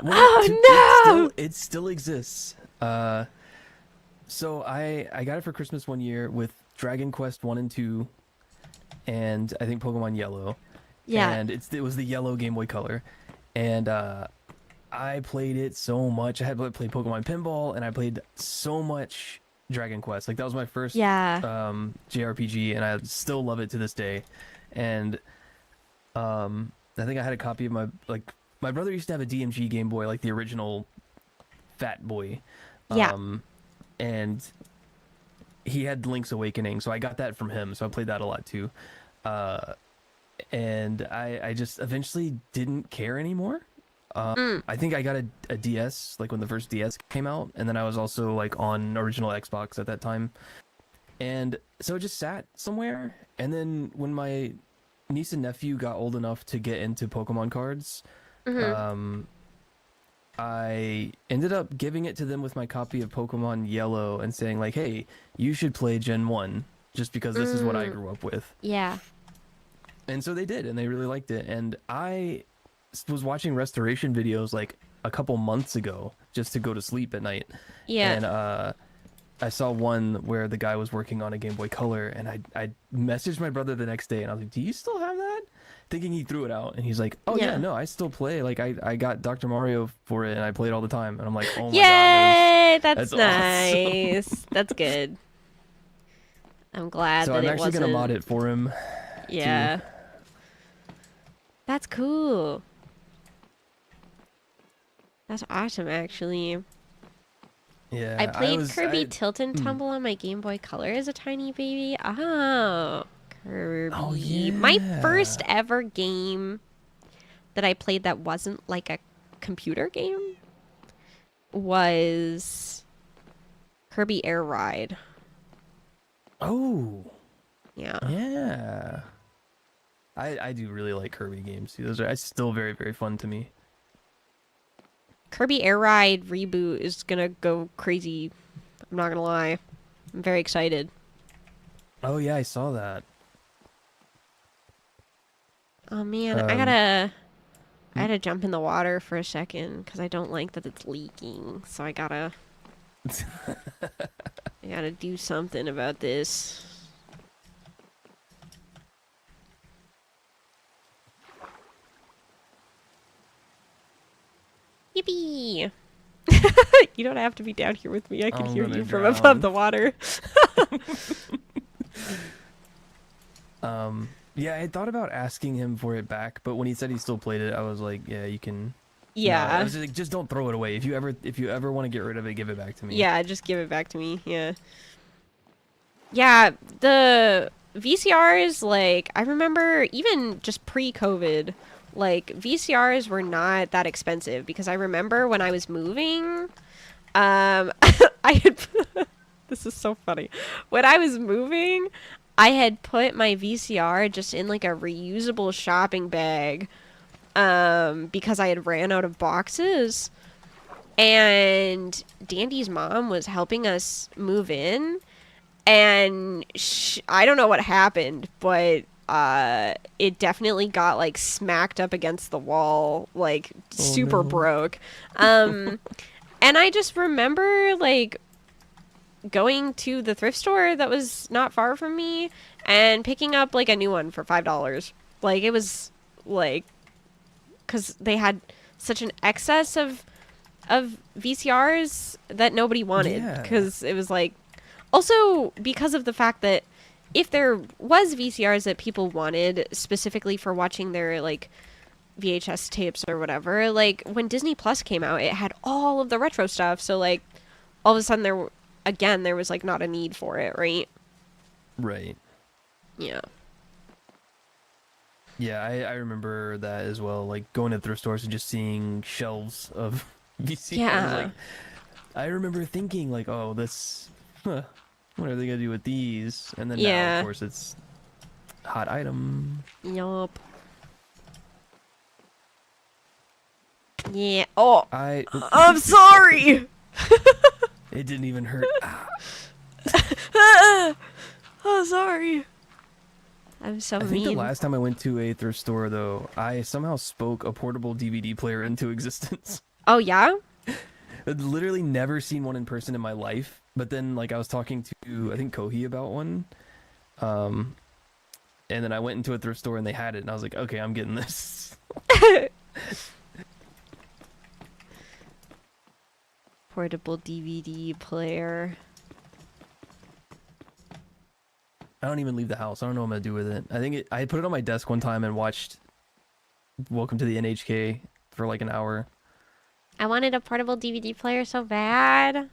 Oh no! It still exists. So I got it for Christmas one year with Dragon Quest 1 and 2, and I think Pokemon Yellow. Yeah. And it was the yellow Game Boy Color, and I played it so much. I had played Pokemon Pinball, and I played so much Dragon Quest. Like that was my first JRPG, and I still love it to this day. And I think I had a copy of my brother used to have a DMG Game Boy, like the original Fat Boy. And he had Link's Awakening, so I got that from him, so I played that a lot too. And I just eventually didn't care anymore. I think I got a DS, like when the first DS came out, and then I was also like on original Xbox at that time. And so it just sat somewhere, and then when my niece and nephew got old enough to get into Pokemon cards, I ended up giving it to them with my copy of Pokemon Yellow and saying like, hey, you should play Gen 1 just because this is what I grew up with. Yeah. And so they did, and they really liked it. And I was watching restoration videos like a couple months ago just to go to sleep at night. Yeah. And I saw one where the guy was working on a Game Boy Color, and I messaged my brother the next day, and I was like, do you still have that? Thinking he threw it out, and he's like, oh yeah, no, I still play. Like I got Dr. Mario for it, and I play it all the time. And I'm like, oh my Yay! god, That's nice. Awesome. That's good. I'm glad so that I'm it actually wasn't... gonna mod it for him. Yeah. Too. That's cool. That's awesome, actually. Yeah. I played Kirby Tilt and Tumble on my Game Boy Color as a tiny baby. Oh, Kirby. Oh, yeah. My first ever game that I played that wasn't like a computer game was Kirby Air Ride. Oh. Yeah. Yeah. I do really like Kirby games too. Those are still very, very fun to me. Kirby Air Ride reboot is gonna go crazy. I'm not gonna lie. I'm very excited. Oh yeah, I saw that. Oh man, I gotta jump in the water for a second because I don't like that it's leaking. So I gotta do something about this. Yippee! You don't have to be down here with me. I can hear you from above the water. Yeah, I had thought about asking him for it back, but when he said he still played it, I was like, yeah, you can. No, I Yeah. was like, just don't throw it away. If you ever want to get rid of it, give it back to me. Yeah, just give it back to me. Yeah. Yeah, the VCRs, like, I remember even just pre-COVID, like, VCRs were not that expensive because I remember when I was moving, I had, this is so funny. When I was moving, I had put my VCR just in like a reusable shopping bag, because I had ran out of boxes. And Dandy's mom was helping us move in, and I don't know what happened, but it definitely got like smacked up against the wall, like super no. broke. And I just remember like going to the thrift store that was not far from me and picking up like a new one for $5. Like it was like, because they had such an excess of VCRs that nobody wanted, Yeah. because it was like, also because of the fact that if there was VCRs that people wanted specifically for watching their like VHS tapes or whatever, like when Disney Plus came out, it had all of the retro stuff, so like all of a sudden there was like not a need for it, right? Right. Yeah. Yeah, I remember that as well. Like going to thrift stores and just seeing shelves of VCRs. Yeah. Like, I remember thinking like, oh, this, what are they gonna do with these? And then now, Yeah. of course, it's hot item. Yup. Yeah. Oh, I'm sorry. It didn't even hurt. Oh, sorry. I'm so I mean. think the last time I went to a thrift store, though, I somehow spoke a portable DVD player into existence. Oh, yeah? I'd literally never seen one in person in my life. But then, like, I was talking to, I think, Kohi about one. And then I went into a thrift store and they had it. And I was like, okay, I'm getting this. Portable DVD player. I don't even leave the house. I don't know what I'm going to do with it. I think I put it on my desk one time and watched Welcome to the NHK for like an hour. I wanted a portable DVD player so bad.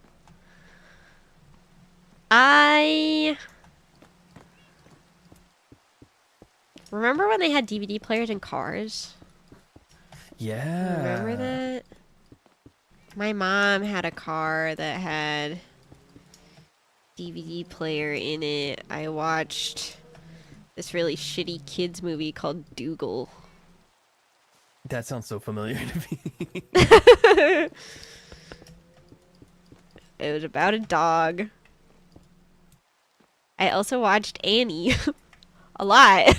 I remember when they had DVD players in cars. Yeah. Remember that? My mom had a car that had DVD player in it. I watched this really shitty kids movie called Dougal. That sounds so familiar to me. It was about a dog. I also watched Annie a lot.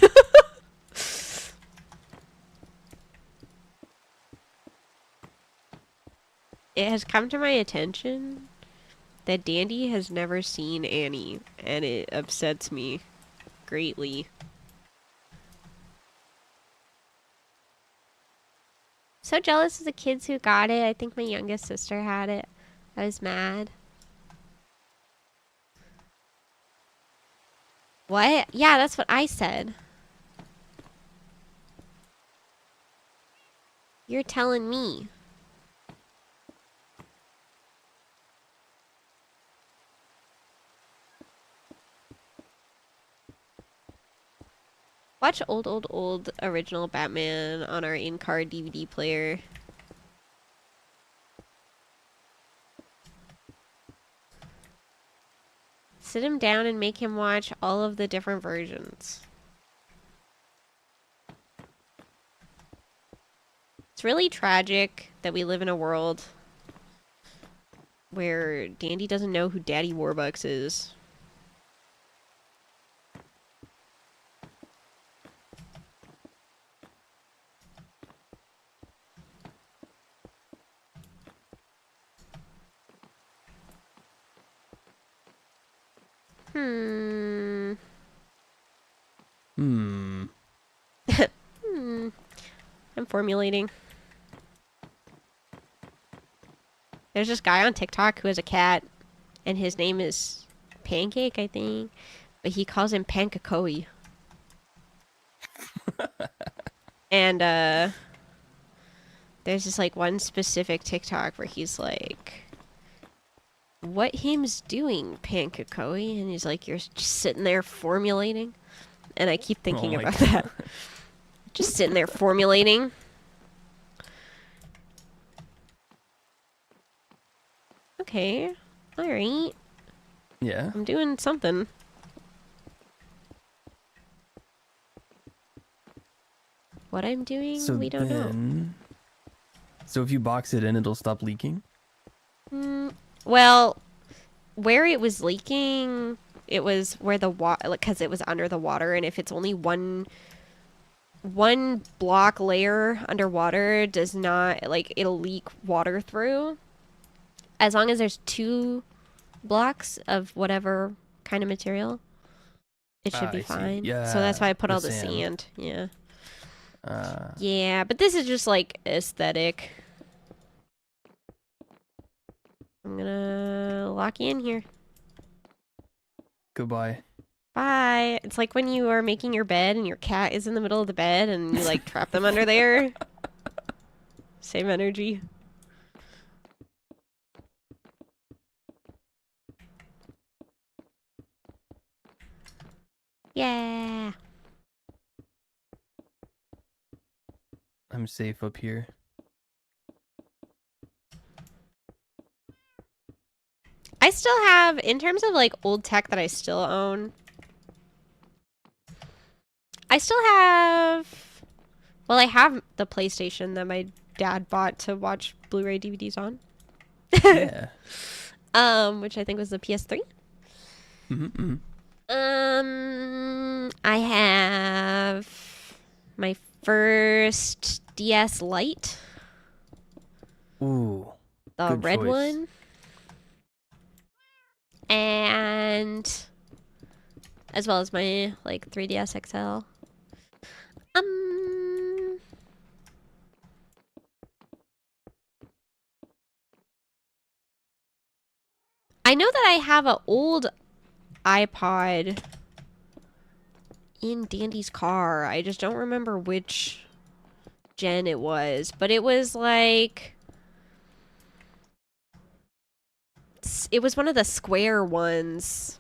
It has come to my attention that Dandy has never seen Annie, and it upsets me greatly. So jealous of the kids who got it. I think my youngest sister had it. I was mad. What? Yeah, that's what I said. You're telling me. Watch old original Batman on our in-car DVD player. Sit him down and make him watch all of the different versions. It's really tragic that we live in a world where Dandy doesn't know who Daddy Warbucks is. Hmm. Hmm. I'm formulating. There's this guy on TikTok who has a cat, and his name is Pancake, I think. but he calls him Pankakoi. And there's just like one specific TikTok where he's like, "What him's doing, Pankakoi?" And he's like, "You're just sitting there formulating." And I keep thinking about that. Just sitting there formulating. Okay. Alright. Yeah. I'm doing something. What I'm doing, So we don't know. So if you box it in, it'll stop leaking? Well, where it was leaking, it was where the water, like, because it was under the water, and if it's only one block layer underwater, does not, like, it'll leak water through. As long as there's 2 blocks of whatever kind of material, it should be fine. Yeah, so that's why I put all the sand. Yeah. Yeah, but this is just like aesthetic. I'm gonna lock you in here. Goodbye. Bye. It's like when you are making your bed and your cat is in the middle of the bed and you like trap them under there. Same energy. Yeah. I'm safe up here. I still have, in terms of like old tech that I still own, I still have, well, I have the PlayStation that my dad bought to watch Blu-ray DVDs on. Yeah. Which I think was the PS3. Mm-hmm. I have my first DS Lite. Ooh. The good red choice. one. And as well as my like 3DS XL. I know that I have an old iPod in Dandy's car. I just don't remember which gen it was, but it was like, it was one of the square ones.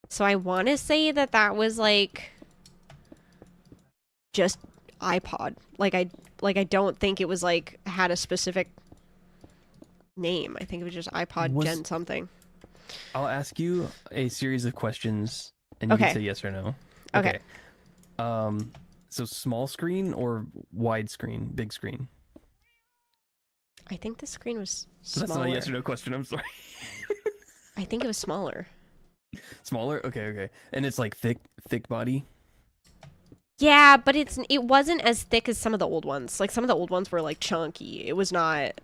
So I want to say that that was like just iPod. Like I don't think it was like had a specific name. I think it was just iPod Gen something. I'll ask you a series of questions and you can say yes or no. Okay. So small screen or wide screen, big screen? I think the screen was So smaller. that's not a yes or no question, I'm sorry. I think it was smaller. Smaller? Okay. And it's like thick body? Yeah, but it wasn't as thick as some of the old ones. Like some of the old ones were like chunky. It was not.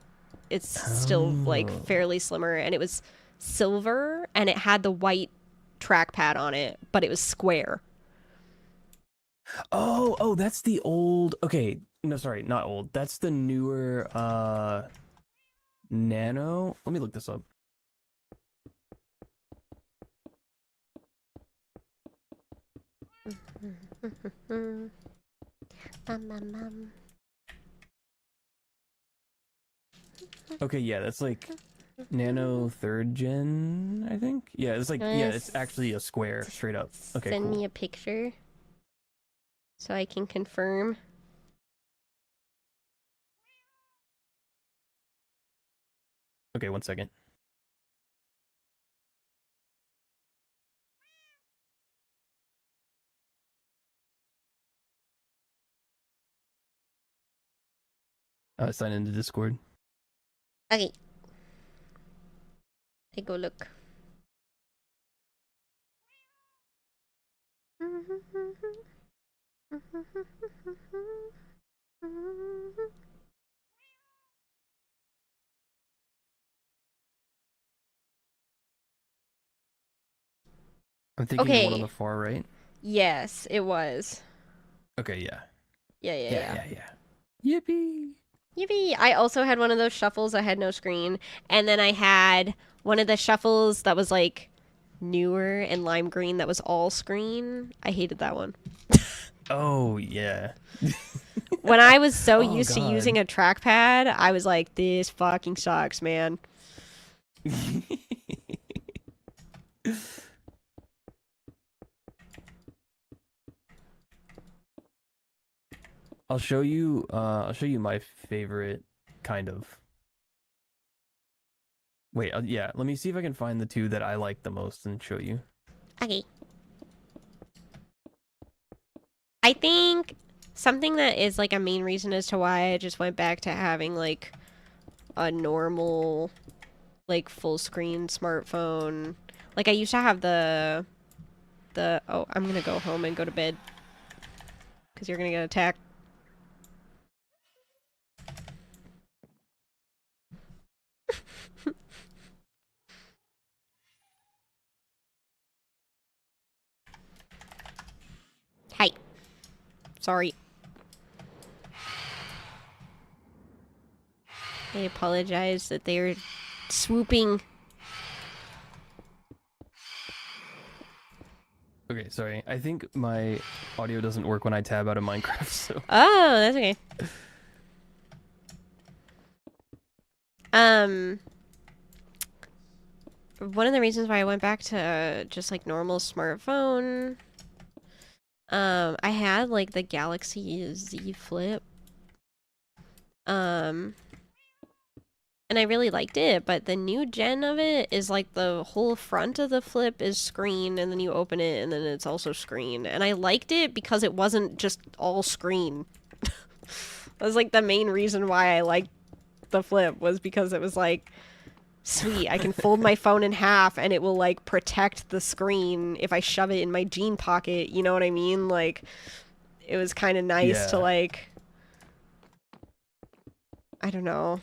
It's still like fairly slimmer, and it was silver, and it had the white trackpad on it, but it was square. Oh, that's the old. Okay, no, sorry, not old. That's the newer Nano. Let me look this up. Okay, yeah, that's like Nano 3rd gen, I think. Yeah, it's like it's actually a square straight up. Okay, Send me a picture so I can confirm. Okay, 1 second. Sign into Discord. Okay. I go look. I'm thinking the one on the far right. Yes, it was. Okay, yeah. Yeah. Yippee! Yippee! I also had one of those shuffles that had no screen, and then I had one of the shuffles that was like newer and lime green that was all screen. I hated that one. Oh yeah. When I was so Oh, used to God. using a trackpad, I was like, this fucking sucks, man. I'll show you my favorite kind of. Wait, yeah, let me see if I can find the two that I like the most and show you. Okay. I think something that is like a main reason as to why I just went back to having like a normal like full screen smartphone. Like I used to have the oh, I'm gonna go home and go to bed because you're gonna get attacked. Hi. Sorry. I apologize that they're swooping. Okay, sorry. I think my audio doesn't work when I tab out of Minecraft, so. Oh, that's okay. One of the reasons why I went back to just like normal smartphone, I had like the Galaxy Z Flip. And I really liked it, but the new gen of it is like the whole front of the flip is screen, and then you open it, and then it's also screen. And I liked it because it wasn't just all screen. That was like the main reason why I liked the flip, was because it was like, sweet, I can fold my phone in half and it will like protect the screen if I shove it in my jean pocket, you know what I mean? Like, it was kind of nice to Yeah. like, I don't know.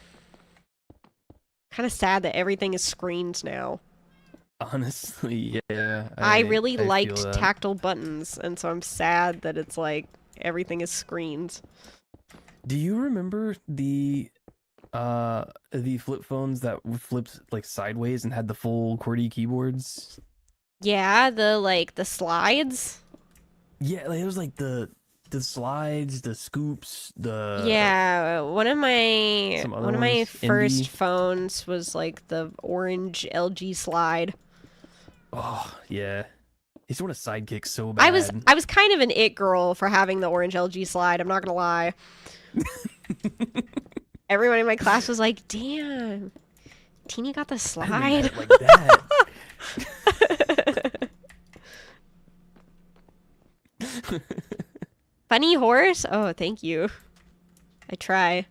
Kind of sad that everything is screens now. Honestly, yeah. I really feel liked that. tactile buttons, and so I'm sad that it's like everything is screens. Do you remember the flip phones that flipped like sideways and had the full QWERTY keyboards? Yeah, the slides. Yeah, like it was like the slides, the scoops, the Yeah, one of my some other ones, first indie. phones was like the orange LG slide. Oh yeah, he just want a sidekick so bad. I was kind of an it girl for having the orange LG slide, I'm not gonna lie. Everyone in my class was like, damn, Teeny got the I slide. didn't like that. Funny horse? Oh, thank you. I try.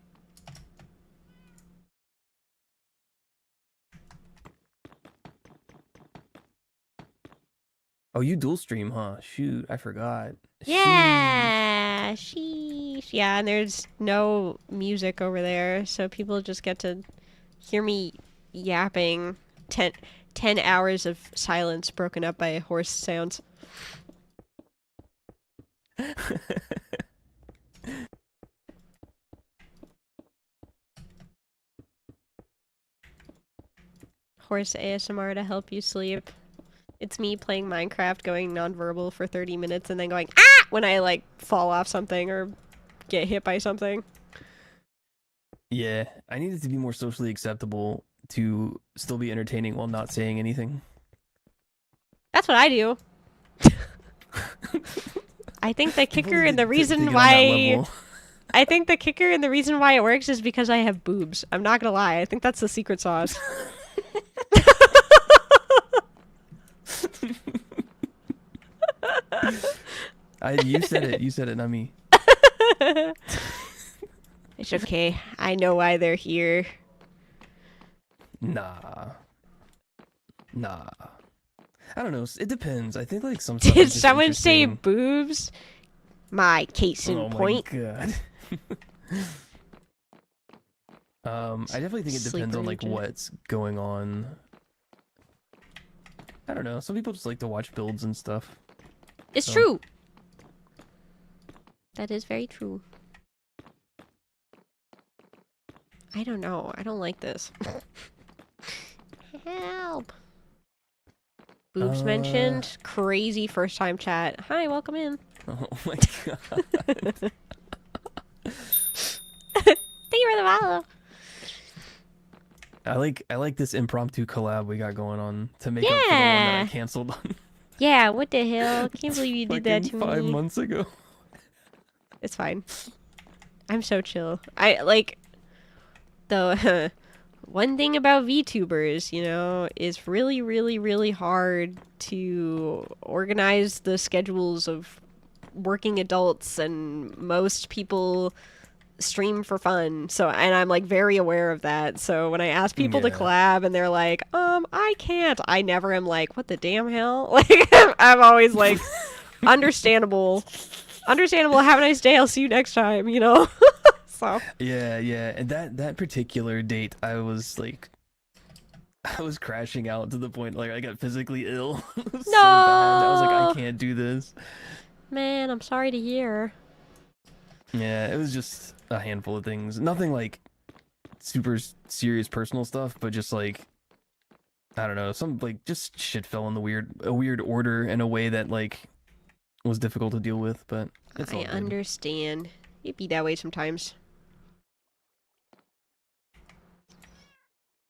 Oh, you dual stream, huh? Shoot, I forgot. Yeah, sheesh. Yeah, and there's no music over there, so people just get to hear me yapping 10 hours of silence broken up by horse sounds. Horse ASMR to help you sleep. It's me playing Minecraft, going nonverbal for 30 minutes, and then going, ah! When I, like, fall off something or get hit by something. Yeah, I need it to be more socially acceptable to still be entertaining while not saying anything. That's what I do. I think the kicker and the To reason get on that why... level. I think the kicker and the reason why it works is because I have boobs. I'm not gonna lie. I think that's the secret sauce. You said it. You said it, not me. It's okay. I know why they're here. Nah. I don't know. It depends. I think like some. Did someone say boobs? My case in Oh point. my god. I definitely think it depends on like Sleeper agent. what's going on. I don't know. Some people just like to watch builds and stuff. It's So. true. That is very true. I don't know. I don't like this. Help. Boobs mentioned. Crazy first time chat. Hi, welcome in. Oh my god. Thank you for the follow. I like this impromptu collab we got going on to make up for the one that I Yeah. canceled on. Yeah, what the hell? Can't believe you did that to fucking 5 me. months ago. It's fine. I'm so chill. I like the one thing about VTubers, you know, is really, really, really hard to organize the schedules of working adults, and most people stream for fun. So, and I'm like very aware of that. So when I ask people to Yeah. collab and they're like, I can't, I never am like, what the damn hell? Like, I'm always like, understandable. Understandable. Have a nice day. I'll see you next time, you know? So. Yeah, yeah. And that particular date, I was crashing out to the point like I got physically ill. It was so bad. I was like, I can't do this. Man, I'm sorry to hear. Yeah, it was just a handful of things. Nothing like super serious personal stuff, but just like I don't know, some like just shit fell in a weird order in a way that like was difficult to deal with, but it's all I good. understand. It'd be that way sometimes.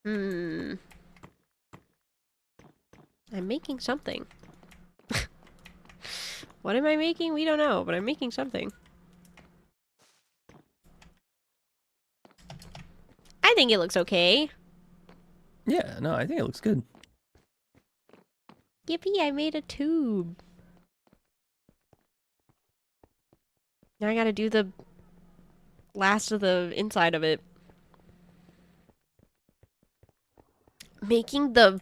I'm making something. What am I making? We don't know, but I'm making something. I think it looks okay. Yeah, no, I think it looks good. Yippee, I made a tube. Now I gotta do the last of the inside of it. Making the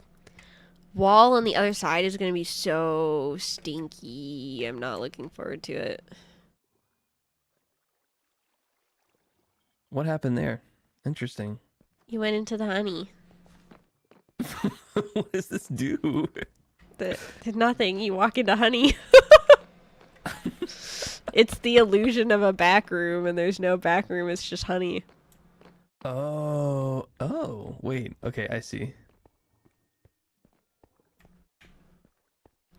wall on the other side is gonna be so stinky. I'm not looking forward to it. What happened there? Interesting. You went into the honey. What does this do? Did nothing. You walk into honey. It's the illusion of a back room, and there's no back room. It's just honey. Oh, wait. Okay, I see.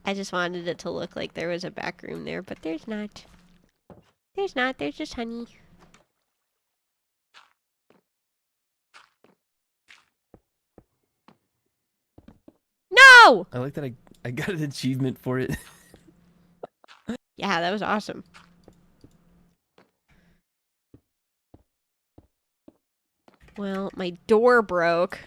I just wanted it to look like there was a back room there, but there's not. There's not. There's just honey. No! I like that I got an achievement for it. Yeah, that was awesome. Well, my door broke.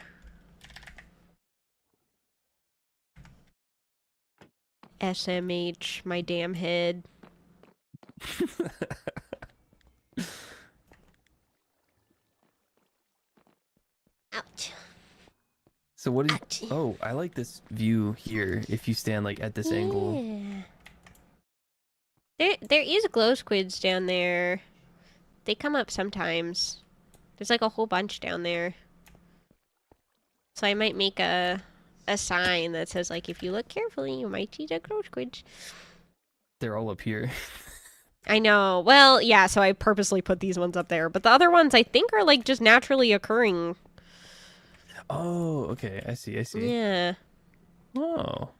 SMH, my damn head. Ouch. So what is Ouch. Oh, I like this view here if you stand like at this angle. There is glow squids down there. They come up sometimes. There's like a whole bunch down there. So I might make a sign that says like, if you look carefully, you might see the glow squids. They're all up here. I know. Well, yeah, so I purposely put these ones up there. But the other ones I think are like just naturally occurring. Oh, okay. I see. Yeah. Oh.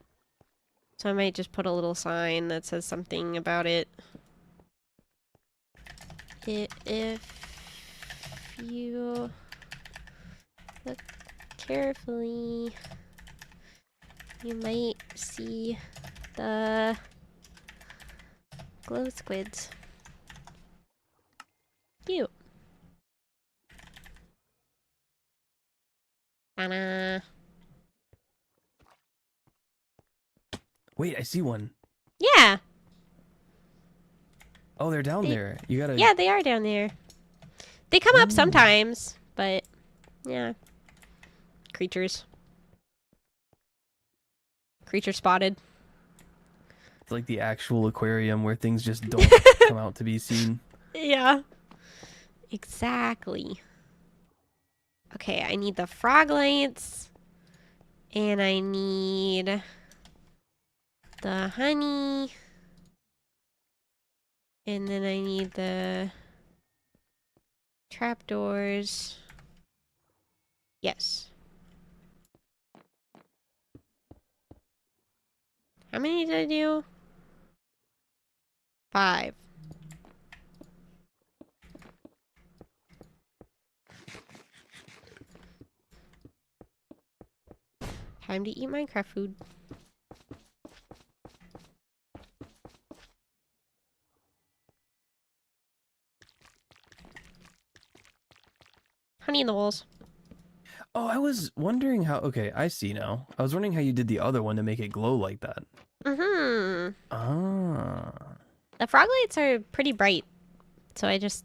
So I might just put a little sign that says something about it. If you look carefully, you might see the glow squids. Cute. Ta-da. Wait, I see one. Yeah. Oh, they're down there. You gotta. Yeah, they are down there. They come up sometimes, but yeah. Creatures. Creature spotted. It's like the actual aquarium where things just don't come out to be seen. Yeah. Exactly. Okay, I need the frog lights. And I need the honey. And then I need the trapdoors. Yes. How many did I do? 5. Time to eat Minecraft food. Honey in the walls. Oh, I was wondering how. Okay, I see now. I was wondering how you did the other one to make it glow like that. Mm-hmm. Ah. The frog lights are pretty bright, so I just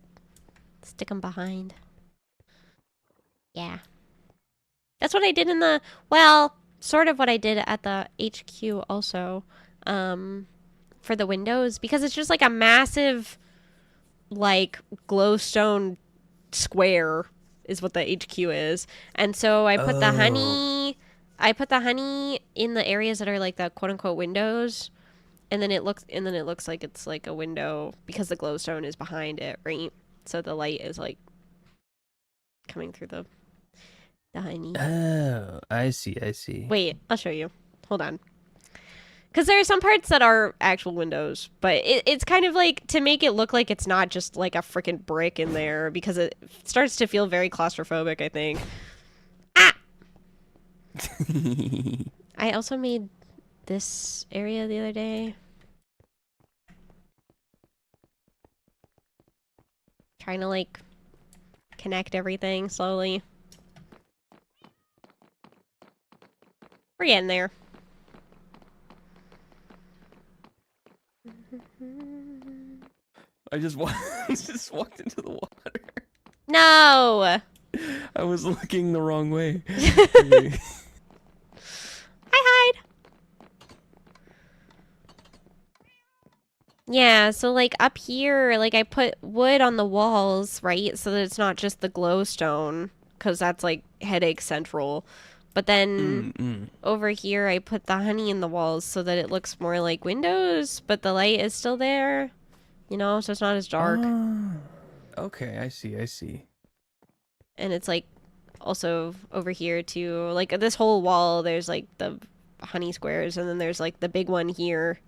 stick them behind. Yeah. That's what I did in the, well, sort of what I did at the HQ also, for the windows, because it's just like a massive, like, glowstone square is what the HQ is. And so I put the honey, in the areas that are like the quote unquote windows. And then it looks like it's like a window because the glowstone is behind it, right? So the light is like coming through the honey. Oh, I see. I see. Wait, I'll show you. Hold on. Because there are some parts that are actual windows, but it's kind of like to make it look like it's not just like a freaking brick in there because it starts to feel very claustrophobic, I think. Ah! I also made this area the other day. Trying to like connect everything slowly. We're getting there. I just just walked into the water. No! I was looking the wrong way. Hi, hide. Yeah, so like up here, like I put wood on the walls, right? So that it's not just the glowstone, because that's like headache central. But then over here, I put the honey in the walls so that it looks more like windows, but the light is still there, you know, so it's not as dark. Okay, I see. I see. And it's like also over here too, like this whole wall, there's like the honey squares, and then there's like the big one here.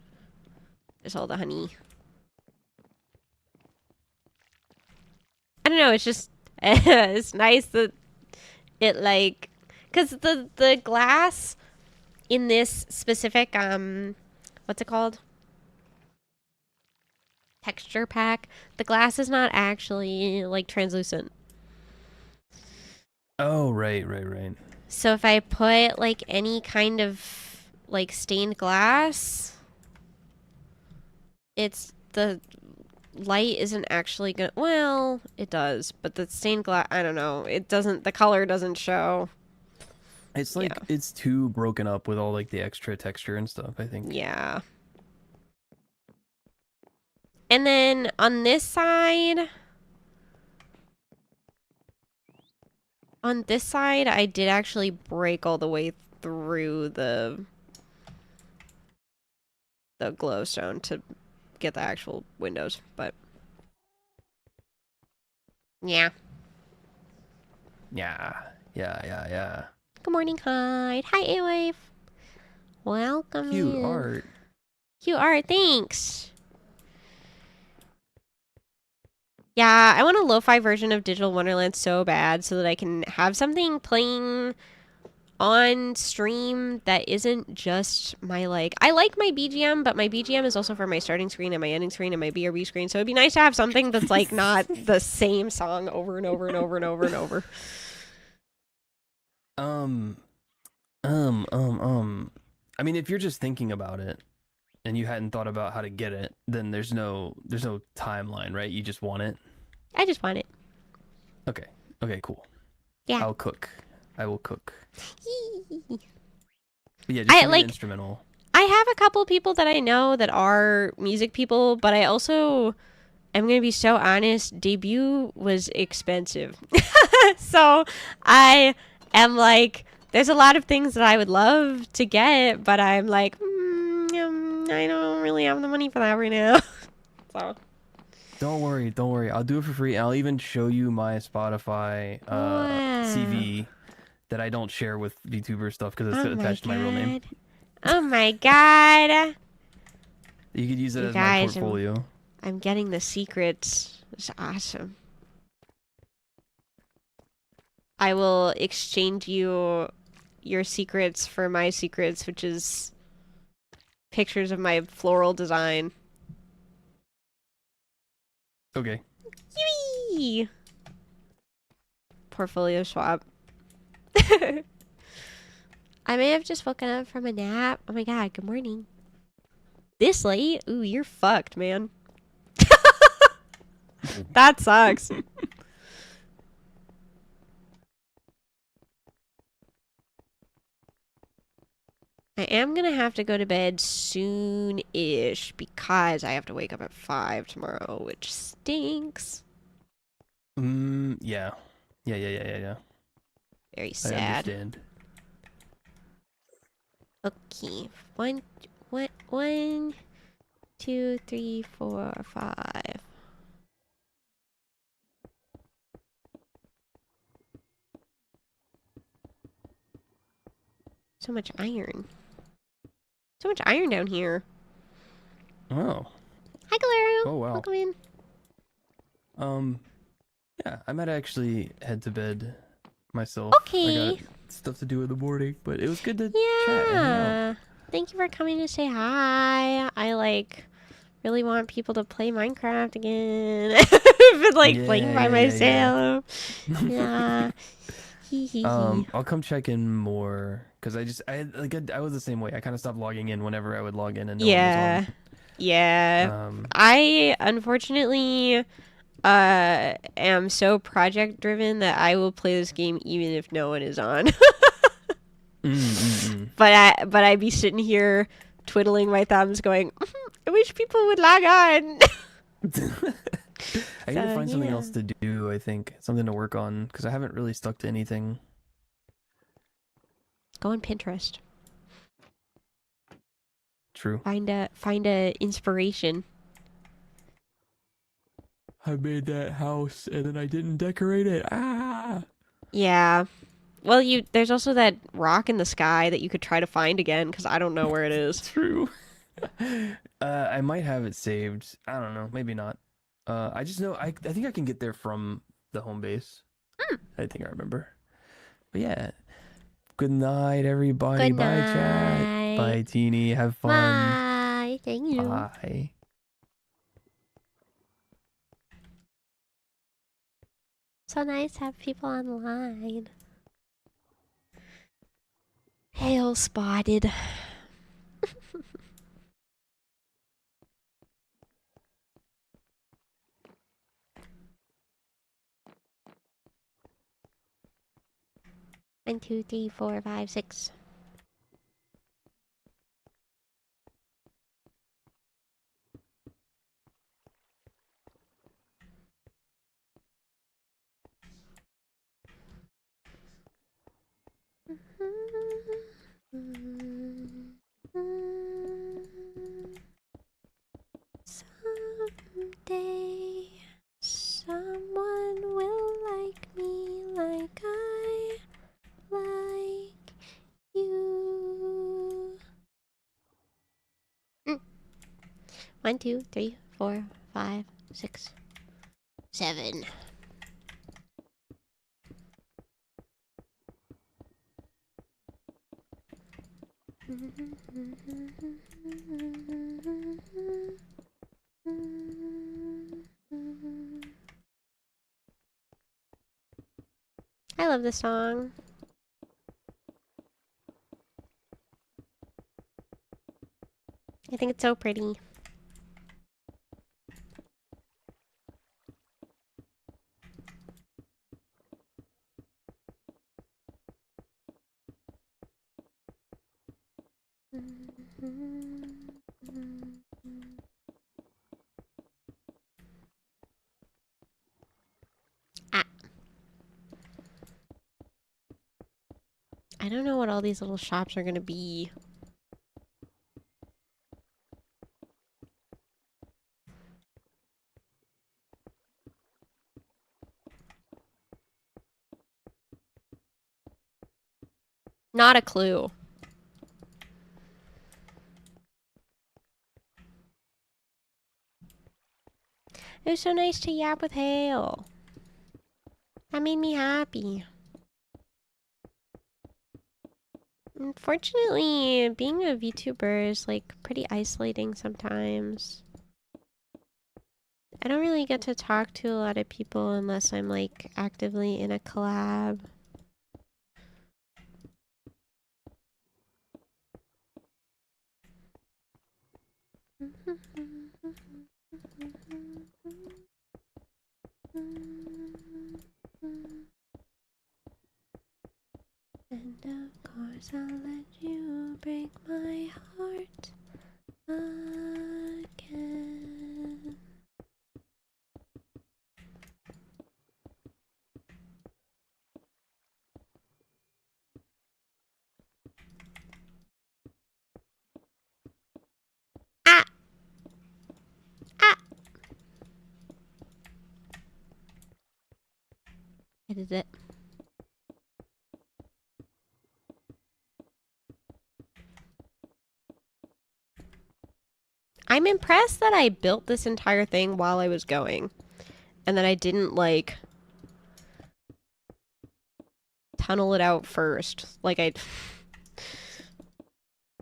There's all the honey. I don't know, it's just, it's nice that it like, because the glass in this specific, what's it called? Texture pack, the glass is not actually like translucent. Oh, right. So if I put like any kind of like stained glass, it's the light isn't actually gonna, well, it does, but the stained glass, I don't know, it doesn't, the color doesn't show. It's like it's too broken up with all like the extra texture and stuff, I think. Yeah. And then on this side, I did actually break all the way through the glowstone to get the actual windows, but yeah. Yeah. Good morning, Hyde. Hi, A-Wave. Welcome. Cute art. Cute art, thanks. Yeah, I want a lo-fi version of Digital Wonderland so bad so that I can have something playing on stream that isn't just my like, I like my BGM, but my BGM is also for my starting screen and my ending screen and my BRB screen, so it'd be nice to have something that's like not the same song over and over and over and over and over. I mean, if you're just thinking about it and you hadn't thought about how to get it, then there's no timeline, right? You just want it. I just want it. Okay, cool. Yeah. I'll cook. I will cook. But yeah, just I give me like an instrumental. I have a couple people that I know that are music people, but I also am going to be so honest, debut was expensive. So I am like, there's a lot of things that I would love to get, but I'm like, I don't really have the money for that right now. So. Don't worry. I'll do it for free. I'll even show you my Spotify CV that I don't share with VTuber stuff because it's attached to my real name. Oh my god. You could use it You as my guys, portfolio. I'm getting the secrets. It's awesome. I will exchange you your secrets for my secrets, which is pictures of my floral design. Okay. Yee! Portfolio swap. I may have just woken up from a nap. Oh my god, good morning. This late? Ooh, you're fucked, man. That sucks. I am gonna have to go to bed soon-ish because I have to wake up at 5 tomorrow, which stinks. Yeah. Yeah. Very I sad. understand. Okay. One, 2, 3, 4, 5. So much iron. So much iron down here. Oh. Hi, Galero. Oh wow. Welcome in. Yeah, I might actually head to bed myself. I Okay. got stuff to do in the morning, but it was good to chat and hang out. Yeah. Thank you for coming to say hi. I really want people to play Minecraft again. I've been playing by myself. Yeah. Hee hee hee. I'll come check in more because I was the same way. I kind of stopped logging in whenever I would log in and no one was Yeah. Yeah. on. I unfortunately am so project driven that I will play this game even if no one is on. But I'd be sitting here twiddling my thumbs going, I wish people would log on. I need to find something yeah. else to do. I think something to work on because I haven't really stuck to anything. Go on Pinterest. True. Find a inspiration. I made that house and then I didn't decorate it. Ah. Yeah. Well, there's also that rock in the sky that you could try to find again because I don't know where it is. True. I might have it saved. I don't know. Maybe not. I just know I think I can get there from the home base. I think I remember. But yeah. Good night, everybody. Good Bye, chat. night. Bye, Teeny. Have fun. Bye. Thank you. Bye. So nice to have people online. Hail spotted. One, two, three, four, five, six. Someday, someone will like me like I like you. 1, 2, 3, 4, 5, 6, 7. I love this song. I think it's so pretty. Ah. I don't know what all these little shops are gonna be. Not a clue. It was so nice to yap with Hale. That made me happy. Unfortunately, being a VTuber is like pretty isolating sometimes. I don't really get to talk to a lot of people unless I'm like actively in a collab. And of course I'll let you break my heart again. Ah! Ah! It is it. I'm impressed that I built this entire thing while I was going. And that I didn't, like, tunnel it out first. Like, I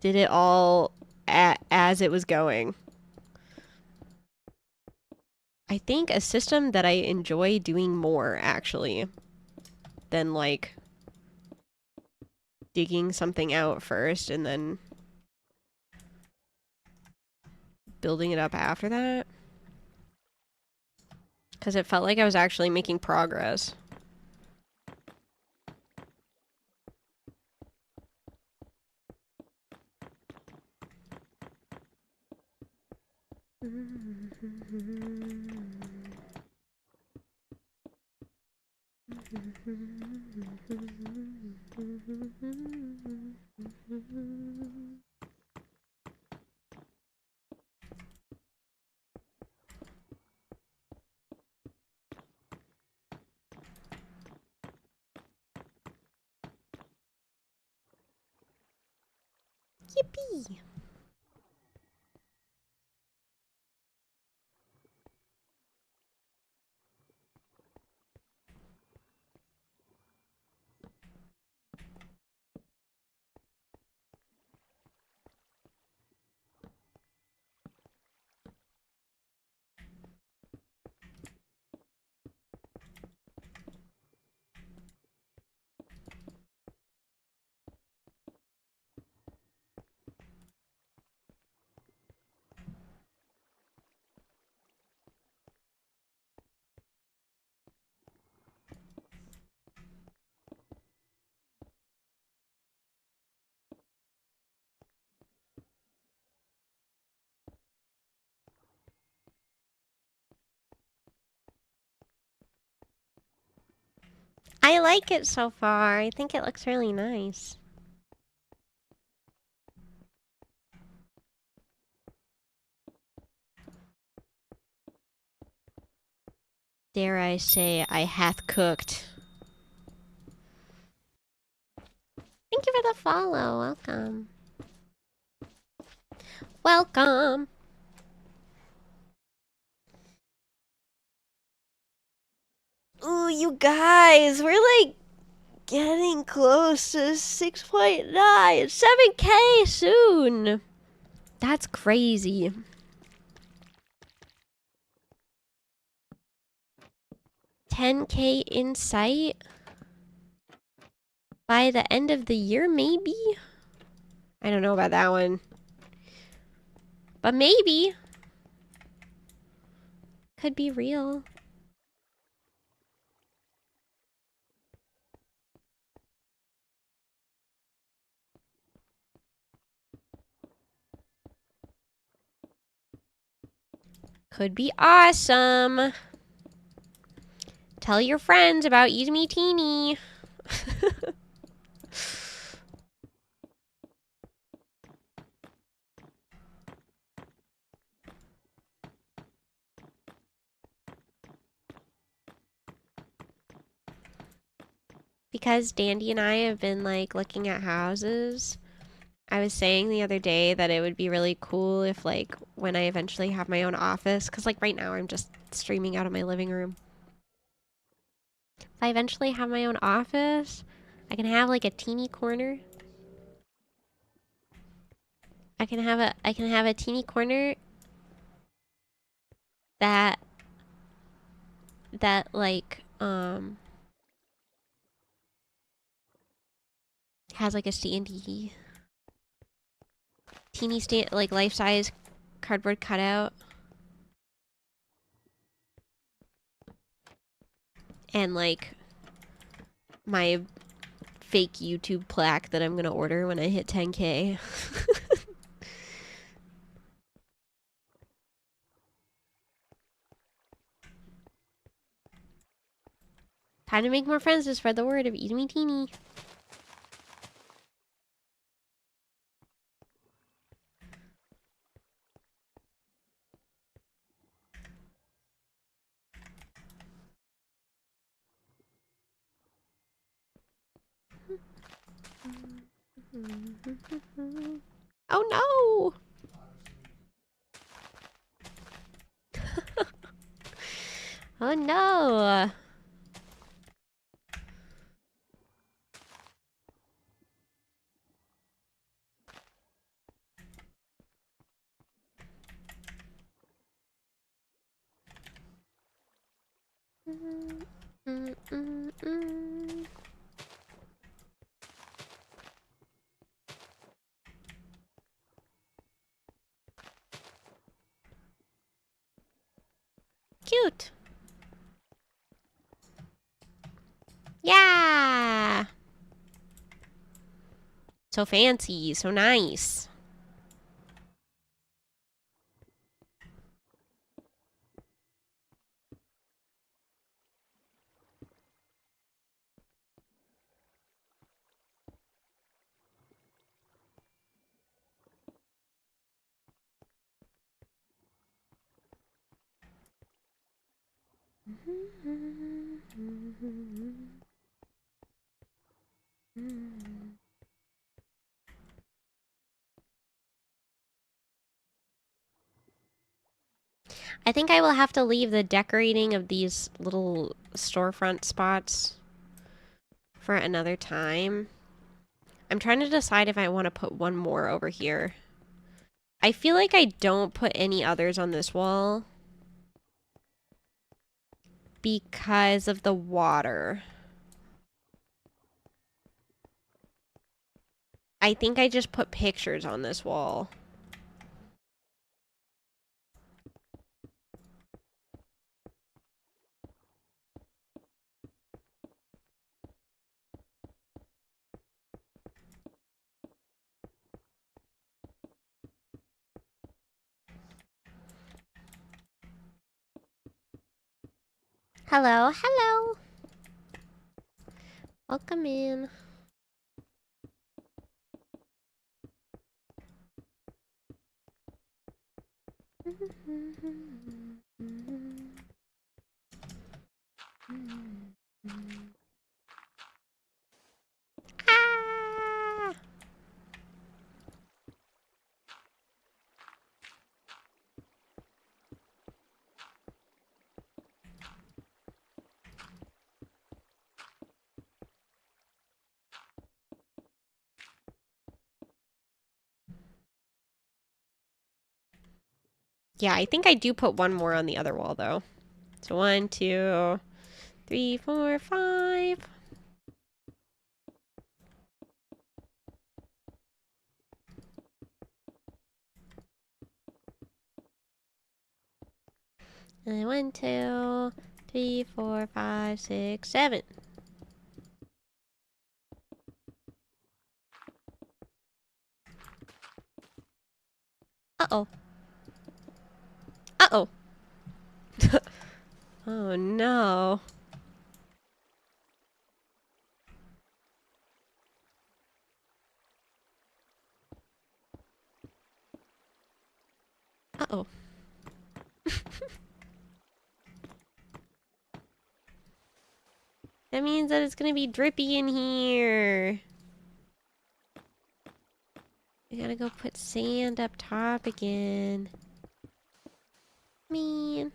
did it all as it was going. I think a system that I enjoy doing more, actually, than, like, digging something out first and then building it up after that. Because it felt like I was actually making progress. Yippee! I like it so far. I think it looks really nice. Dare I say, I hath cooked. Thank you for the follow. Welcome. Welcome. Ooh, you guys, we're like getting close to 6.9, 7K soon. That's crazy. 10K in sight by the end of the year, maybe? I don't know about that one. But maybe. Could be real. Could be awesome. Tell your friends about IZUMI TEENY. Because Dandy and I have been like looking at houses, I was saying the other day that it would be really cool if, like, when I eventually have my own office, because, like, right now I'm just streaming out of my living room. If I eventually have my own office, I can have, like, a teeny corner. I can have a teeny corner that, like, has, like, a standee. Teeny stand, like, life-size cardboard cutout. And, like, my fake YouTube plaque that I'm gonna order when I hit 10K. Time to make more friends to spread the word of IZUMI TEENY. Oh no! Oh no! Cute! Yeah! So fancy, so nice. I think I will have to leave the decorating of these little storefront spots for another time. I'm trying to decide if I want to put one more over here. I feel like I don't put any others on this wall because of the water. I think I just put pictures on this wall. Hello, hello. Welcome in. Ah! Yeah, I think I do put one more on the other wall though. So 1, 2, 3, 4, 5. And 1, 2, 3, 4, 5, 6, 7. Uh-oh. Uh-oh. Oh no. Uh-oh. That means that it's gonna be drippy in here. I gotta go put sand up top again. Man.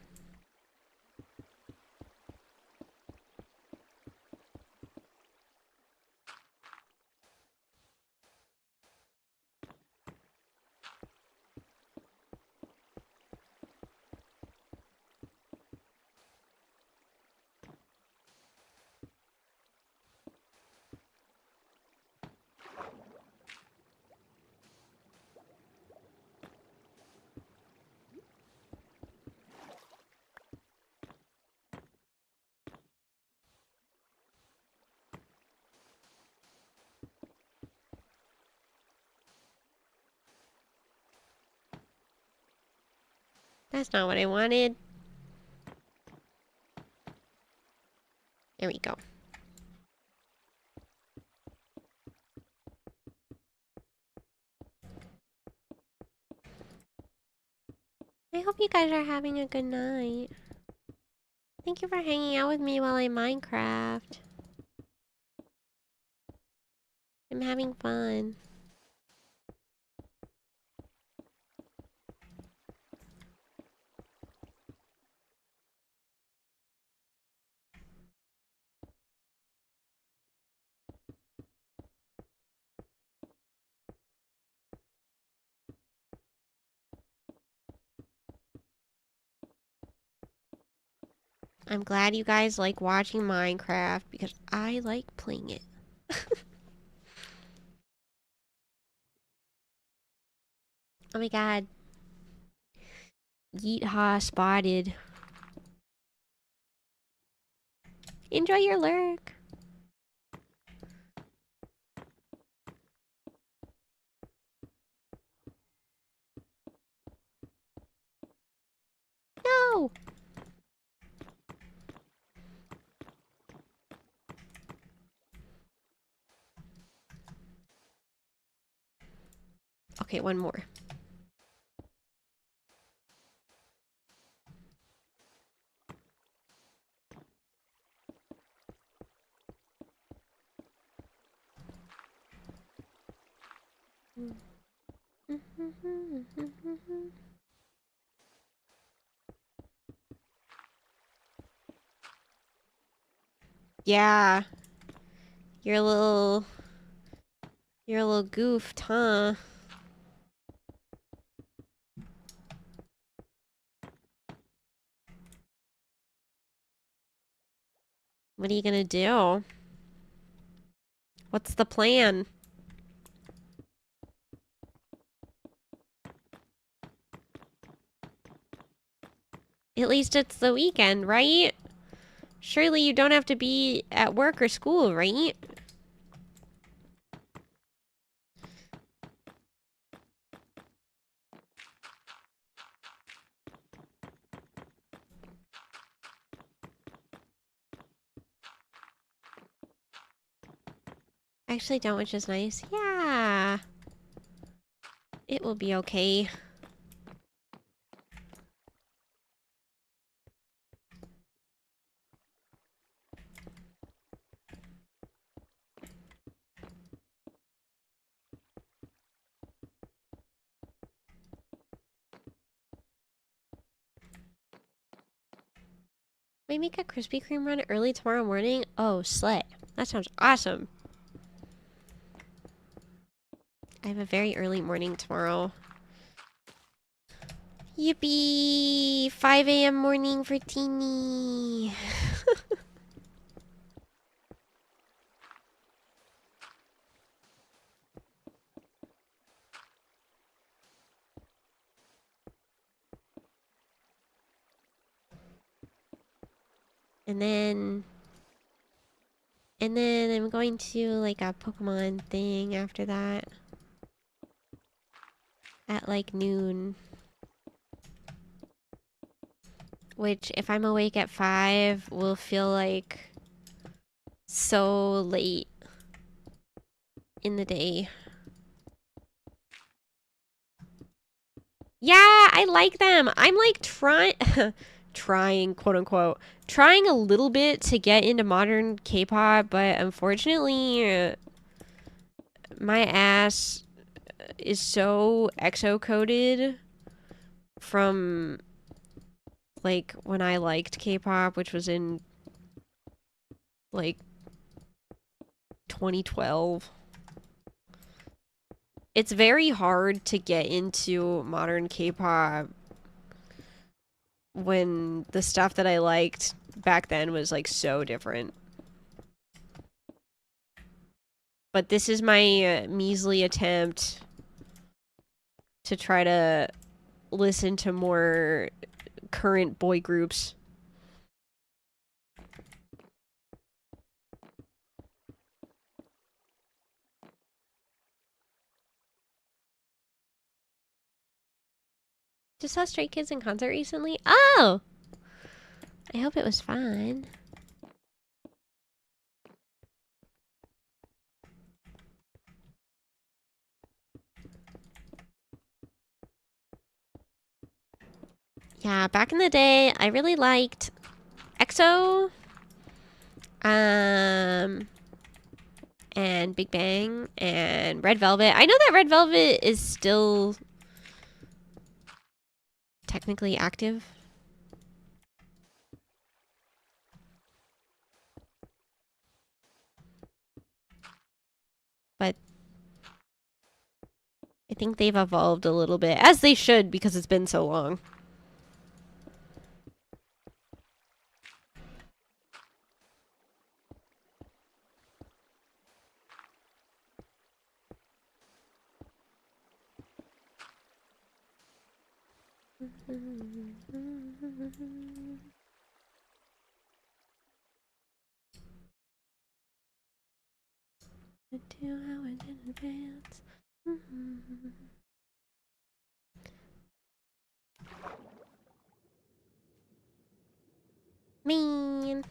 That's not what I wanted. There we go. I hope you guys are having a good night. Thank you for hanging out with me while I Minecraft. I'm having fun. I'm glad you guys like watching Minecraft because I like playing it. Oh my god. Yeet-ha spotted. Enjoy your lurk. No! Okay, one more. Yeah. You're a little goofed, huh? What are you gonna do? What's the plan? At least it's the weekend, right? Surely you don't have to be at work or school, right? I actually don't, which is nice. Yeah. It will be okay. We make a Krispy Kreme run early tomorrow morning? Oh, slay. That sounds awesome. I have a very early morning tomorrow. Yippee! 5 a.m. morning for Teeny. And then I'm going to like a Pokemon thing after that. At like noon. Which, if I'm awake at 5, will feel like so late in the day. Yeah, I like them. I'm like trying, quote unquote, trying a little bit to get into modern K-pop, but unfortunately, my ass is so exo-coded from like when I liked K-pop, which was in like 2012. It's very hard to get into modern K-pop when the stuff that I liked back then was like so different. But this is my measly attempt to try to listen to more current boy groups. Just saw Stray Kids in concert recently. Oh! I hope it was fun. Yeah, back in the day, I really liked EXO, and Big Bang, and Red Velvet. I know that Red Velvet is still technically active. But I think they've evolved a little bit, as they should because it's been so long. Man.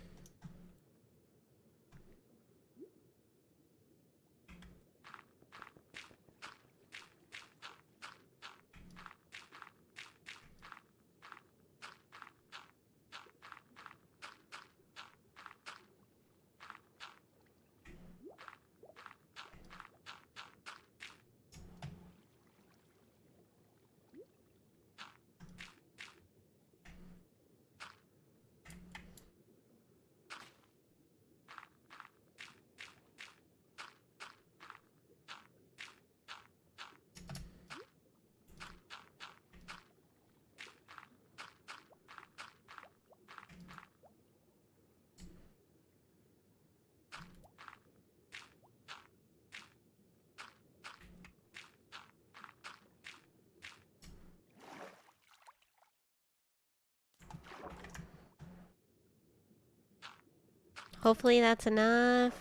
Hopefully that's enough.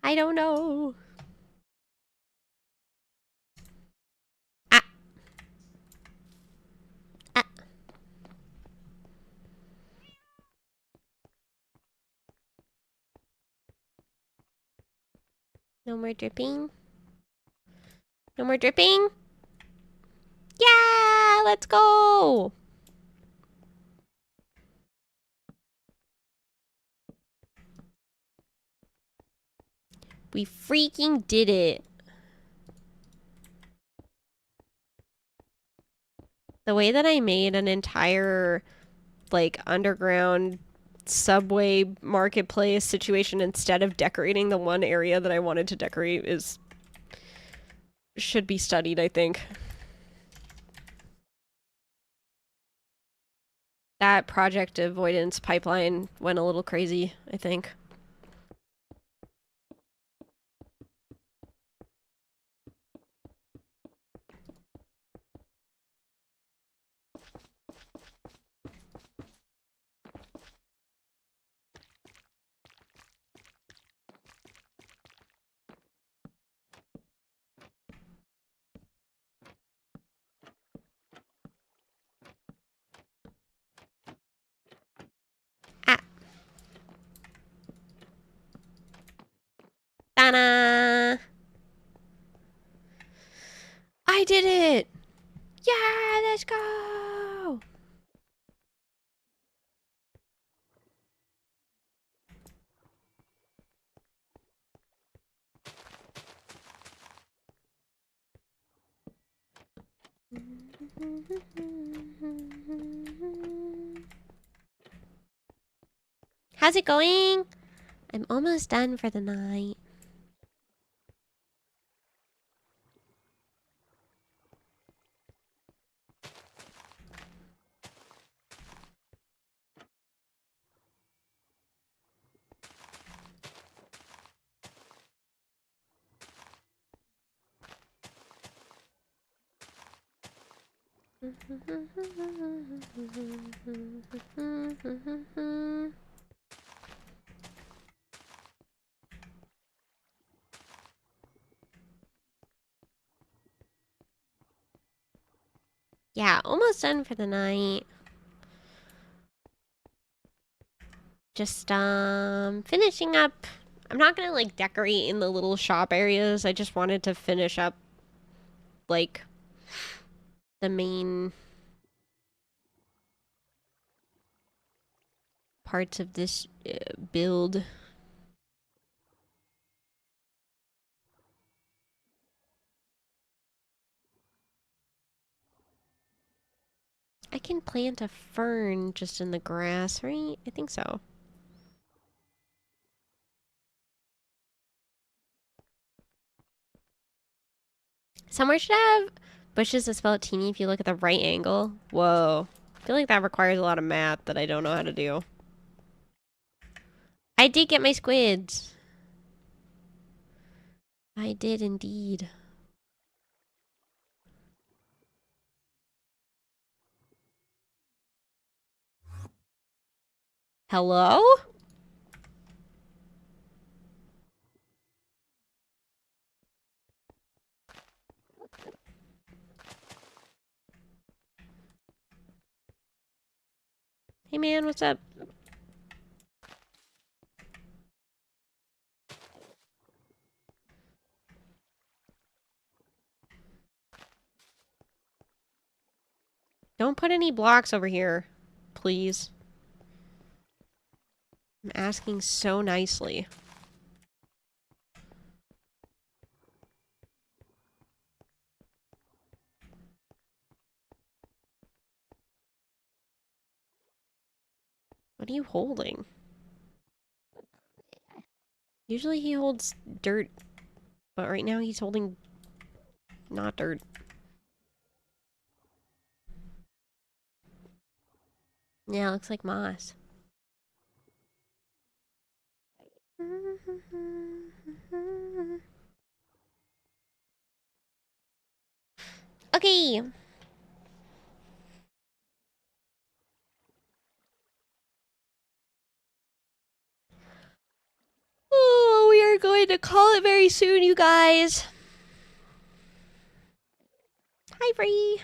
I don't know. Ah. Ah. No more dripping. No more dripping. Yeah, let's go. We freaking did it. The way that I made an entire like underground subway marketplace situation instead of decorating the one area that I wanted to decorate should be studied, I think. That project avoidance pipeline went a little crazy, I think. Ah. Ta-da! I did it! Yeah, let's go! How's it going? I'm almost done for the night. Yeah, almost done for the night. Just, finishing up. I'm not gonna, like, decorate in the little shop areas. I just wanted to finish up, like, the main parts of this build. I can plant a fern just in the grass, right? I think so. Somewhere should have bushes that spell it teeny if you look at the right angle. Whoa. I feel like that requires a lot of math that I don't know how to do. I did get my squids. I did indeed. Hello? Hey man, what's up? Don't put any blocks over here, please. I'm asking so nicely. What are you holding? Usually he holds dirt, but right now he's holding not dirt. Yeah, looks like moss. Okay. Oh, we are going to call it very soon, you guys. Hi, Bree.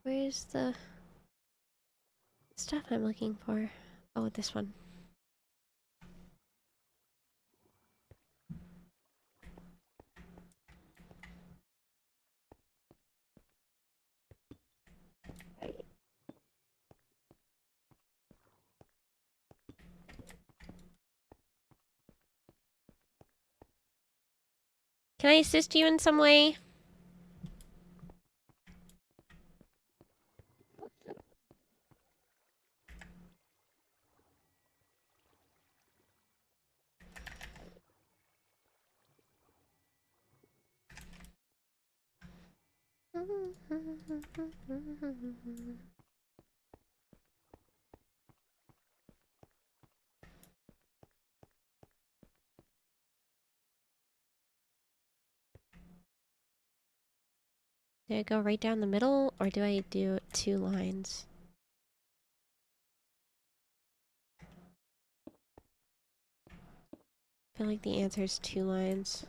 Where's the stuff I'm looking for? Oh, this one. Can I assist you in some way? Do I go right down the middle, or do I do 2 lines? I feel like the answer is 2 lines.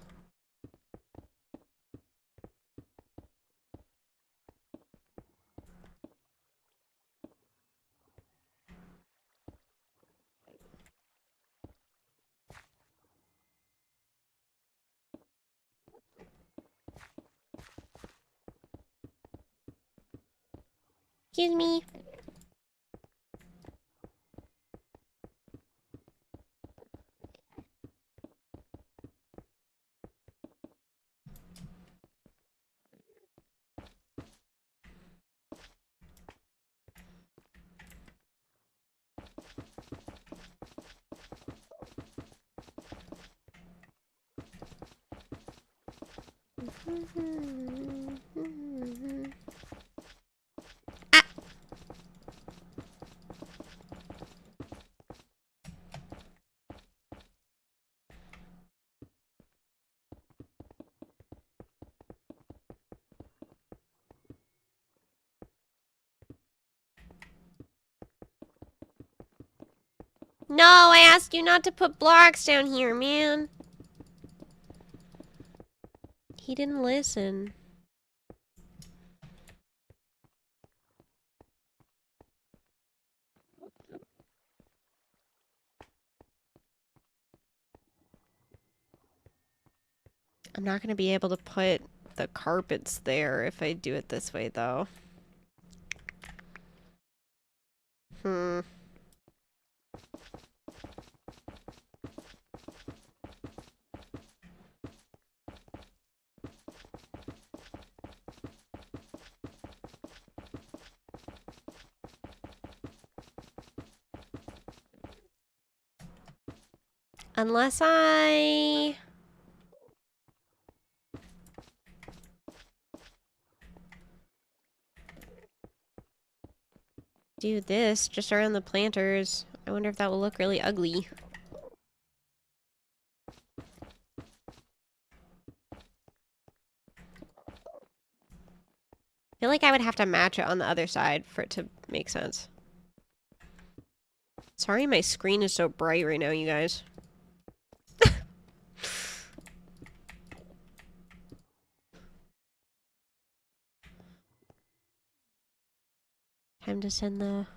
Excuse me. Ah! No, I asked you not to put blocks down here, man. He didn't listen. I'm not gonna be able to put the carpets there if I do it this way, though. Hmm. Unless I... do this just around the planters. I wonder if that will look really ugly. I feel like I would have to match it on the other side for it to make sense. Sorry my screen is so bright right now, you guys. Time to send the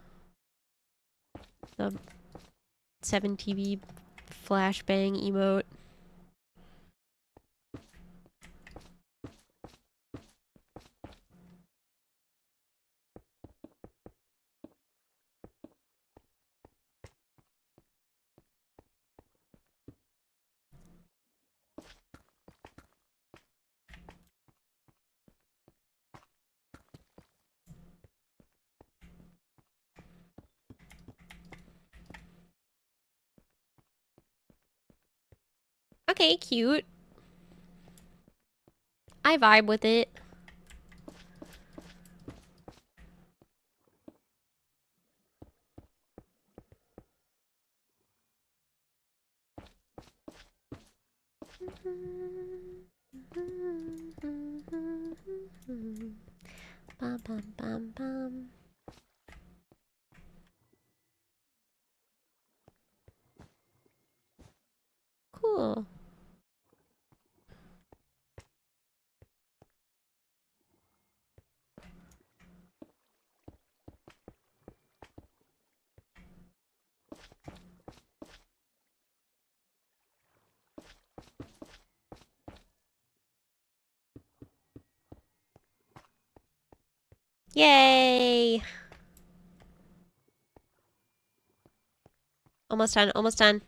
7TV flashbang emote. Okay, cute. I vibe with it. Bum, bum, bum, bum. Cool. Yay! Almost done, almost done.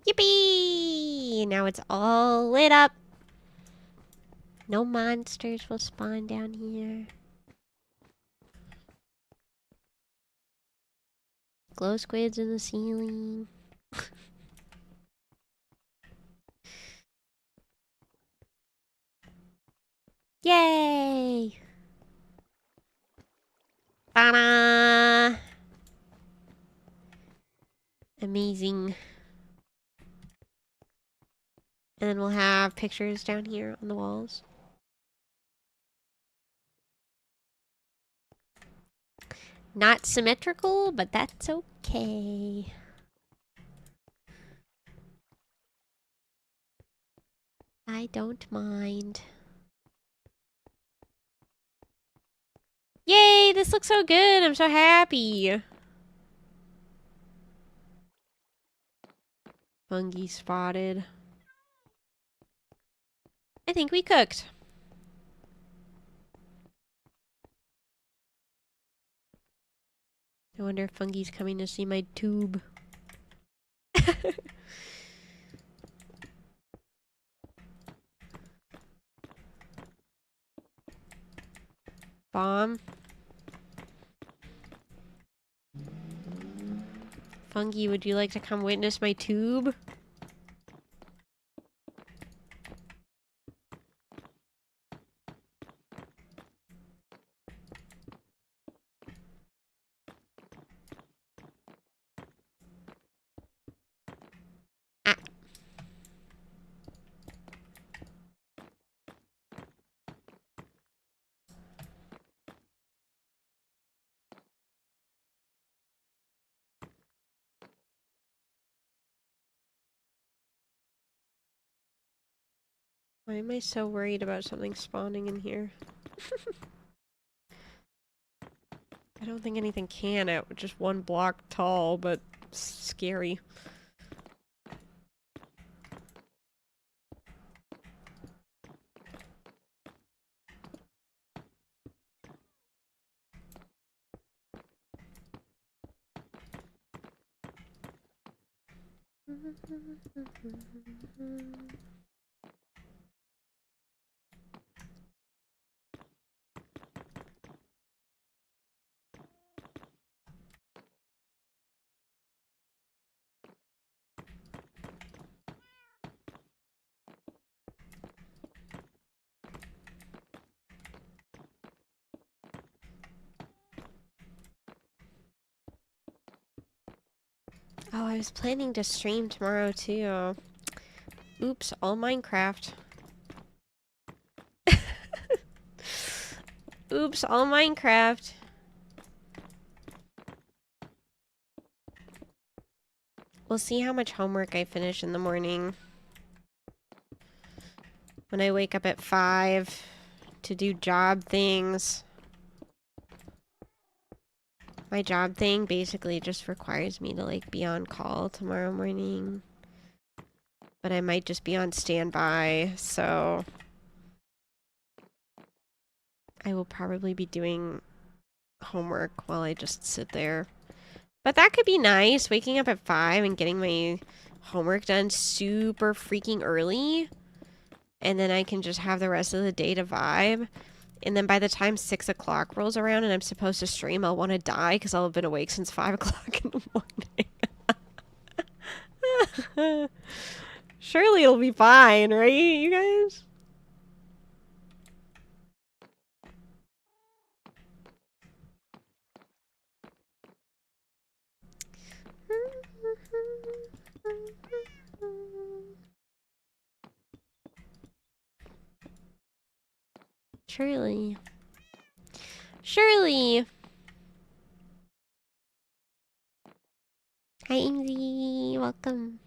Yippee! Now it's all lit up. No monsters will spawn down here. Glow squids in the ceiling. Yay! Ta-da! Amazing. And then we'll have pictures down here on the walls. Not symmetrical, but that's okay. I don't mind. Yay, this looks so good. I'm so happy. Fungi spotted. I think we cooked. I wonder if Fungi's coming to see my tube. Bomb. Fungi, would you like to come witness my tube? Ah. Why am I so worried about something spawning in here? I don't think anything can at just one block tall, but scary. Oh, I was planning to stream tomorrow too. Oops, all Minecraft. Oops, all Minecraft. We'll see how much homework I finish in the morning. When I wake up at 5 to do job things. My job thing basically just requires me to like be on call tomorrow morning. But I might just be on standby, so I will probably be doing homework while I just sit there. But that could be nice, waking up at 5 and getting my homework done super freaking early. And then I can just have the rest of the day to vibe. And then by the time 6 o'clock rolls around and I'm supposed to stream, I'll want to die because I'll have been awake since 5 o'clock in the morning. Surely it'll be fine, right, you guys? Surely. Surely. Hi, Ingzy. Welcome.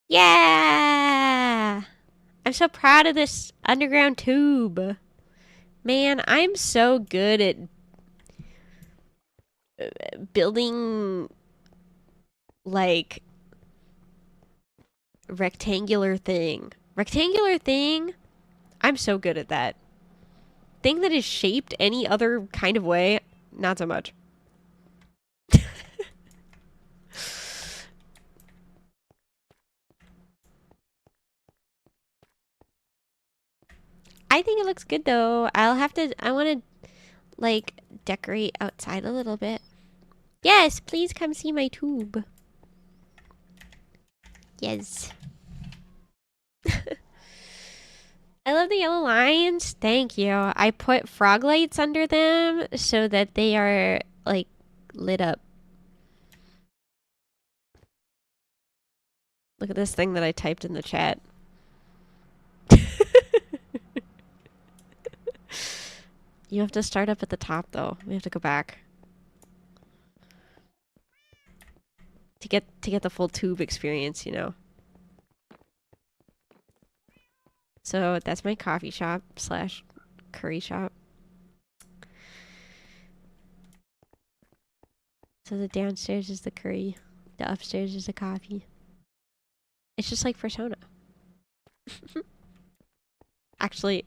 Yeah! I'm so proud of this underground tube. Man, I'm so good at building, like, rectangular thing. Rectangular thing? I'm so good at that. Thing that is shaped any other kind of way, not so much. I think it looks good though. I want to like, decorate outside a little bit. Yes, please come see my tube. Yes. I love the yellow lines. Thank you. I put frog lights under them so that they are, like, lit up. Look at this thing that I typed in the chat. You have to start up at the top, though. We have to go back. To get the full tube experience, you know. So that's my coffee shop slash curry shop. So the downstairs is the curry. The upstairs is the coffee. It's just like Persona. Actually,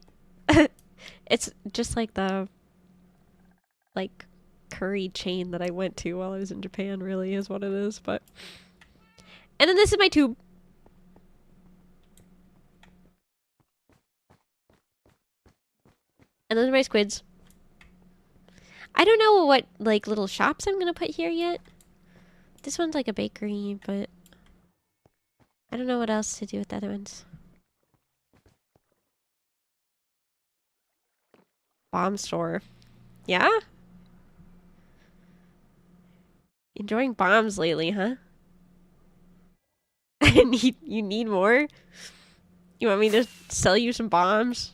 it's just like the curry chain that I went to while I was in Japan, really is what it is, but... And then this is my tube. And those are my squids. I don't know what, like, little shops I'm gonna put here yet. This one's like a bakery, but... I don't know what else to do with the other ones. Bomb store. Yeah? Enjoying bombs lately, huh? You need more? You want me to sell you some bombs?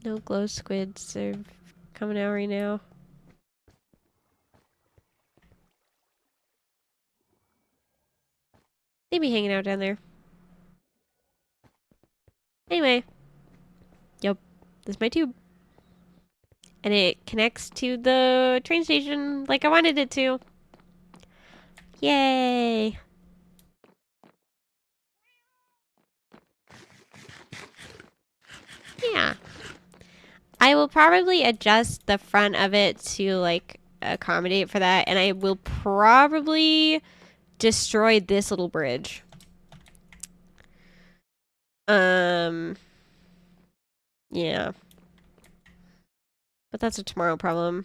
No glow squids are coming out right now. They be hanging out down there. Anyway. Yep. This is my tube. And it connects to the train station like I wanted it to. Yay! Yeah. I will probably adjust the front of it to, like, accommodate for that. And I will probably destroy this little bridge. Yeah. But that's a tomorrow problem.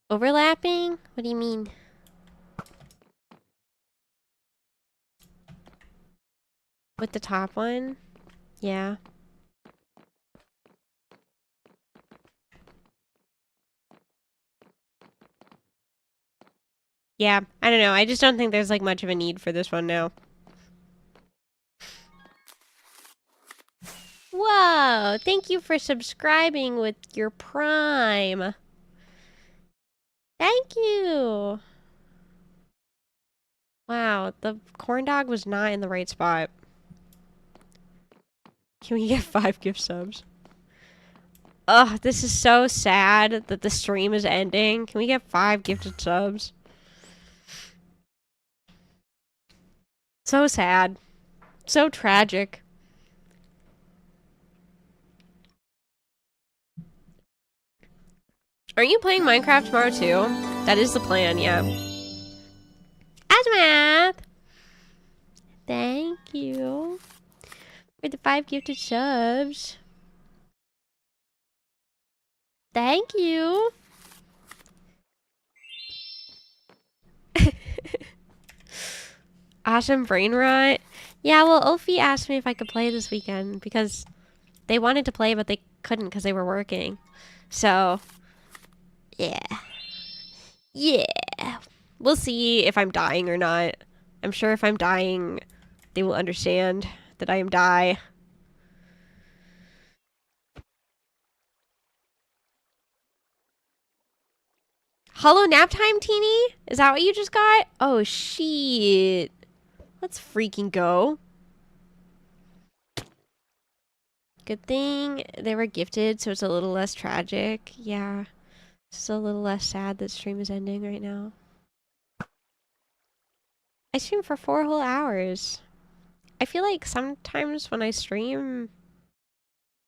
Overlapping? What do you mean? With the top one? Yeah. Yeah, I don't know. I just don't think there's, like, much of a need for this one now. Whoa! Thank you for subscribing with your Prime. Thank you! Wow, the corn dog was not in the right spot. Can we get 5 gift subs? Ugh, this is so sad that the stream is ending. Can we get 5 gifted subs? So sad. So tragic. Aren't you playing Minecraft tomorrow too? That is the plan, yeah. Azmath! Thank you for the 5 gifted subs. Thank you. Awesome brain rot. Yeah, well, Ophi asked me if I could play this weekend because they wanted to play, but they couldn't because they were working. So, yeah. Yeah. We'll see if I'm dying or not. I'm sure if I'm dying, they will understand that I am die. Hollow nap time, Teeny? Is that what you just got? Oh, shit. Let's freaking go. Good thing they were gifted, so it's a little less tragic. Yeah. It's a little less sad that stream is ending right now. I streamed for 4 whole hours. I feel like sometimes when I stream...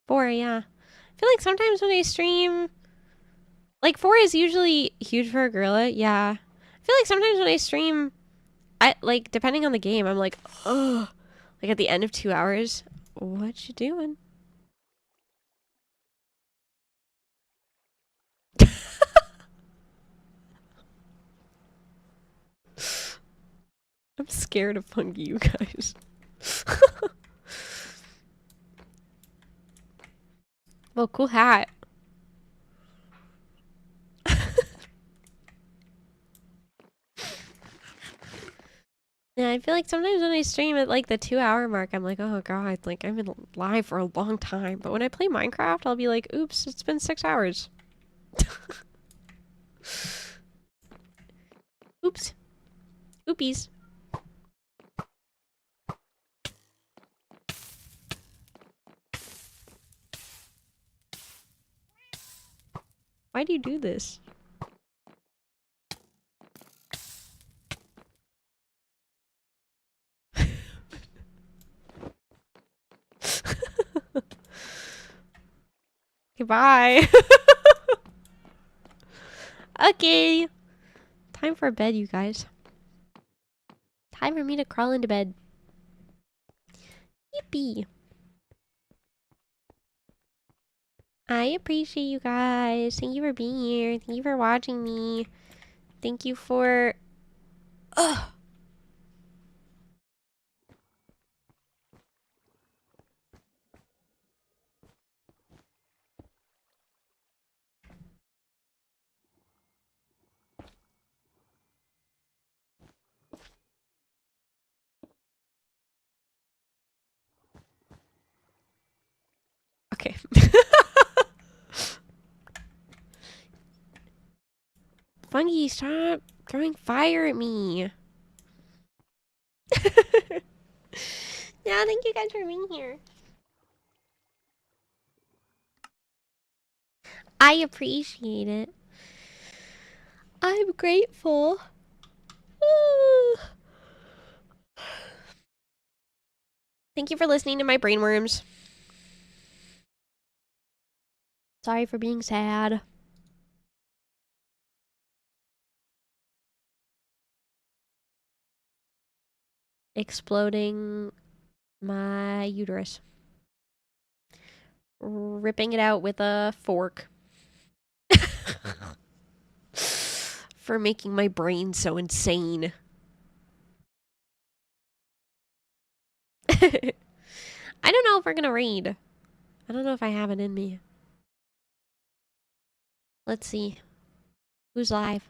4, yeah. I feel like sometimes when I stream... Like 4 is usually huge for a gorilla. Yeah. I feel like sometimes when I stream, I like depending on the game, I'm like, oh, like at the end of 2 hours, what you doing? I'm scared of fungi, you guys. Well, cool hat. Yeah, I feel like sometimes when I stream at like the 2 hour mark, I'm like, oh god, like I've been live for a long time. But when I play Minecraft, I'll be like, oops, it's been 6 hours. Oops. Oopies. Why do you do this? Goodbye. Okay. Time for bed, you guys. Time for me to crawl into bed. Yippee. I appreciate you guys. Thank you for being here. Thank you for watching me. Thank you for... Ugh. Okay. Fungi, stop throwing fire at me. Yeah, thank you guys for being here. I appreciate it. I'm grateful. Thank you for listening to my brainworms. Sorry for being sad. Exploding my uterus. Ripping it out with a fork. For making my brain so insane. I don't know if we're gonna read. I don't know if I have it in me. Let's see. Who's live?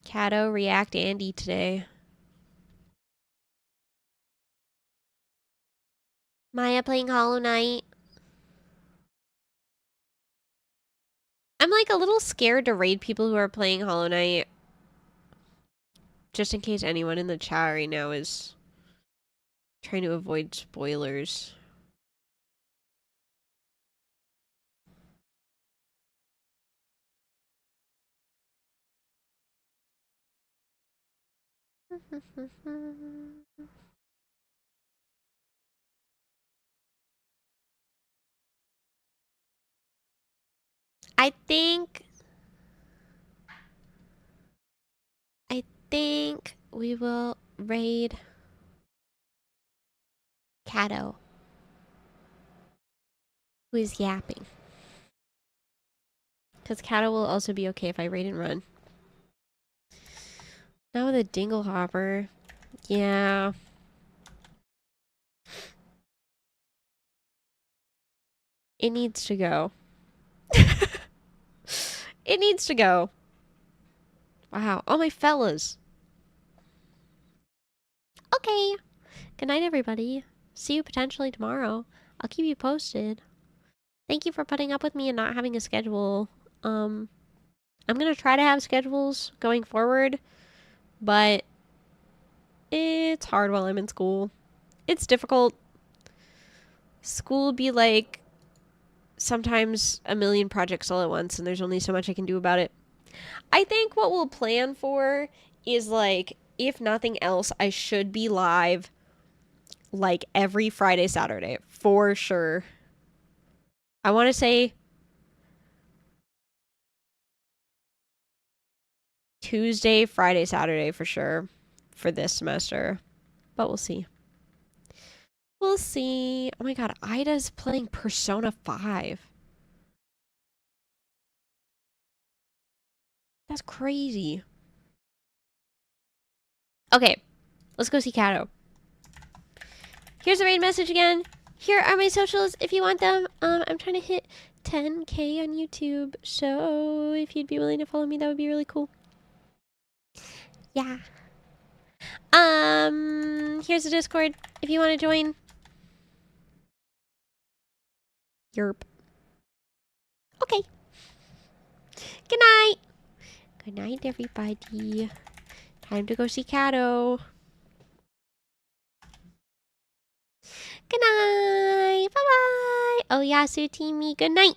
Cato, React, Andy today. Maya playing Hollow Knight. I'm like a little scared to raid people who are playing Hollow Knight. Just in case anyone in the chat right now is trying to avoid spoilers. I think we will raid Cato, who is yapping. Because Cato will also be okay if I raid and run. Now with a dingle hopper. Yeah. It needs to go. It needs to go. Wow. All my fellas. Okay. Good night, everybody. See you potentially tomorrow. I'll keep you posted. Thank you for putting up with me and not having a schedule. I'm gonna try to have schedules going forward, but it's hard while I'm in school. It's difficult. School be like sometimes a million projects all at once, and there's only so much I can do about it. I think what we'll plan for is like, if nothing else, I should be live like every Friday, Saturday for sure. I want to say Tuesday, Friday, Saturday for sure for this semester, but we'll see. We'll see. Oh my god, Ida's playing Persona 5. That's crazy. Okay, let's go see Kato. Here's the raid message again. Here are my socials if you want them. I'm trying to hit 10K on YouTube, so if you'd be willing to follow me, that would be really cool. Yeah. Here's the Discord if you want to join. Yerp. Okay. Good night. Good night, everybody. Time to go see Kato. Good night. Bye-bye. Oh, yeah, Sutimi. Good night.